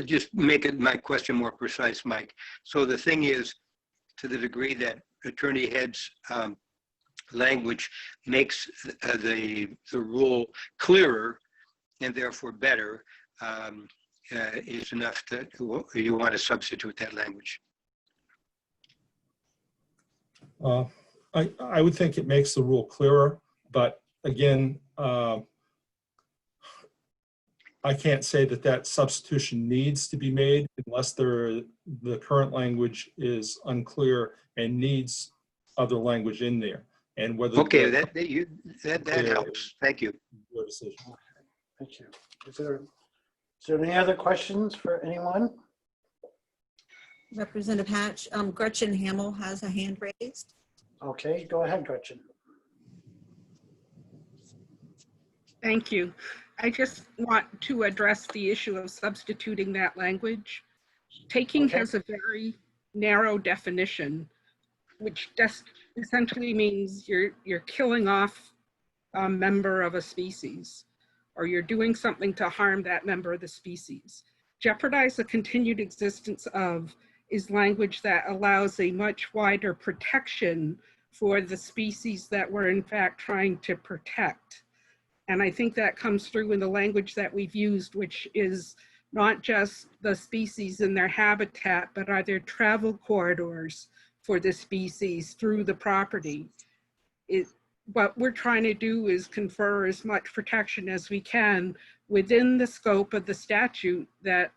just make it my question more precise, Mike. So the thing is, to the degree that Attorney Head's language makes the rule clearer and therefore better, is enough that you want to substitute that language? I would think it makes the rule clearer, but again, I can't say that substitution needs to be made unless the current language is unclear and needs other language in there. And whether okay, that helps. Thank you. Your decision. Thank you. Is there any other questions for anyone? Representative Hatch, Gretchen Hamill has a hand raised. Okay, go ahead, Gretchen. Thank you. I just want to address the issue of substituting that language. Taking has a very narrow definition, which just essentially means you're killing off a member of a species, or you're doing something to harm that member of the species. Jeopardize the continued existence of is language that allows a much wider protection for the species that we're in fact trying to protect. And I think that comes through in the language that we've used, which is not just the species and their habitat, but are there travel corridors for the species through the property. what we're trying to do is confer as much protection as we can within the scope of the statute that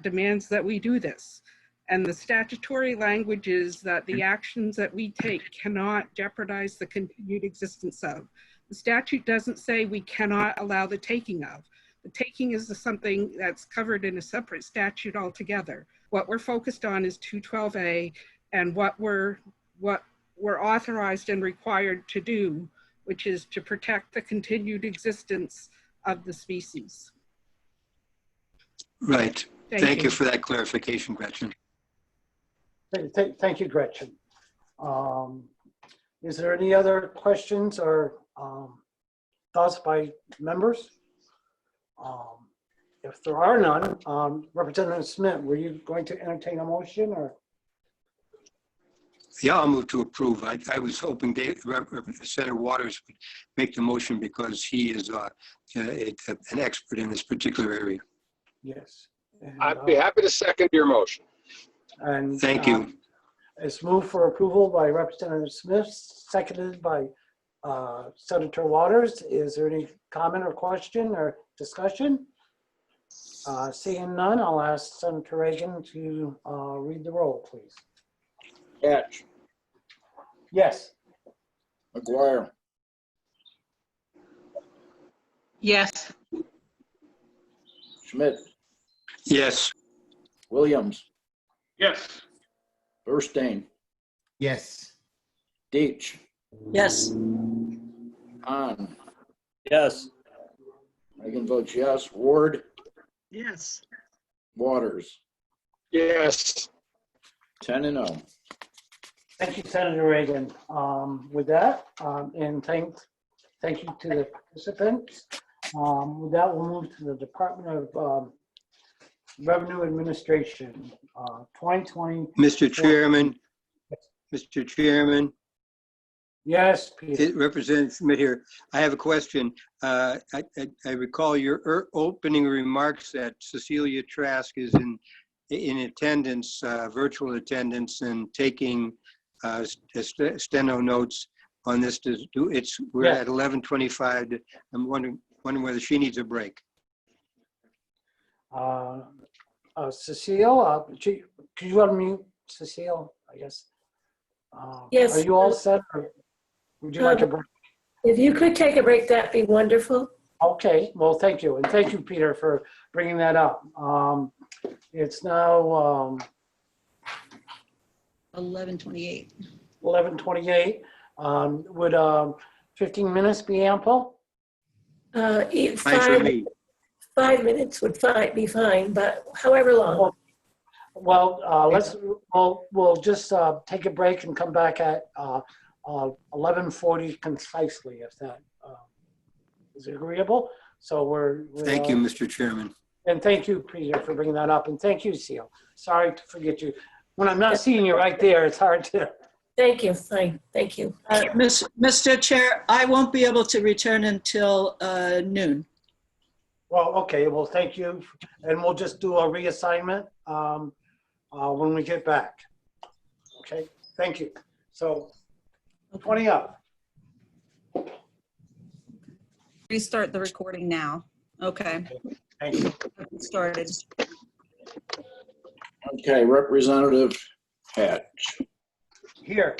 demands that we do this. And the statutory language is that the actions that we take cannot jeopardize the continued existence of. The statute doesn't say we cannot allow the taking of. The taking is something that's covered in a separate statute altogether. What we're focused on is 212A and what we're authorized and required to do, which is to protect the continued existence of the species. Right. Thank you you for that clarification, Gretchen. Thank you, Gretchen. Is there any other questions or thoughts by members? If there are none, Representative Smith, were you going to entertain a motion or? Yeah, I'll move to approve. I was hoping Senator Waters would make the motion because he is an expert in this particular area. Yes. And, I'd be happy to second your motion. And thank you. It's moved for approval by Representative Smith, seconded by Senator Waters. Is there any comment or question or discussion? Seeing none, I'll ask Senator Reagan to read the roll, please. Hatch, Yes. McGuire, Yes. Schmidt, Yes. Williams, Yes. Burstein, Yes. Deitch, Yes. Hahn, Yes. Megan votes yes. Ward, Yes. Waters, Yes. 10-0. Thank you, Senator Reagan. With that, and thank you to the participants. With that, we'll move to the Department of Revenue Administration, 2020. Mr. Chairman. Yes, Peter. Representative Schmidt here. I have a question. I recall your opening remarks that Cecilia Trask is in attendance, virtual attendance, and taking steno notes on this. We're at 11:25. I'm wondering whether she needs a break. Cecile, could you unmute Cecile, I guess? Yes. Are you all set, or would you like a break? If you could take a break, that'd be wonderful. Okay, well, thank you. And thank you, Peter, for bringing that up. It's now 11:28. 11:28. Would 15 minutes be ample? 5 minutes would be fine, but however long. Well, we'll just take a break and come back at 11:40 concisely, if that is agreeable. So we're Thank you, Mr. Chairman. And thank you, Peter, for bringing that up. And thank you, Seal. Sorry to forget you. When I'm not seeing you right there, it's hard to. Thank you. Fine. Thank you. Mr. Chair, I won't be able to return until noon. Well, okay. Well, thank you. And we'll just do a reassignment when we get back. Okay. Thank you. So 20 up. Restart the recording now. Okay. Thank you. Started. Okay, Representative Hatch. Here.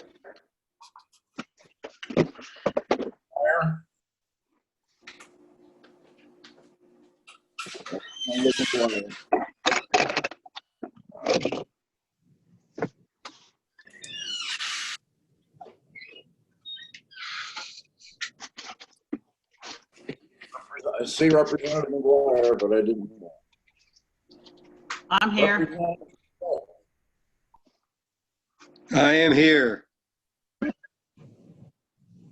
I see Representative McGuire, but I didn't. I'm here. I am here.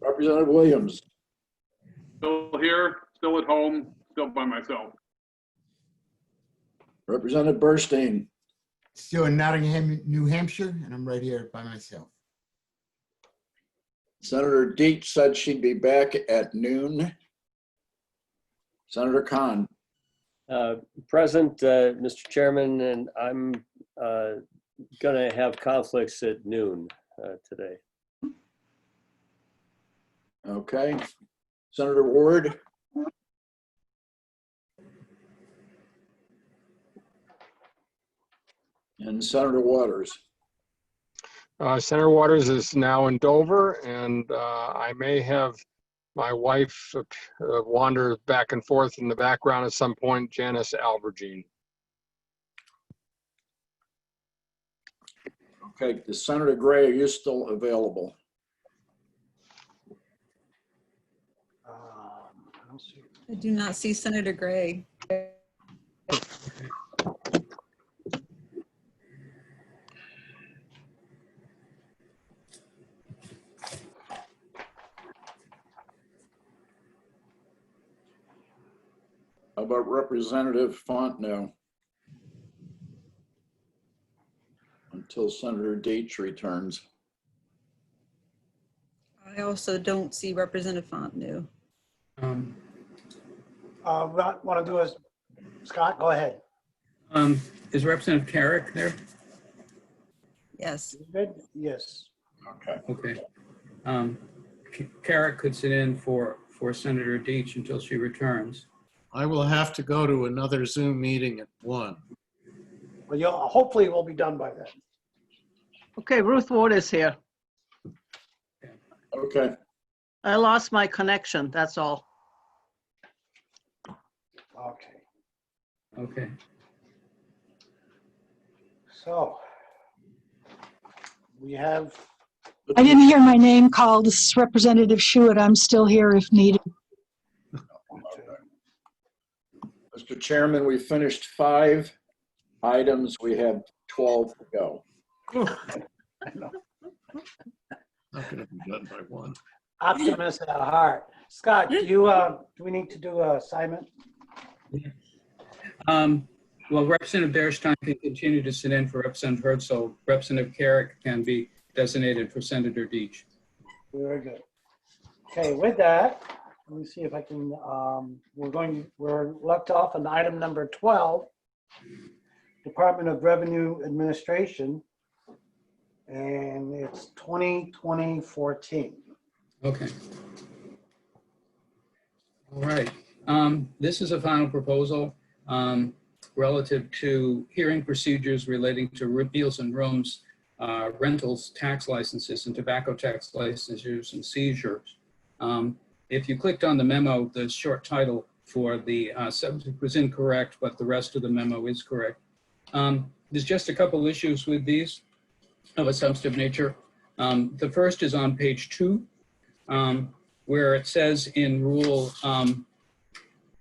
Representative Williams. Still here, still at home, still by myself. Representative Burstein. Still in Nottingham, New Hampshire, and I'm right here by myself. Senator Deitch said she'd be back at noon. Senator Khan. Present, Mr. Chairman, and I'm going to have conflicts at noon today. Okay. Senator Ward? And Senator Waters? Senator Waters is now in Dover, and I may have my wife wander back and forth in the background at some point, Janice Albergine. Okay, Senator Gray, are you still available? I do not see Senator Gray. How about Representative Fontenot? Until Senator Deitch returns. I also don't see Representative Fontenot. What want to do is, Scott, go ahead. Is Representative Carrick there? Yes. Good? Yes. Okay. Okay. Carrick could sit in for Senator Deitch until she returns. I will have to go to another Zoom meeting at 1. Well, hopefully we'll be done by then. Okay, Ruth Ward is here. Okay. I lost my connection, that's all. Okay. Okay. So we have. I didn't hear my name called. This is Representative Schuett. I'm still here if needed. Mr. Chairman, we finished 5 items. We have 12 to go. Not going to be done by 1. Optimist at heart. Scott, do we need to do an assignment? Well, Representative Bearstein can continue to sit in for Representative Herzl. Representative Carrick can be designated for Senator Deitch. Very good. Okay, with that, let me see if I can, we're left off on item number 12, Department of Revenue Administration, and it's 2020-14. Okay. All right. This is a final proposal relative to hearing procedures relating to meals and rooms, rentals, tax licenses, and tobacco tax licenses and seizures. If you clicked on the memo, the short title for the subject was incorrect, but the rest of the memo is correct. There's just a couple issues with these of a substantive nature. The first is on page 2, where it says in Rule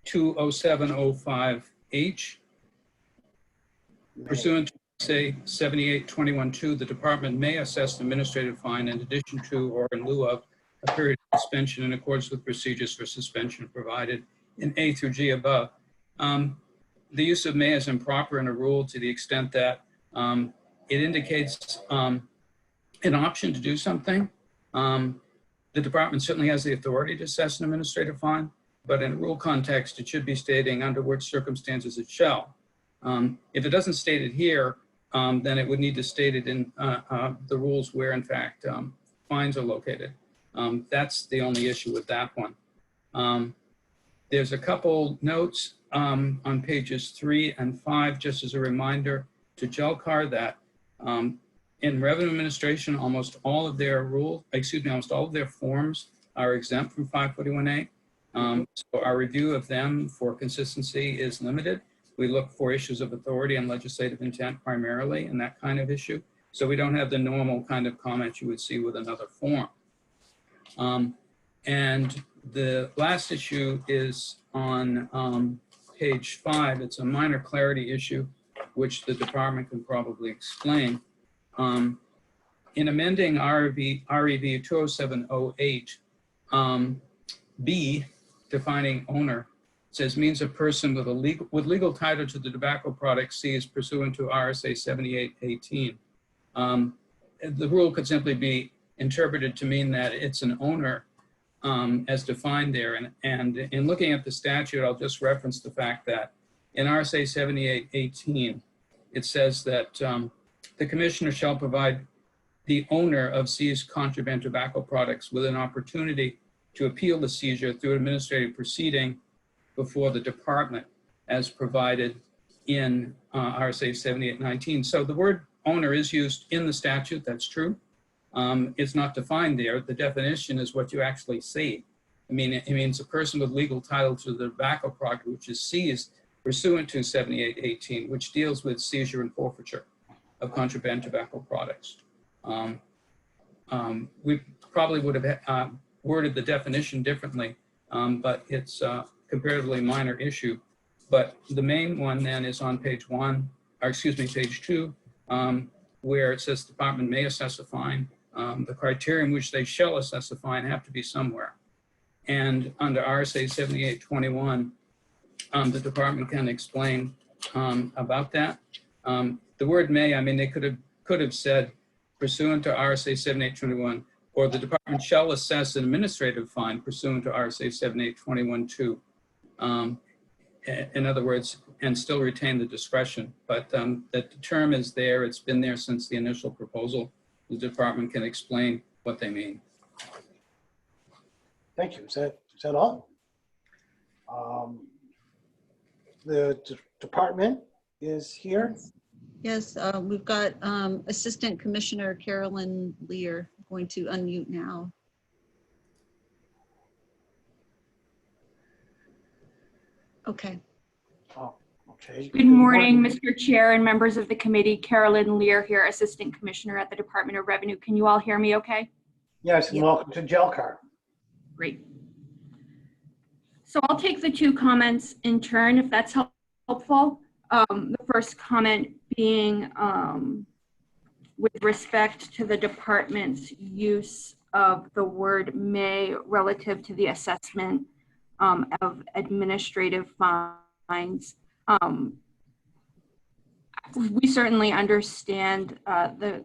20705H, pursuant to say 78.21.2, the department may assess an administrative fine in addition to or in lieu of a period of suspension in accordance with procedures for suspension provided in A through G above. The use of may is improper in a rule to the extent that it indicates an option to do something. The department certainly has the authority to assess an administrative fine, but in a rule context, it should be stating under which circumstances it shall. If it doesn't state it here, then it would need to state it in the rules where, in fact, fines are located. That's the only issue with that one. There's a couple notes on pages 3 and 5, just as a reminder to JLCAR that in revenue administration, almost all of their almost all of their forms are exempt from 541A. So our review of them for consistency is limited. We look for issues of authority and legislative intent primarily in that kind of issue. So we don't have the normal kind of comments you would see with another form. And the last issue is on page 5. It's a minor clarity issue, which the department can probably explain. In amending REV 20708, B, defining owner, says means a person with legal title to the tobacco product seized pursuant to RSA 7818. The rule could simply be interpreted to mean that it's an owner as defined there. And in looking at the statute, I'll just reference the fact that in RSA 7818, it says that the commissioner shall provide the owner of seized contraband tobacco products with an opportunity to appeal the seizure through administrative proceeding before the department as provided in RSA 7819. So the word owner is used in the statute, that's true. It's not defined there. The definition is what you actually see. I mean, it means a person with legal title to the tobacco product which is seized pursuant to 7818, which deals with seizure and forfeiture of contraband tobacco products. We probably would have worded the definition differently, but it's a comparatively minor issue. But the main one then is on page 2, where it says the department may assess a fine. The criteria in which they shall assess a fine have to be somewhere. And under RSA 7821, the department can explain about that. The word may, I mean, they could have said pursuant to RSA 7821, or the department shall assess an administrative fine pursuant to RSA 7821-2. In other words, and still retain the discretion. But that the term is there, it's been there since the initial proposal. The department can explain what they mean. Thank you. Is that all? The department is here. Yes, we've got Assistant Commissioner Carolyn Lear going to unmute now. Okay. Oh, okay. Good morning, Mr. Chair and members of the committee. Carolyn Lear here, Assistant Commissioner at the Department of Revenue. Can you all hear me okay? Yes, and welcome to JLCAR. Great. So I'll take the two comments in turn, if that's helpful. The first comment being with respect to the department's use of the word may relative to the assessment of administrative fines. We certainly understand the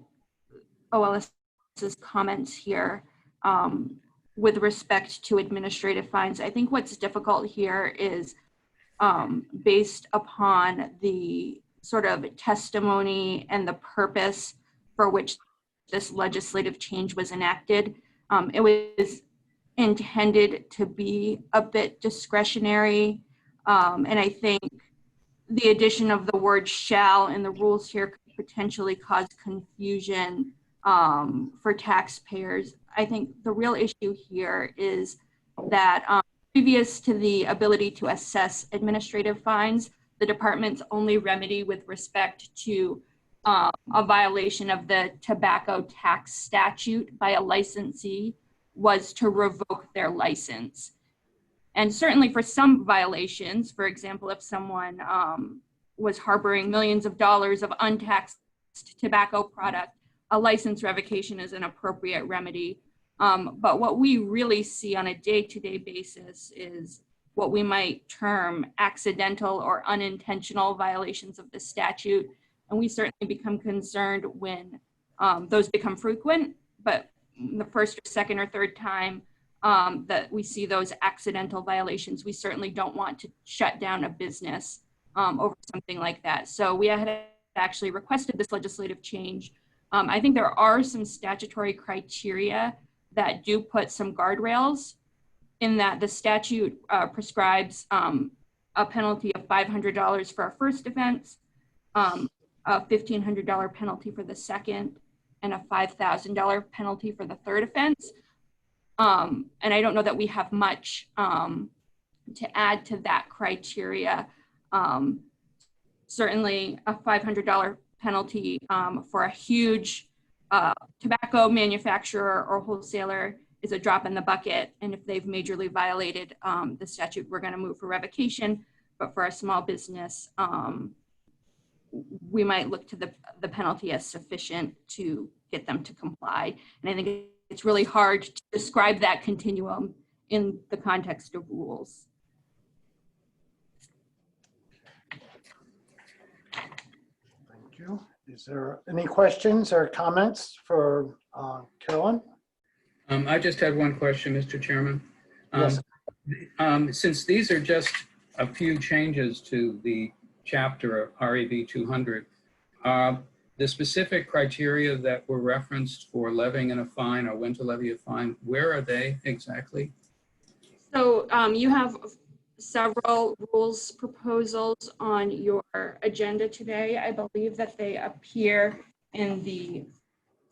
OLS's comments here with respect to administrative fines. I think what's difficult here is based upon the sort of testimony and the purpose for which this legislative change was enacted. It was intended to be a bit discretionary. And I think the addition of the word shall in the rules here could potentially cause confusion for taxpayers. I think the real issue here is that previous to the ability to assess administrative fines, the department's only remedy with respect to a violation of the tobacco tax statute by a licensee was to revoke their license. And certainly for some violations, for example, if someone was harboring millions of dollars of untaxed tobacco product, a license revocation is an appropriate remedy. But what we really see on a day-to-day basis is what we might term accidental or unintentional violations of the statute. And we certainly become concerned when those become frequent, but the first or second or third time that we see those accidental violations, we certainly don't want to shut down a business over something like that. So we had actually requested this legislative change. I think there are some statutory criteria that do put some guardrails in that the statute prescribes a penalty of $500 for a first offense, a $1,500 penalty for the second, and a $5,000 penalty for the third offense. And I don't know that we have much to add to that criteria. Certainly a $500 penalty for a huge tobacco manufacturer or wholesaler is a drop in the bucket. And if they've majorly violated the statute, we're going to move for revocation. But for a small business, we might look to the penalty as sufficient to get them to comply. And I think it's really hard to describe that continuum in the context of rules. Thank you. Is there any questions or comments for Carolyn? I just had one question, Mr. Chairman. Yes. Since these are just a few changes to the chapter of REV 200, the specific criteria that were referenced for levying a fine or when to levy a fine, where are they exactly? So you have several rules proposals on your agenda today. I believe that they appear in the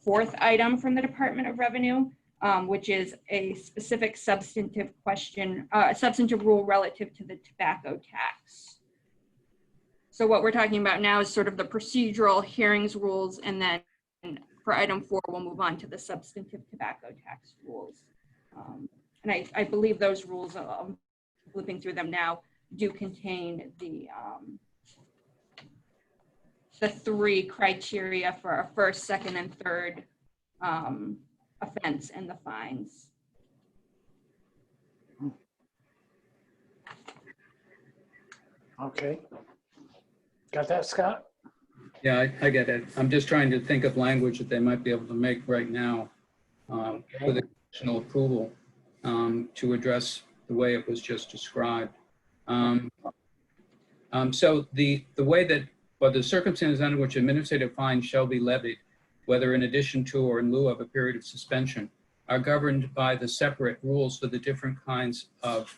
fourth item from the Department of Revenue, which is a specific substantive question, substantive rule relative to the tobacco tax. So what we're talking about now is sort of the procedural hearings rules, and then for item 4, we'll move on to the substantive tobacco tax rules. And I believe those rules, flipping through them now, do contain the 3 criteria for a first, second, and third offense and the fines. Okay. Got that, Scott? Yeah, I get it. I'm just trying to think of language that they might be able to make right now for the conditional approval to address the way it was just described. So the way that, or the circumstances under which administrative fines shall be levied, whether in addition to or in lieu of a period of suspension, are governed by the separate rules for the different kinds of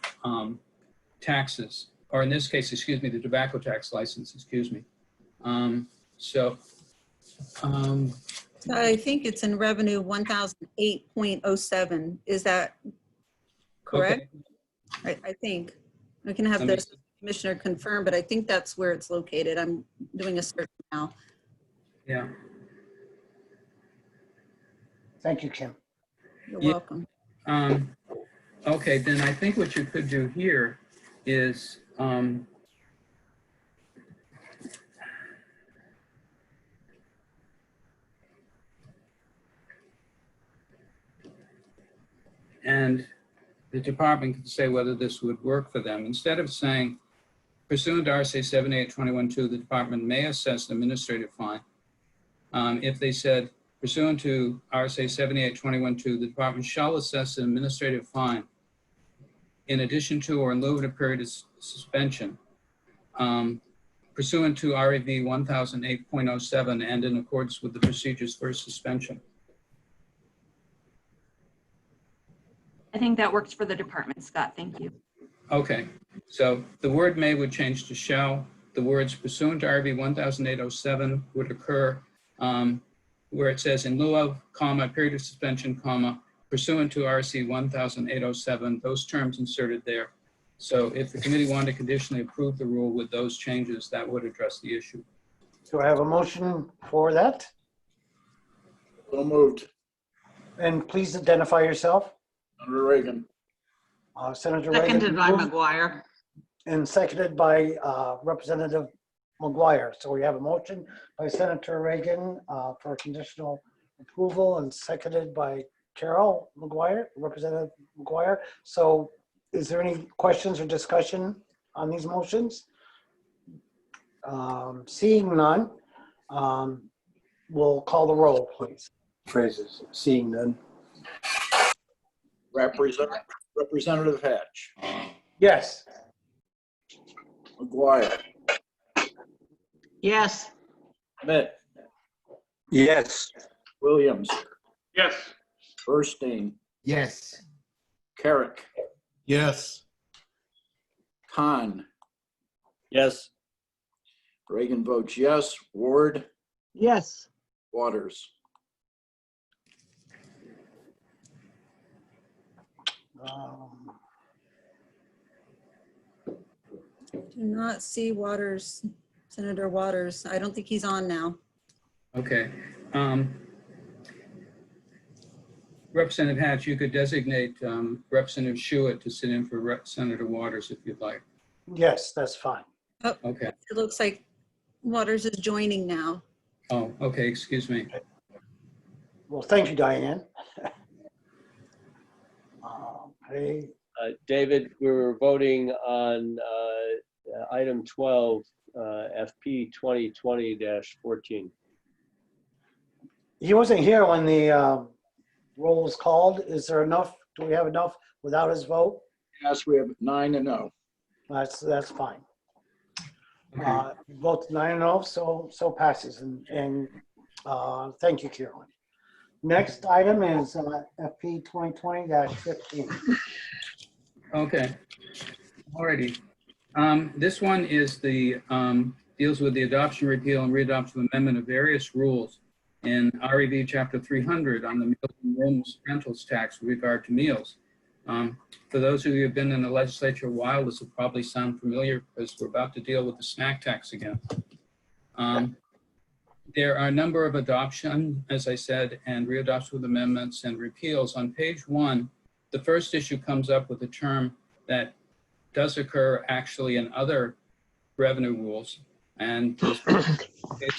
taxes, or in this case, excuse me, the tobacco tax license, excuse me. So I think it's in Revenue 1008.07. Is that correct? Okay. I think. I can have the commissioner confirm, but I think that's where it's located. I'm doing a search now. Yeah. Thank you, Kim. You're welcome. Okay, then I think what you could do here is and the department can say whether this would work for them. Instead of saying, pursuant to RSA 7821.2, the department may assess an administrative fine. If they said, pursuant to RSA 7821.2, the department shall assess an administrative fine in addition to or in lieu of a period of suspension, pursuant to REV 1008.07 and in accordance with the procedures for suspension. I think that works for the department, Scott. Thank you. Okay, so the word may would change to shall. The words pursuant to RV 1008.07 would occur where it says in lieu of, comma, period of suspension, comma, pursuant to RC 1008.07, those terms inserted there. So if the committee wanted to conditionally approve the rule with those changes, that would address the issue. Do I have a motion for that? So moved. And please identify yourself. Senator Reagan. Senator Reagan. Seconded by McGuire. And seconded by Representative McGuire. So we have a motion by Senator Reagan for conditional approval and seconded by Carol McGuire, Representative McGuire. So is there any questions or discussion on these motions? Seeing none, we'll call the roll, please. Phrases, seeing none. Representative Hatch. Yes. McGuire. Yes. Schmidt. Yes. Williams. Yes. Burstein. Yes. Carrick. Yes. Khan. Yes. Reagan votes yes. Ward. Yes. Waters. Do not see Waters, Senator Waters. I don't think he's on now. Okay. Representative Hatch, you could designate Representative Schuett to sit in for Senator Waters if you'd like. Yes, that's fine. Oh, okay. It looks like Waters is joining now. Oh, okay, excuse me. Well, thank you, Diane. Okay. David, we were voting on item 12, FP 2020-14. He wasn't here when the roll was called. Is there enough? Do we have enough without his vote? Yes, we have 9-0. That's fine. Vote 9-0, so passes. And thank you, Carolyn. Next item is FP 2020-15. Okay. Alrighty. This one is the deals with the adoption, repeal, and readoption amendment of various rules in REV Chapter 300 on the meals and rooms rentals tax with regard to meals. For those of you who have been in the legislature a while, this will probably sound familiar because we're about to deal with the snack tax again. There are a number of adoption, as I said, and readoption with amendments and repeals. On page 1, the first issue comes up with a term that does occur actually in other revenue rules, and there's on it.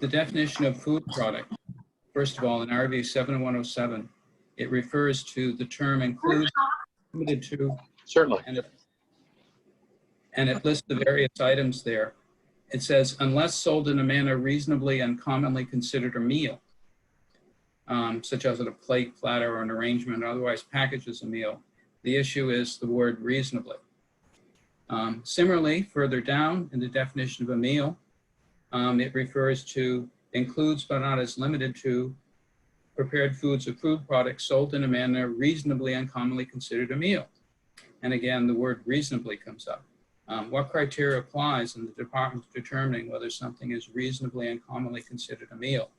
The definition of food product, first of all, in RV 7107, it refers to the term includes, limited to, Certainly. and it lists the various items there. It says, unless sold in a manner reasonably and commonly considered a meal, such as a plate, platter, or an arrangement, or otherwise packaged as a meal. The issue is the word reasonably. Similarly, further down in the definition of a meal, it refers to includes but not as limited to prepared foods or food products sold in a manner reasonably and commonly considered a meal. And again, the word reasonably comes up. What criteria applies in the department determining whether something is reasonably and commonly considered a meal?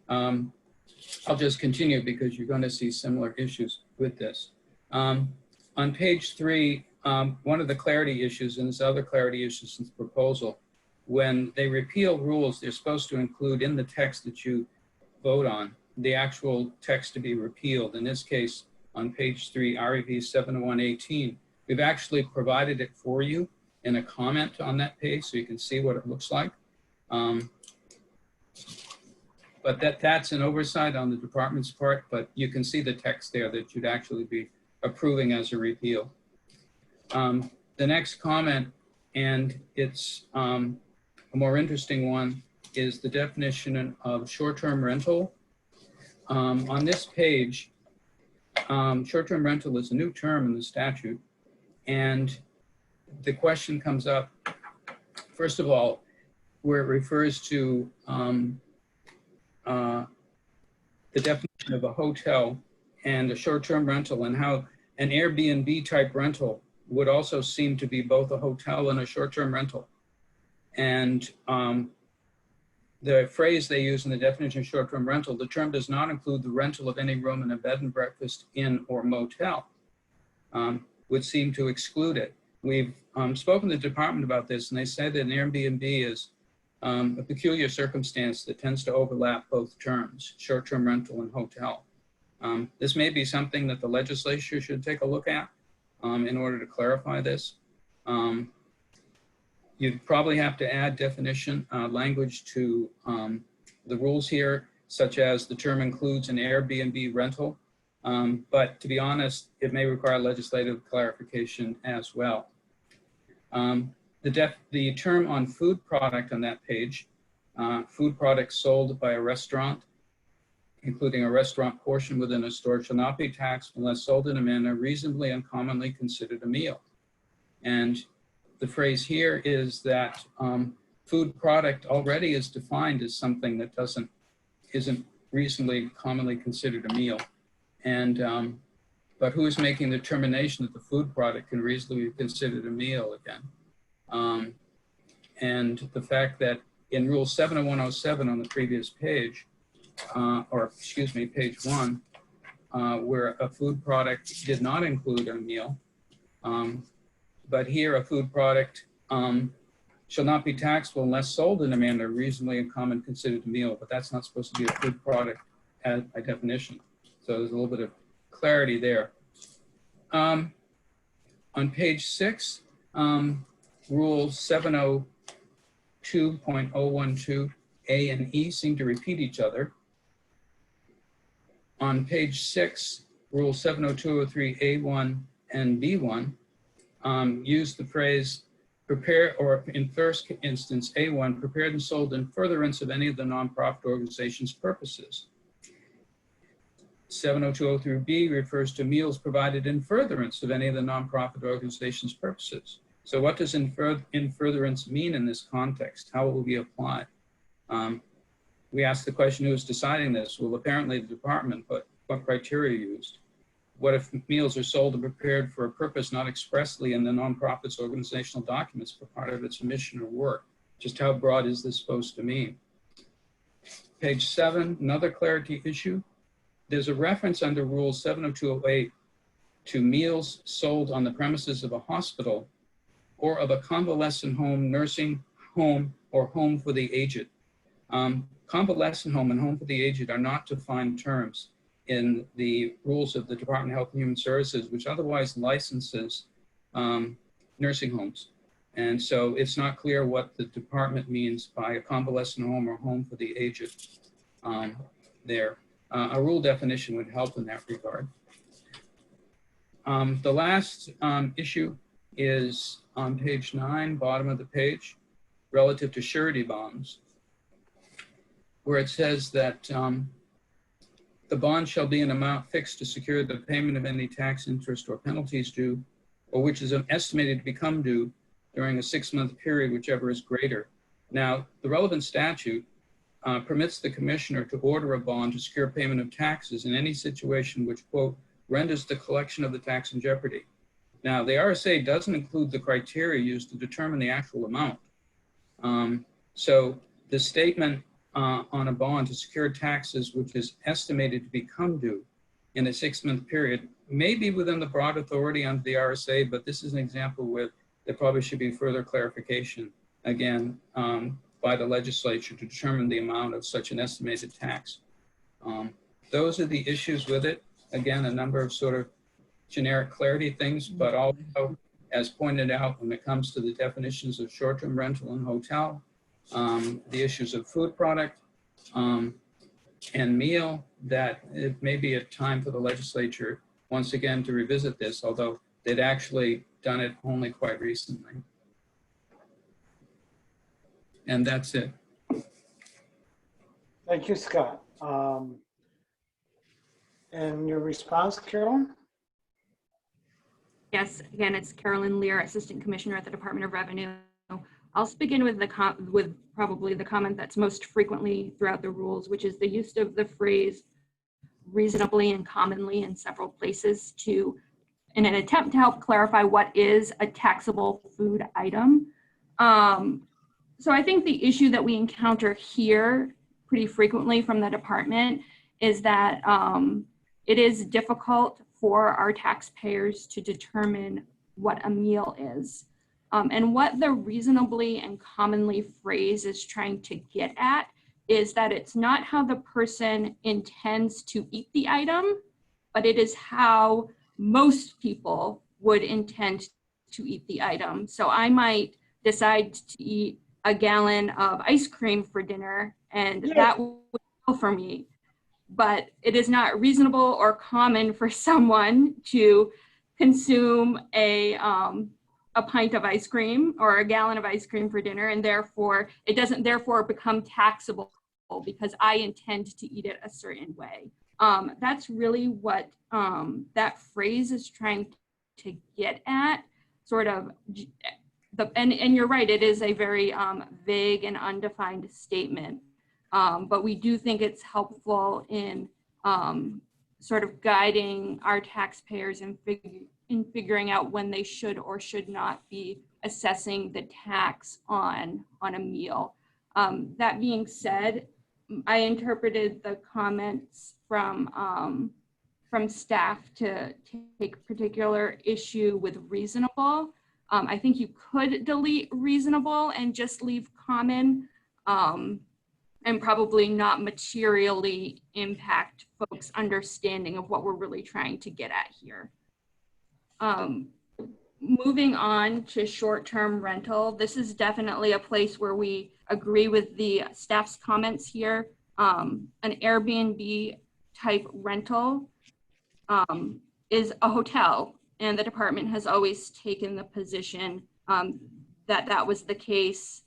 I'll just continue because you're going to see similar issues with this. On page 3, one of the clarity issues, and there's other clarity issues in the proposal, when they repeal rules, they're supposed to include in the text that you vote on the actual text to be repealed. In this case, on page 3, REV 70118, we've actually provided it for you in a comment on that page so you can see what it looks like. But that's an oversight on the department's part, but you can see the text there that you'd actually be approving as a repeal. The next comment, and it's a more interesting one, is the definition of short-term rental. On this page, short-term rental is a new term in the statute, and the question comes up, first of all, where it refers to the definition of a hotel and a short-term rental, and how an Airbnb type rental would also seem to be both a hotel and a short-term rental. And the phrase they use in the definition of short-term rental, the term does not include the rental of any room in a bed and breakfast, inn, or motel, would seem to exclude it. We've spoken to the department about this, and they say that an Airbnb is a peculiar circumstance that tends to overlap both terms, short-term rental and hotel. This may be something that the legislature should take a look at in order to clarify this. You'd probably have to add definition language to the rules here, such as the term includes an Airbnb rental. But to be honest, it may require legislative clarification as well. The term on food product on that page, food products sold by a restaurant, including a restaurant portion within a store, shall not be taxed unless sold in a manner reasonably and commonly considered a meal. And the phrase here is that food product already is defined as something that isn't reasonably commonly considered a meal. And but who is making the determination that the food product can reasonably be considered a meal again? And the fact that in Rule 70107 on the previous page, or excuse me, page 1, where a food product did not include a meal, but here a food product shall not be taxable unless sold in a manner reasonably and common considered a meal, but that's not supposed to be a food product by definition. So there's a little bit of clarity there. On page 6, Rule 702.012 A and E seem to repeat each other. On page 6, Rule 702.03 A1 and B1 use the phrase prepare, or in first instance, A1, prepared and sold in furtherance of any of the nonprofit organization's purposes. 702.03B refers to meals provided in furtherance of any of the nonprofit organization's purposes. So what does in furtherance mean in this context? How it will be applied? We asked the question, who is deciding this? Well, apparently the department, but what criteria used? What if meals are sold and prepared for a purpose not expressly in the nonprofit's organizational documents for part of its mission or work? Just how broad is this supposed to mean? Page 7, another clarity issue. There's a reference under Rule 70208 to meals sold on the premises of a hospital or of a convalescent home, nursing home, or home for the aged. Convalescent home and home for the aged are not defined terms in the rules of the Department of Health and Human Services, which otherwise licenses nursing homes. And so it's not clear what the department means by a convalescent home or home for the aged there. A rule definition would help in that regard. The last issue is on page 9, bottom of the page, relative to surety bonds, where it says that the bond shall be an amount fixed to secure the payment of any tax, interest, or penalties due, or which is estimated to become due during a 6-month period, whichever is greater. Now, the relevant statute permits the commissioner to order a bond to secure payment of taxes in any situation which, quote, renders the collection of the tax in jeopardy. Now, the RSA doesn't include the criteria used to determine the actual amount. So the statement on a bond to secure taxes which is estimated to become due in a 6-month period may be within the broad authority under the RSA, but this is an example where there probably should be further clarification, again, by the legislature to determine the amount of such an estimated tax. Those are the issues with it. Again, a number of sort of generic clarity things, but also, as pointed out, when it comes to the definitions of short-term rental and hotel, the issues of food product and meal, that it may be a time for the legislature once again to revisit this, although they'd actually done it only quite recently. And that's it. Thank you, Scott. And your response, Carolyn? Yes, again, it's Carolyn Lear, Assistant Commissioner at the Department of Revenue. I'll begin with probably the comment that's most frequently throughout the rules, which is the use of the phrase reasonably and commonly in several places in an attempt to help clarify what is a taxable food item. So I think the issue that we encounter here pretty frequently from the department is that it is difficult for our taxpayers to determine what a meal is. And what the reasonably and commonly phrase is trying to get at is that it's not how the person intends to eat the item, but it is how most people would intend to eat the item. So I might decide to eat a gallon of ice cream for dinner, and that would go for me. But it is not reasonable or common for someone to consume a pint of ice cream or a gallon of ice cream for dinner, and therefore it doesn't therefore become taxable because I intend to eat it a certain way. That's really what that phrase is trying to get at, sort of. And you're right, it is a very vague and undefined statement, but we do think it's helpful in sort of guiding our taxpayers in figuring out when they should or should not be assessing the tax on a meal. That being said, I interpreted the comments from staff to take particular issue with reasonable. I think you could delete reasonable and just leave common, and probably not materially impact folks' understanding of what we're really trying to get at here. Moving on to short-term rental, this is definitely a place where we agree with the staff's comments here. An Airbnb type rental is a hotel, and the department has always taken the position that that was the case.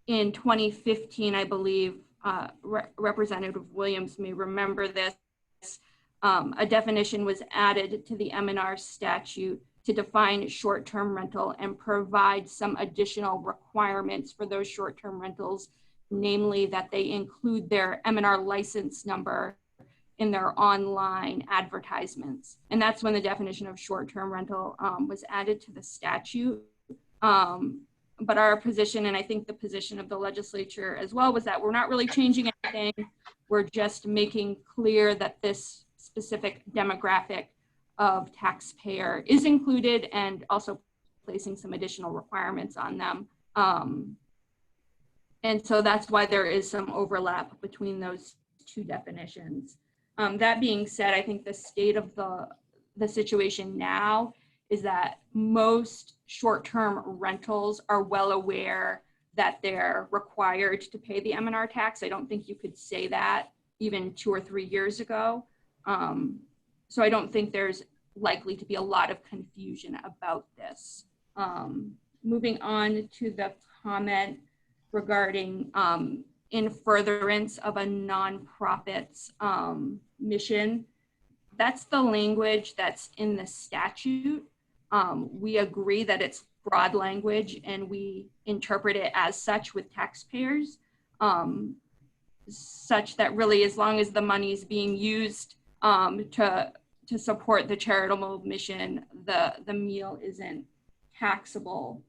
In 2015, I believe, Representative Williams may remember this, a definition was added to the M&R statute to define short-term rental and provide some additional requirements for those short-term rentals, namely that they include their M&R license number in their online advertisements. And that's when the definition of short-term rental was added to the statute. But our position, and I think the position of the legislature as well, was that we're not really changing anything. We're just making clear that this specific demographic of taxpayer is included, and also placing some additional requirements on them. And so that's why there is some overlap between those two definitions. That being said, I think the state of the situation now is that most short-term rentals are well aware that they're required to pay the M&R tax. I don't think you could say that even 2 or 3 years ago. So I don't think there's likely to be a lot of confusion about this. Moving on to the comment regarding in furtherance of a nonprofit's mission. That's the language that's in the statute. We agree that it's broad language, and we interpret it as such with taxpayers, such that really, as long as the money is being used to support the charitable mission, the meal isn't taxable.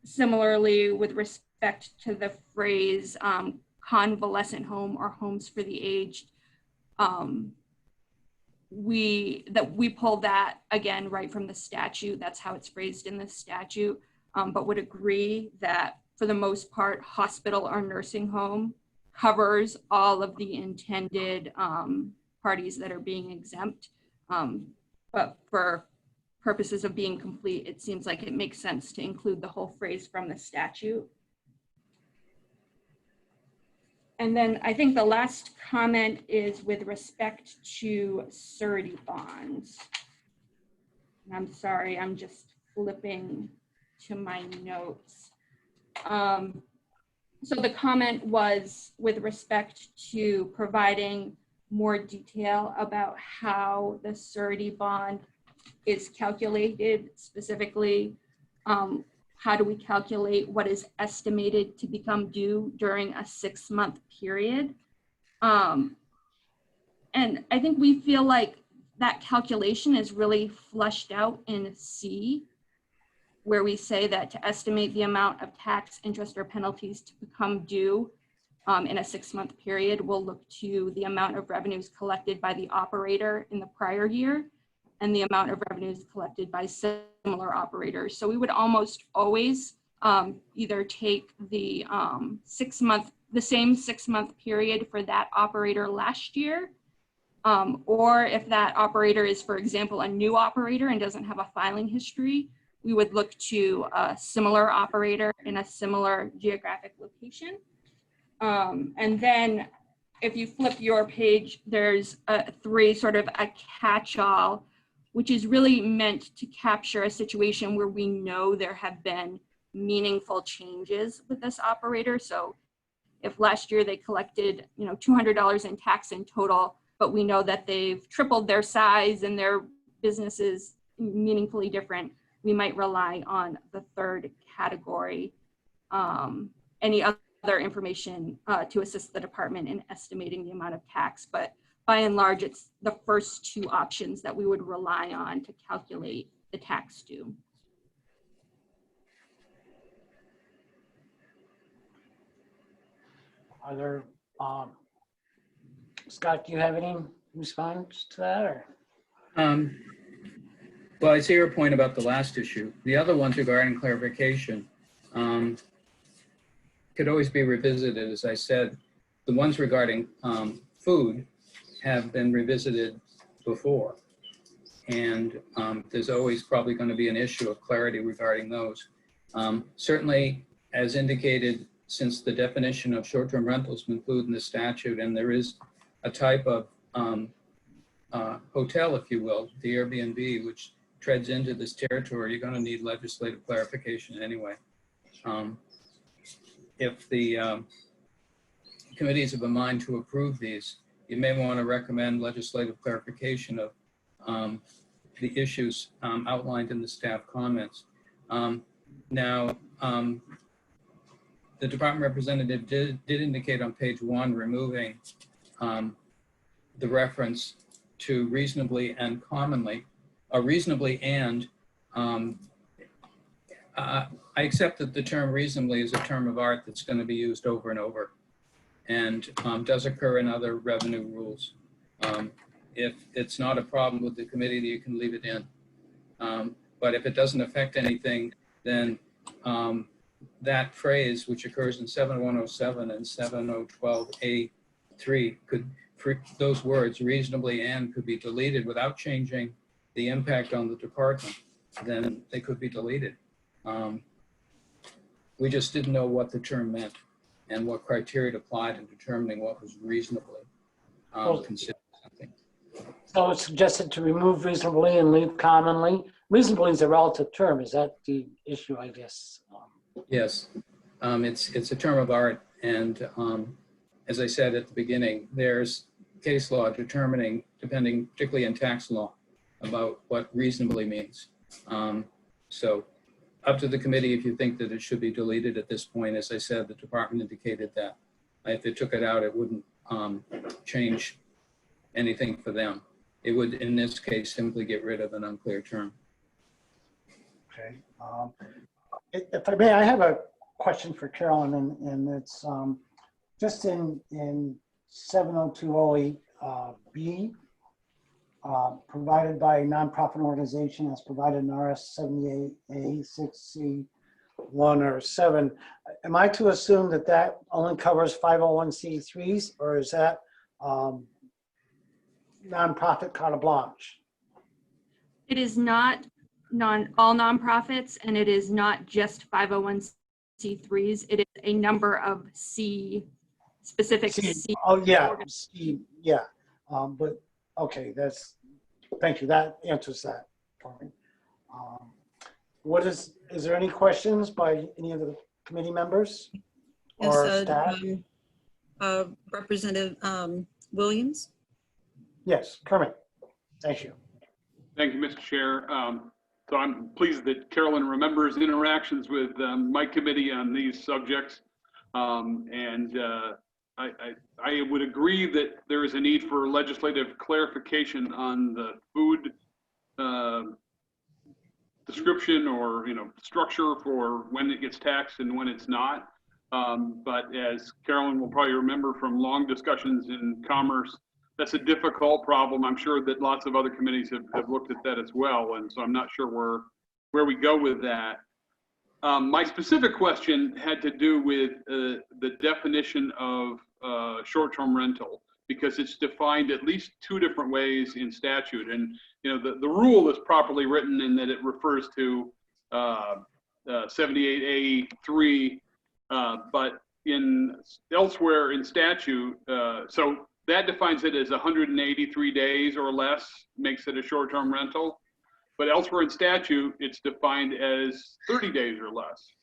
Similarly, with respect to the phrase convalescent home or homes for the aged, we pulled that again right from the statute. That's how it's phrased in the statute, but would agree that for the most part, hospital or nursing home covers all of the intended parties that are being exempt. But for purposes of being complete, it seems like it makes sense to include the whole phrase from the statute. And then I think the last comment is with respect to surety bonds. And I'm sorry, I'm just flipping to my notes. So the comment was with respect to providing more detail about how the surety bond is calculated, specifically how do we calculate what is estimated to become due during a 6-month period. And I think we feel like that calculation is really fleshed out in C, where we say that to estimate the amount of tax, interest, or penalties to become due in a 6-month period, we'll look to the amount of revenues collected by the operator in the prior year and the amount of revenues collected by similar operators. So we would almost always either take the same 6-month period for that operator last year, or if that operator is, for example, a new operator and doesn't have a filing history, we would look to a similar operator in a similar geographic location. And then if you flip your page, there's sort of a catch-all, which is really meant to capture a situation where we know there have been meaningful changes with this operator. So if last year they collected, $200 in tax in total, but we know that they've tripled their size and their business is meaningfully different, we might rely on the third category. Any other information to assist the department in estimating the amount of tax, but by and large, it's the first two options that we would rely on to calculate the tax due. Are there, Scott, do you have any response to that, or? Well, I see your point about the last issue. The other ones regarding clarification could always be revisited. As I said, the ones regarding food have been revisited before. And there's always probably going to be an issue of clarity regarding those. Certainly, as indicated, since the definition of short-term rentals is included in the statute, and there is a type of hotel, if you will, the Airbnb, which treads into this territory, you're going to need legislative clarification anyway. If the committees have a mind to approve these, you may want to recommend legislative clarification of the issues outlined in the staff comments. Now, the department representative did indicate on page 1 removing the reference to reasonably and commonly, reasonably and, I accept that the term reasonably is a term of art that's going to be used over and over, and does occur in other revenue rules. If it's not a problem with the committee, you can leave it in. But if it doesn't affect anything, then that phrase, which occurs in 7107 and 7012A3, could, for those words, reasonably and, could be deleted without changing the impact on the department. Then they could be deleted. We just didn't know what the term meant and what criteria applied in determining what was reasonably considered something. So it's suggested to remove reasonably and leave commonly. Reasonably is a relative term. Is that the issue, I guess? Yes, it's a term of art, and as I said at the beginning, there's case law determining, depending particularly in tax law, about what reasonably means. So up to the committee if you think that it should be deleted at this point. As I said, the department indicated that if they took it out, it wouldn't change anything for them. It would, in this case, simply get rid of an unclear term. Okay. If I may, I have a question for Carolyn, and it's just in 70208B, provided by a nonprofit organization as provided in RS 78A 6C1 or 7. Am I to assume that that only covers 501c3s, or is that nonprofit carte blanche? It is not all nonprofits, and it is not just 501c3s. It is a number of specific C. Oh yeah, C, yeah. But okay, thank you. That answers that for me. Is there any questions by any of the committee members or staff? Representative Williams. Yes, Kermit. Thank you. Thank you, Mr. Chair. So I'm pleased that Carolyn remembers interactions with my committee on these subjects. I would agree that there is a need for legislative clarification on the food description or structure for when it gets taxed and when it's not. But as Carolyn will probably remember from long discussions in Commerce, that's a difficult problem. I'm sure that lots of other committees have looked at that as well, and so I'm not sure where we go with that. My specific question had to do with the definition of short-term rental, because it's defined at least two different ways in statute. And the rule is properly written in that it refers to 78A3, but elsewhere in statute, so that defines it as 183 days or less, makes it a short-term rental. But elsewhere in statute, it's defined as 30 days or less,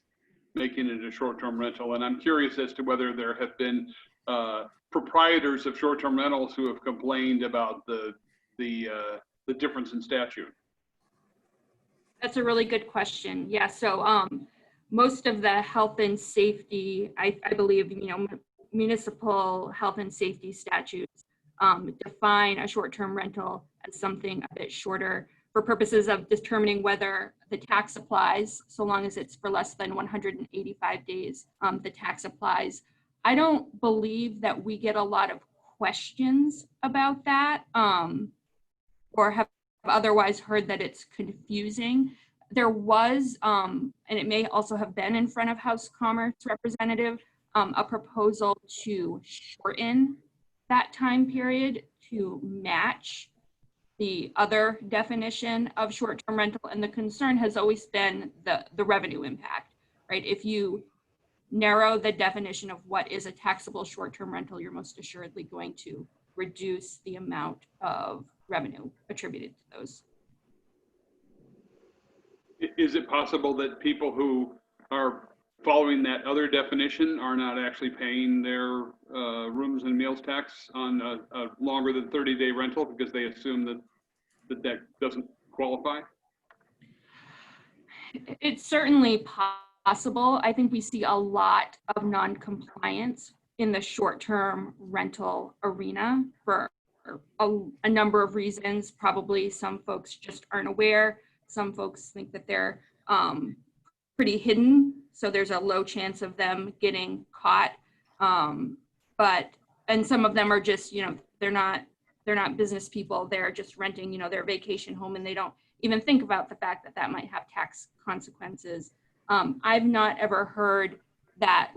making it a short-term rental. And I'm curious as to whether there have been proprietors of short-term rentals who have complained about the difference in statute. That's a really good question. Yeah, so most of the health and safety, I believe, municipal health and safety statutes define a short-term rental as something a bit shorter for purposes of determining whether the tax applies. So long as it's for less than 185 days, the tax applies. I don't believe that we get a lot of questions about that, or have otherwise heard that it's confusing. There was, and it may also have been in front of House Commerce Representative, a proposal to shorten that time period to match the other definition of short-term rental. And the concern has always been the revenue impact, right? If you narrow the definition of what is a taxable short-term rental, you're most assuredly going to reduce the amount of revenue attributed to those. Is it possible that people who are following that other definition are not actually paying their rooms and meals tax on a longer than 30-day rental because they assume that that doesn't qualify? It's certainly possible. I think we see a lot of non-compliance in the short-term rental arena for a number of reasons. Probably some folks just aren't aware. Some folks think that they're pretty hidden, so there's a low chance of them getting caught. And some of them are just, they're not business people. They're just renting, their vacation home, and they don't even think about the fact that that might have tax consequences. I've not ever heard that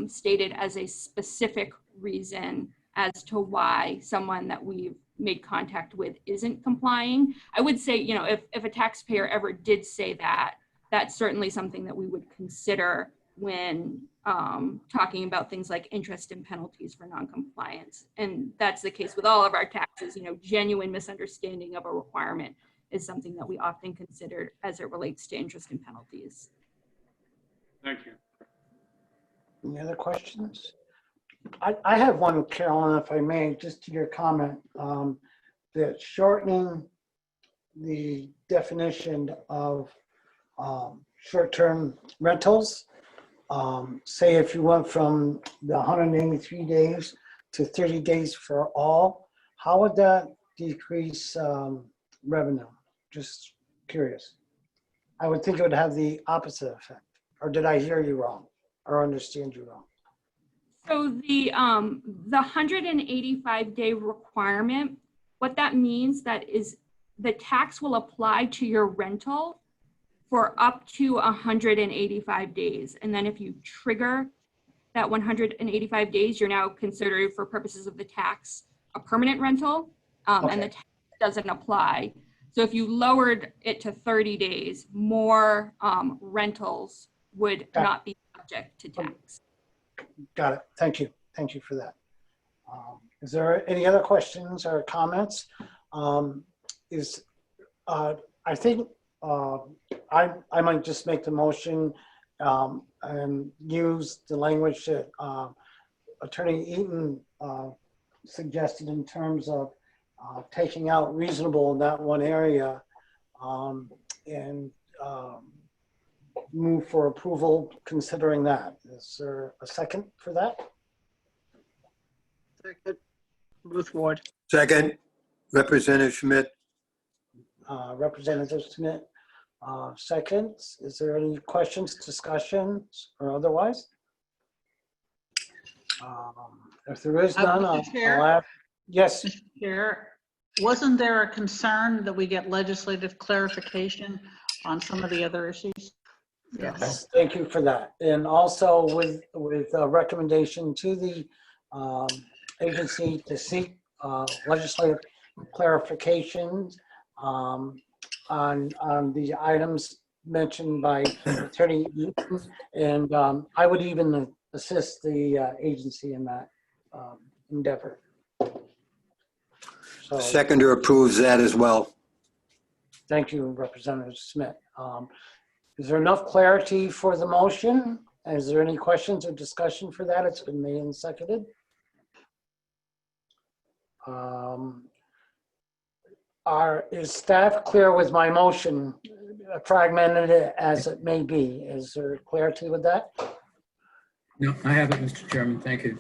stated as a specific reason as to why someone that we've made contact with isn't complying. I would say, if a taxpayer ever did say that, that's certainly something that we would consider when talking about things like interest and penalties for noncompliance. And that's the case with all of our taxes. Genuine misunderstanding of a requirement is something that we often consider as it relates to interest and penalties. Thank you. Any other questions? I have one, Carolyn, if I may, just to your comment, that shortening the definition of short-term rentals, say if you went from the 183 days to 30 days for all, how would that decrease revenue? Just curious. I would think it would have the opposite effect. Or did I hear you wrong or understand you wrong? So the 185-day requirement, what that means that is the tax will apply to your rental for up to 185 days. And then if you trigger that 185 days, you're now considered, for purposes of the tax, a permanent rental, and the tax doesn't apply. So if you lowered it to 30 days, more rentals would not be subject to tax. Got it. Thank you. Thank you for that. Is there any other questions or comments? I think I might just make the motion and use the language that Attorney Eaton suggested in terms of taking out reasonable in that one area and move for approval considering that. Is there a second for that? Second, Ruth Ward. Second, Representative Schmidt. Representative Schmidt, seconds. Is there any questions, discussions, or otherwise? If there is none, Mr. I'll Chair? ask. Yes. Mr. Chair, wasn't there a concern that we get legislative clarification on some of the other issues? Yes. Thank you for that. And also with a recommendation to the agency to seek legislative clarifications on the items mentioned by Attorney Eaton, and I would even assist the agency in that endeavor. So, Seconder approves that as well. thank you, Representative Smith. Is there enough clarity for the motion? Is there any questions or discussion for that? It's been made and seconded. Is staff clear with my motion, fragmented as it may be? Is there clarity with that? No, I have it, Mr. Chairman. Thank you.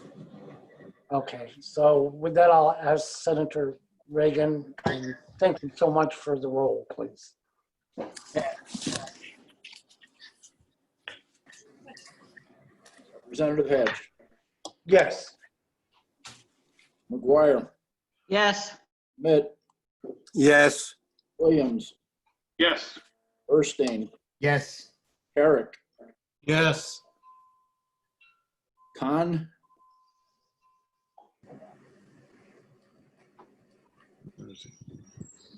Okay, so with that, I'll ask Senator Reagan, and thank you so much for the roll, please. Representative Hedge, Yes. McGuire, Yes. Schmidt, Yes. Williams, Yes. Erstein, Yes. Herrick, Yes. Khan,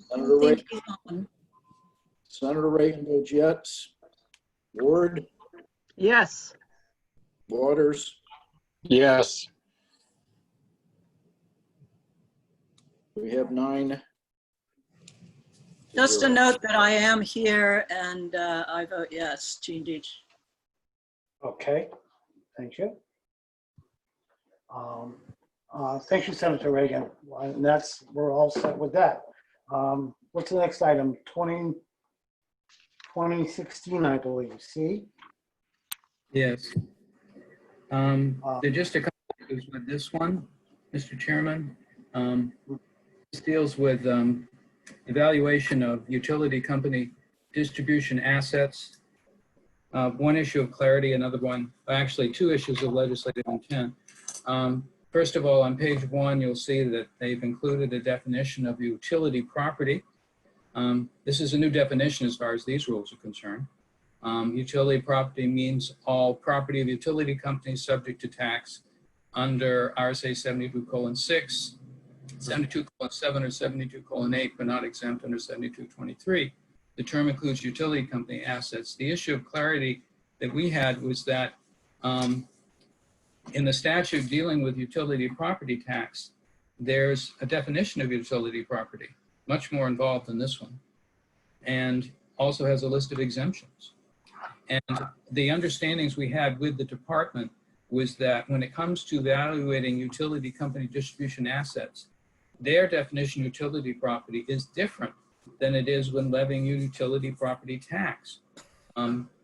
Senator Reagan. Senator Reagan votes yes. Ward, Yes. Waters, Yes. we have 9. Just a note that I am here and I vote yes, Jean Deach. Okay, thank you. Thank you, Senator Reagan. And we're all set with that. What's the next item? 2016, I believe. See? Yes. There are just a couple of issues with this one, Mr. Chairman. deals with evaluation of utility company distribution assets. One issue of clarity, another one, actually two issues of legislative intent. First of all, on page 1, you'll see that they've included a definition of utility property. This is a new definition as far as these rules are concerned. Utility property means all property of utility companies subject to tax under RSA 72:6, 72:7, or 72:8, but not exempt under 72:23. The term includes utility company assets. The issue of clarity that we had was that in the statute dealing with utility property tax, there's a definition of utility property, much more involved than this one, and also has a list of exemptions. And the understandings we had with the department was that when it comes to evaluating utility company distribution assets, their definition of utility property is different than it is when levying utility property tax.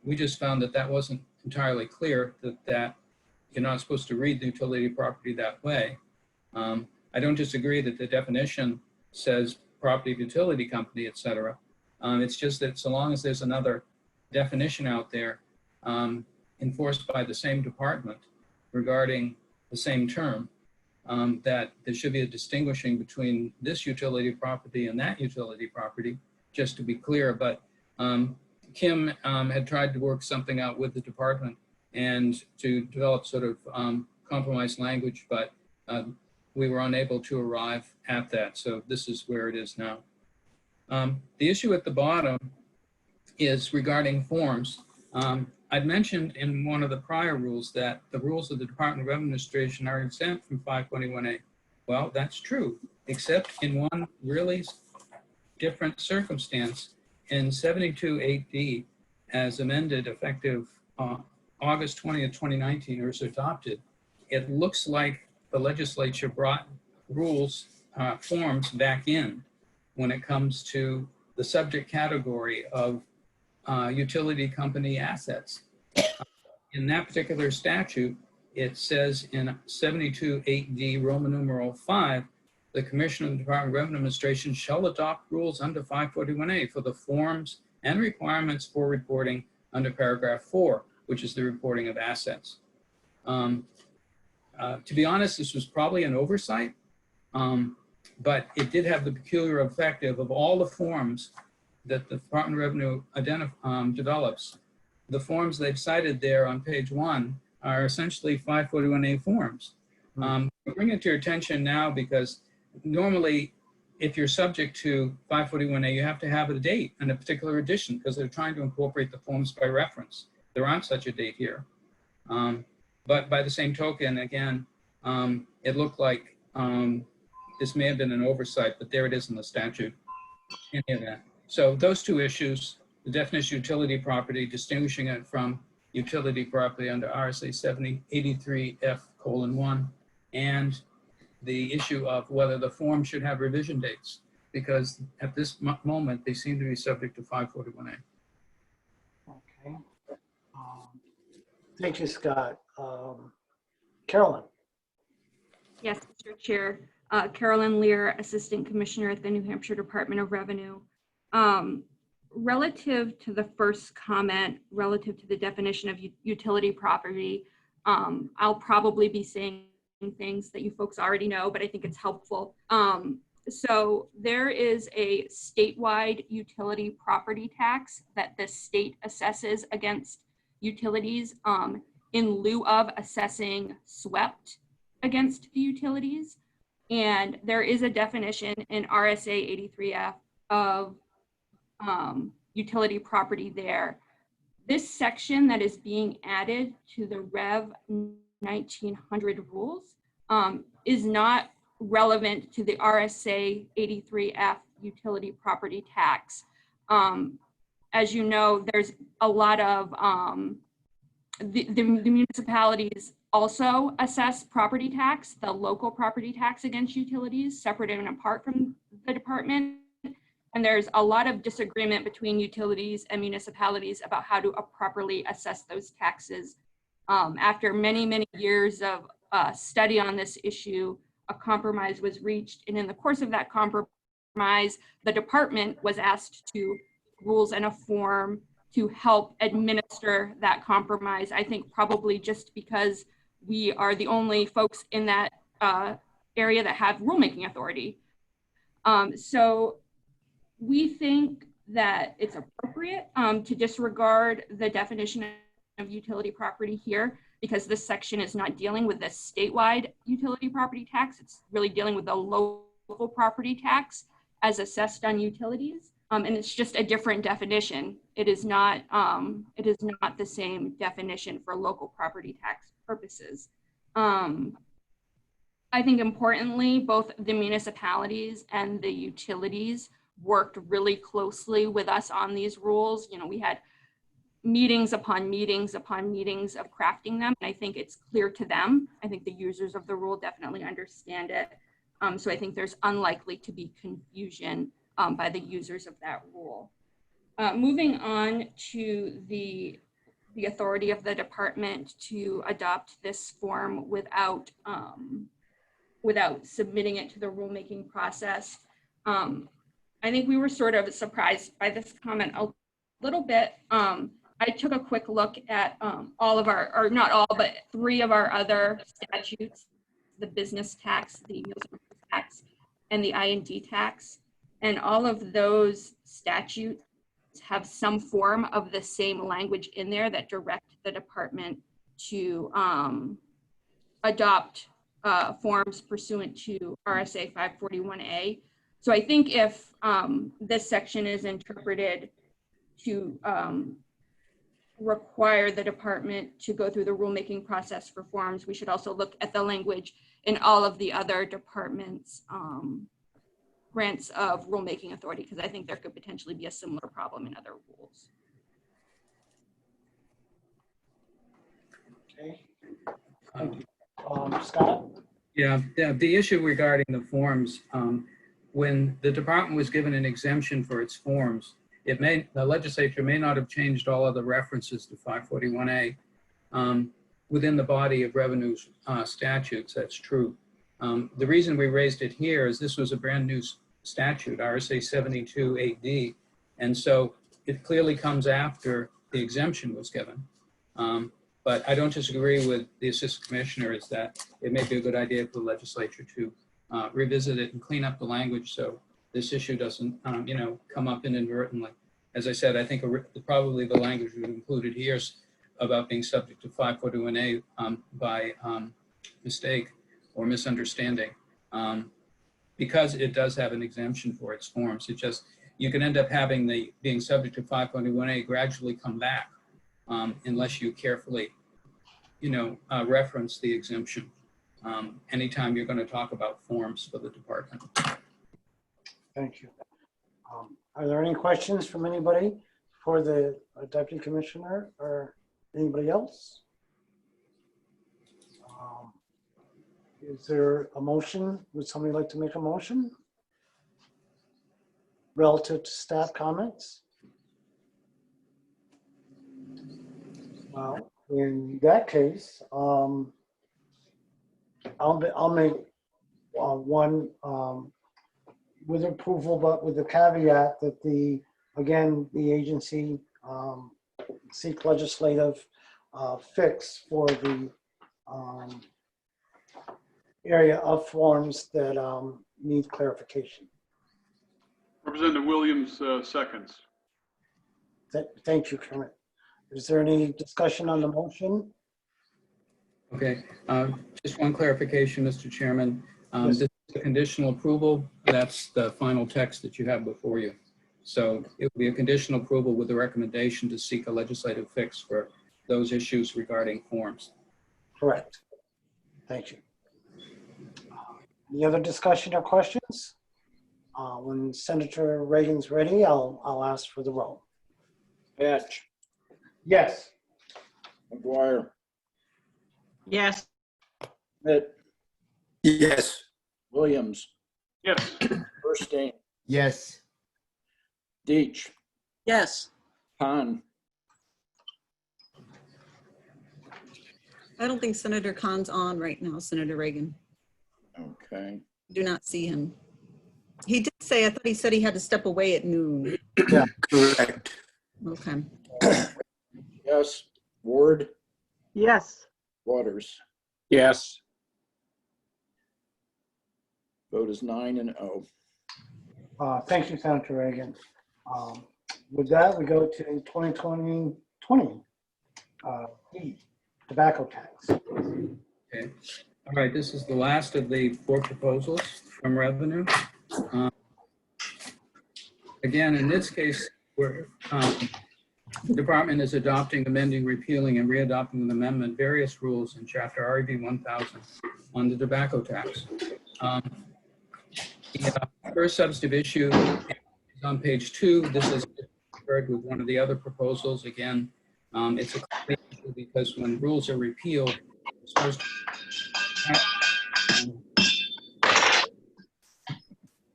We just found that that wasn't entirely clear, that you're not supposed to read the utility property that way. I don't disagree that the definition says property of utility company, et cetera. It's just that so long as there's another definition out there enforced by the same department regarding the same term, that there should be a distinguishing between this utility property and that utility property, just to be clear. But Kim had tried to work something out with the department and to develop sort of compromise language, but we were unable to arrive at that. So this is where it is now. The issue at the bottom is regarding forms. I'd mentioned in one of the prior rules that the rules of the Department of Administration are exempt from 521A. Well, that's true, except in one really different circumstance. In 72.8D, as amended effective August 20th, 2019, or as adopted, it looks like the legislature brought rules, forms back in when it comes to the subject category of utility company assets. In that particular statute, it says in 72.8D, Roman numeral 5, the Commissioner of the Department of Revenue Administration shall adopt rules under 541A for the forms and requirements for reporting under paragraph 4, which is the reporting of assets. To be honest, this was probably an oversight, but it did have the peculiar effect of all the forms that the Department of Revenue develops. The forms they've cited there on page 1 are essentially 541A forms. I bring it to your attention now because normally if you're subject to 541A, you have to have a date and a particular edition because they're trying to incorporate the forms by reference. There aren't such a date here. But by the same token, again, it looked like this may have been an oversight, but there it is in the statute. Any of that. So those two issues, the definition of utility property, distinguishing it from utility property under RSA 7083F:1, and the issue of whether the form should have revision dates, because at this moment, they seem to be subject to 541A. Okay. Thank you, Scott. Carolyn. Yes, Mr. Chair. Carolyn Lear, Assistant Commissioner at the New Hampshire Department of Revenue. Relative to the first comment, relative to the definition of utility property, I'll probably be saying things that you folks already know, but I think it's helpful. So there is a statewide utility property tax that the state assesses against utilities in lieu of assessing swept against the utilities. And there is a definition in RSA 83F of utility property there. This section that is being added to the Rev 1900 rules is not relevant to the RSA 83F utility property tax. As you know, there's a lot of, the municipalities also assess property tax, the local property tax against utilities, separate and apart from the department. And there's a lot of disagreement between utilities and municipalities about how to properly assess those taxes. After many, many years of study on this issue, a compromise was reached. And in the course of that compromise, the department was asked to rules and a form to help administer that compromise. I think probably just because we are the only folks in that area that have rulemaking authority. So we think that it's appropriate to disregard the definition of utility property here, because this section is not dealing with the statewide utility property tax. It's really dealing with the local property tax as assessed on utilities. And it's just a different definition. It is not the same definition for local property tax purposes. I think importantly, both the municipalities and the utilities worked really closely with us on these rules. You know, we had meetings upon meetings upon meetings of crafting them. And I think it's clear to them. I think the users of the rule definitely understand it. So I think there's unlikely to be confusion by the users of that rule. Moving on to the authority of the department to adopt this form without submitting it to the rulemaking process. I think we were sort of surprised by this comment a little bit. I took a quick look at all of our, or not all, but 3 of our other statutes, the business tax, the meals and food tax, and the I&D tax. And all of those statutes have some form of the same language in there that direct the department to adopt forms pursuant to RSA 541A. So I think if this section is interpreted to require the department to go through the rulemaking process for forms, we should also look at the language in all of the other departments' grants of rulemaking authority, because I think there could potentially be a similar problem in other rules. Okay. Thank you. Scott? Yeah, the issue regarding the forms, when the department was given an exemption for its forms, the legislature may not have changed all of the references to 541A within the body of revenue statutes. That's true. The reason we raised it here is this was a brand new statute, RSA 72 AD, and so it clearly comes after the exemption was given. But I don't disagree with the assistant commissioner is that it may be a good idea for the legislature to revisit it and clean up the language so this issue doesn't, come up inadvertently. As I said, I think probably the language we've included here is about being subject to 541A by mistake or misunderstanding, because it does have an exemption for its forms. It just, you can end up having being subject to 541A gradually come back unless you carefully, reference the exemption anytime you're going to talk about forms for the department. Thank you. Are there any questions from anybody for the deputy commissioner or anybody else? Is there a motion? Would somebody like to make a motion relative to staff comments? Well, in that case, I'll make one with approval, but with the caveat that the agency seek legislative fix for the area of forms that need clarification. Representative Williams seconds. Thank you, Kermit. Is there any discussion on the motion? Okay, just one clarification, Mr. Chairman. Yes. This is a conditional approval. That's the final text that you have before you. So it will be a conditional approval with the recommendation to seek a legislative fix for those issues regarding forms. Correct. Thank you. Any other discussion or questions? When Senator Reagan's ready, I'll ask for the roll. Hatch, Yes. McGuire, Yes. Schmidt, Yes. Williams, Yes. Burstein, Yes. Deitch, Yes. Khan, I don't think Senator Khan's on right now, Senator Reagan. Okay. Do not see him. He did say, I thought he said he had to step away at noon. Yeah. Correct. Okay. Yes. Ward, Yes. Waters. Yes. Vote is 9-0. Thank you, Senator Reagan. With that, we go to 2020, tobacco tax. Okay. All right, this is the last of the 4 proposals from revenue. Again, in this case, the department is adopting, amending, repealing, and readopting an amendment, various rules in Chapter RD 1000 on the tobacco tax. The first substantive issue is on page 2. This is compared with one of the other proposals. Again, it's a complete issue because when rules are repealed, it's supposed to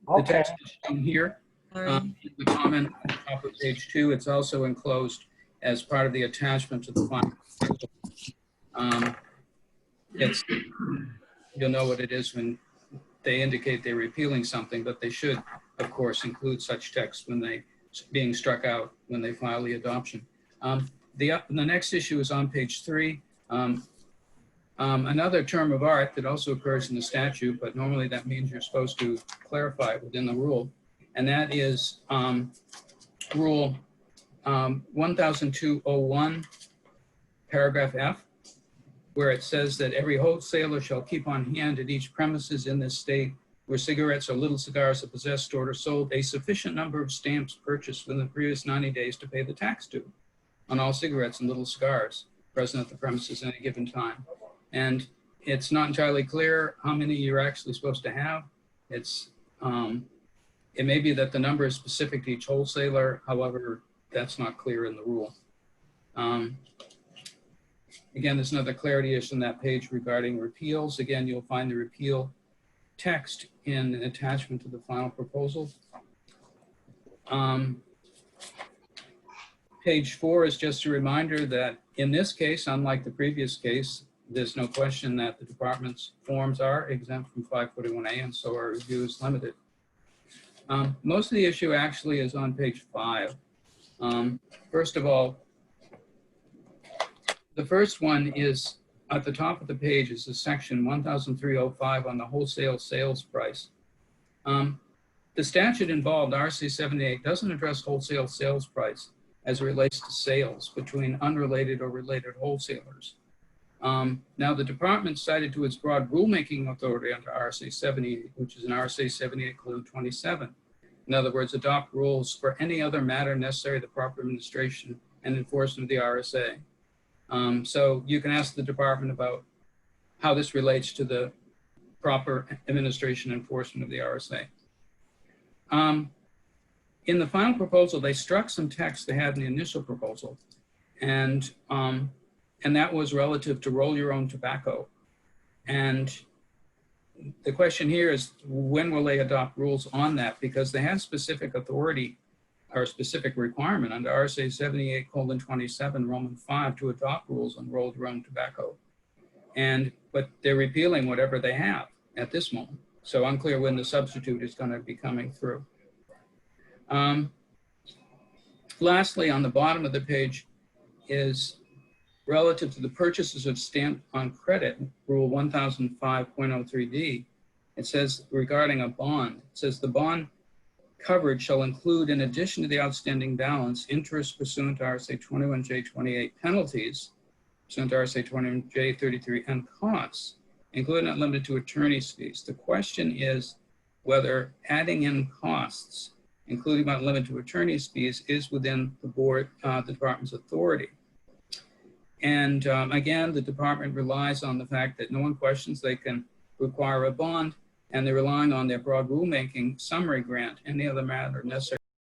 the text is shown here. The comment on the top of page 2, it's also enclosed as part of the attachment to the final proposal. You'll know what it is when they indicate they're repealing something, but they should, of course, include such text when they being struck out when they file the adoption. The next issue is on page 3. Another term of art that also occurs in the statute, but normally that means you're supposed to clarify it within the rule, and that is Rule 1002-01, paragraph F, where it says that every wholesaler shall keep on hand at each premises in this state where cigarettes or little cigars are possessed, stored, or sold a sufficient number of stamps purchased within the previous 90 days to pay the tax due on all cigarettes and little cigars present at the premises at any given time. And it's not entirely clear how many you're actually supposed to have. It may be that the number is specific to each wholesaler. However, that's not clear in the rule. Again, there's another clarity issue on that page regarding repeals. Again, you'll find the repeal text in an attachment to the final proposal. Page 4 is just a reminder that in this case, unlike the previous case, there's no question that the department's forms are exempt from 541A, and so our review is limited. Most of the issue actually is on page 5. First of all, the first one is at the top of the page is the section 100305 on the wholesale sales price. The statute involved, RC 78, doesn't address wholesale sales price as it relates to sales between unrelated or related wholesalers. Now, the department cited to its broad rulemaking authority under RC 78, which is an RC 78:27. In other words, adopt rules for any other matter necessary to the proper administration and enforcement of the RSA. So you can ask the department about how this relates to the proper administration and enforcement of the RSA. In the final proposal, they struck some text they had in the initial proposal, and that was relative to roll your own tobacco. And the question here is, when will they adopt rules on that? Because they have specific authority or specific requirement under RSA 78:27, Roman 5, to adopt rules on roll your own tobacco. But they're repealing whatever they have at this moment. So unclear when the substitute is going to be coming through. Lastly, on the bottom of the page is relative to the purchases of stamp on credit, Rule 1005.03D. It says regarding a bond, it says the bond coverage shall include, in addition to the outstanding balance, interest pursuant to RSA 21J28, penalties pursuant to RSA 21J33, and costs, including not limited to attorney's fees. The question is whether adding in costs, including not limited to attorney's fees, is within the board, the department's authority. And again, the department relies on the fact that no one questions they can require a bond, and they're relying on their broad rulemaking summary grant, any other matter necessary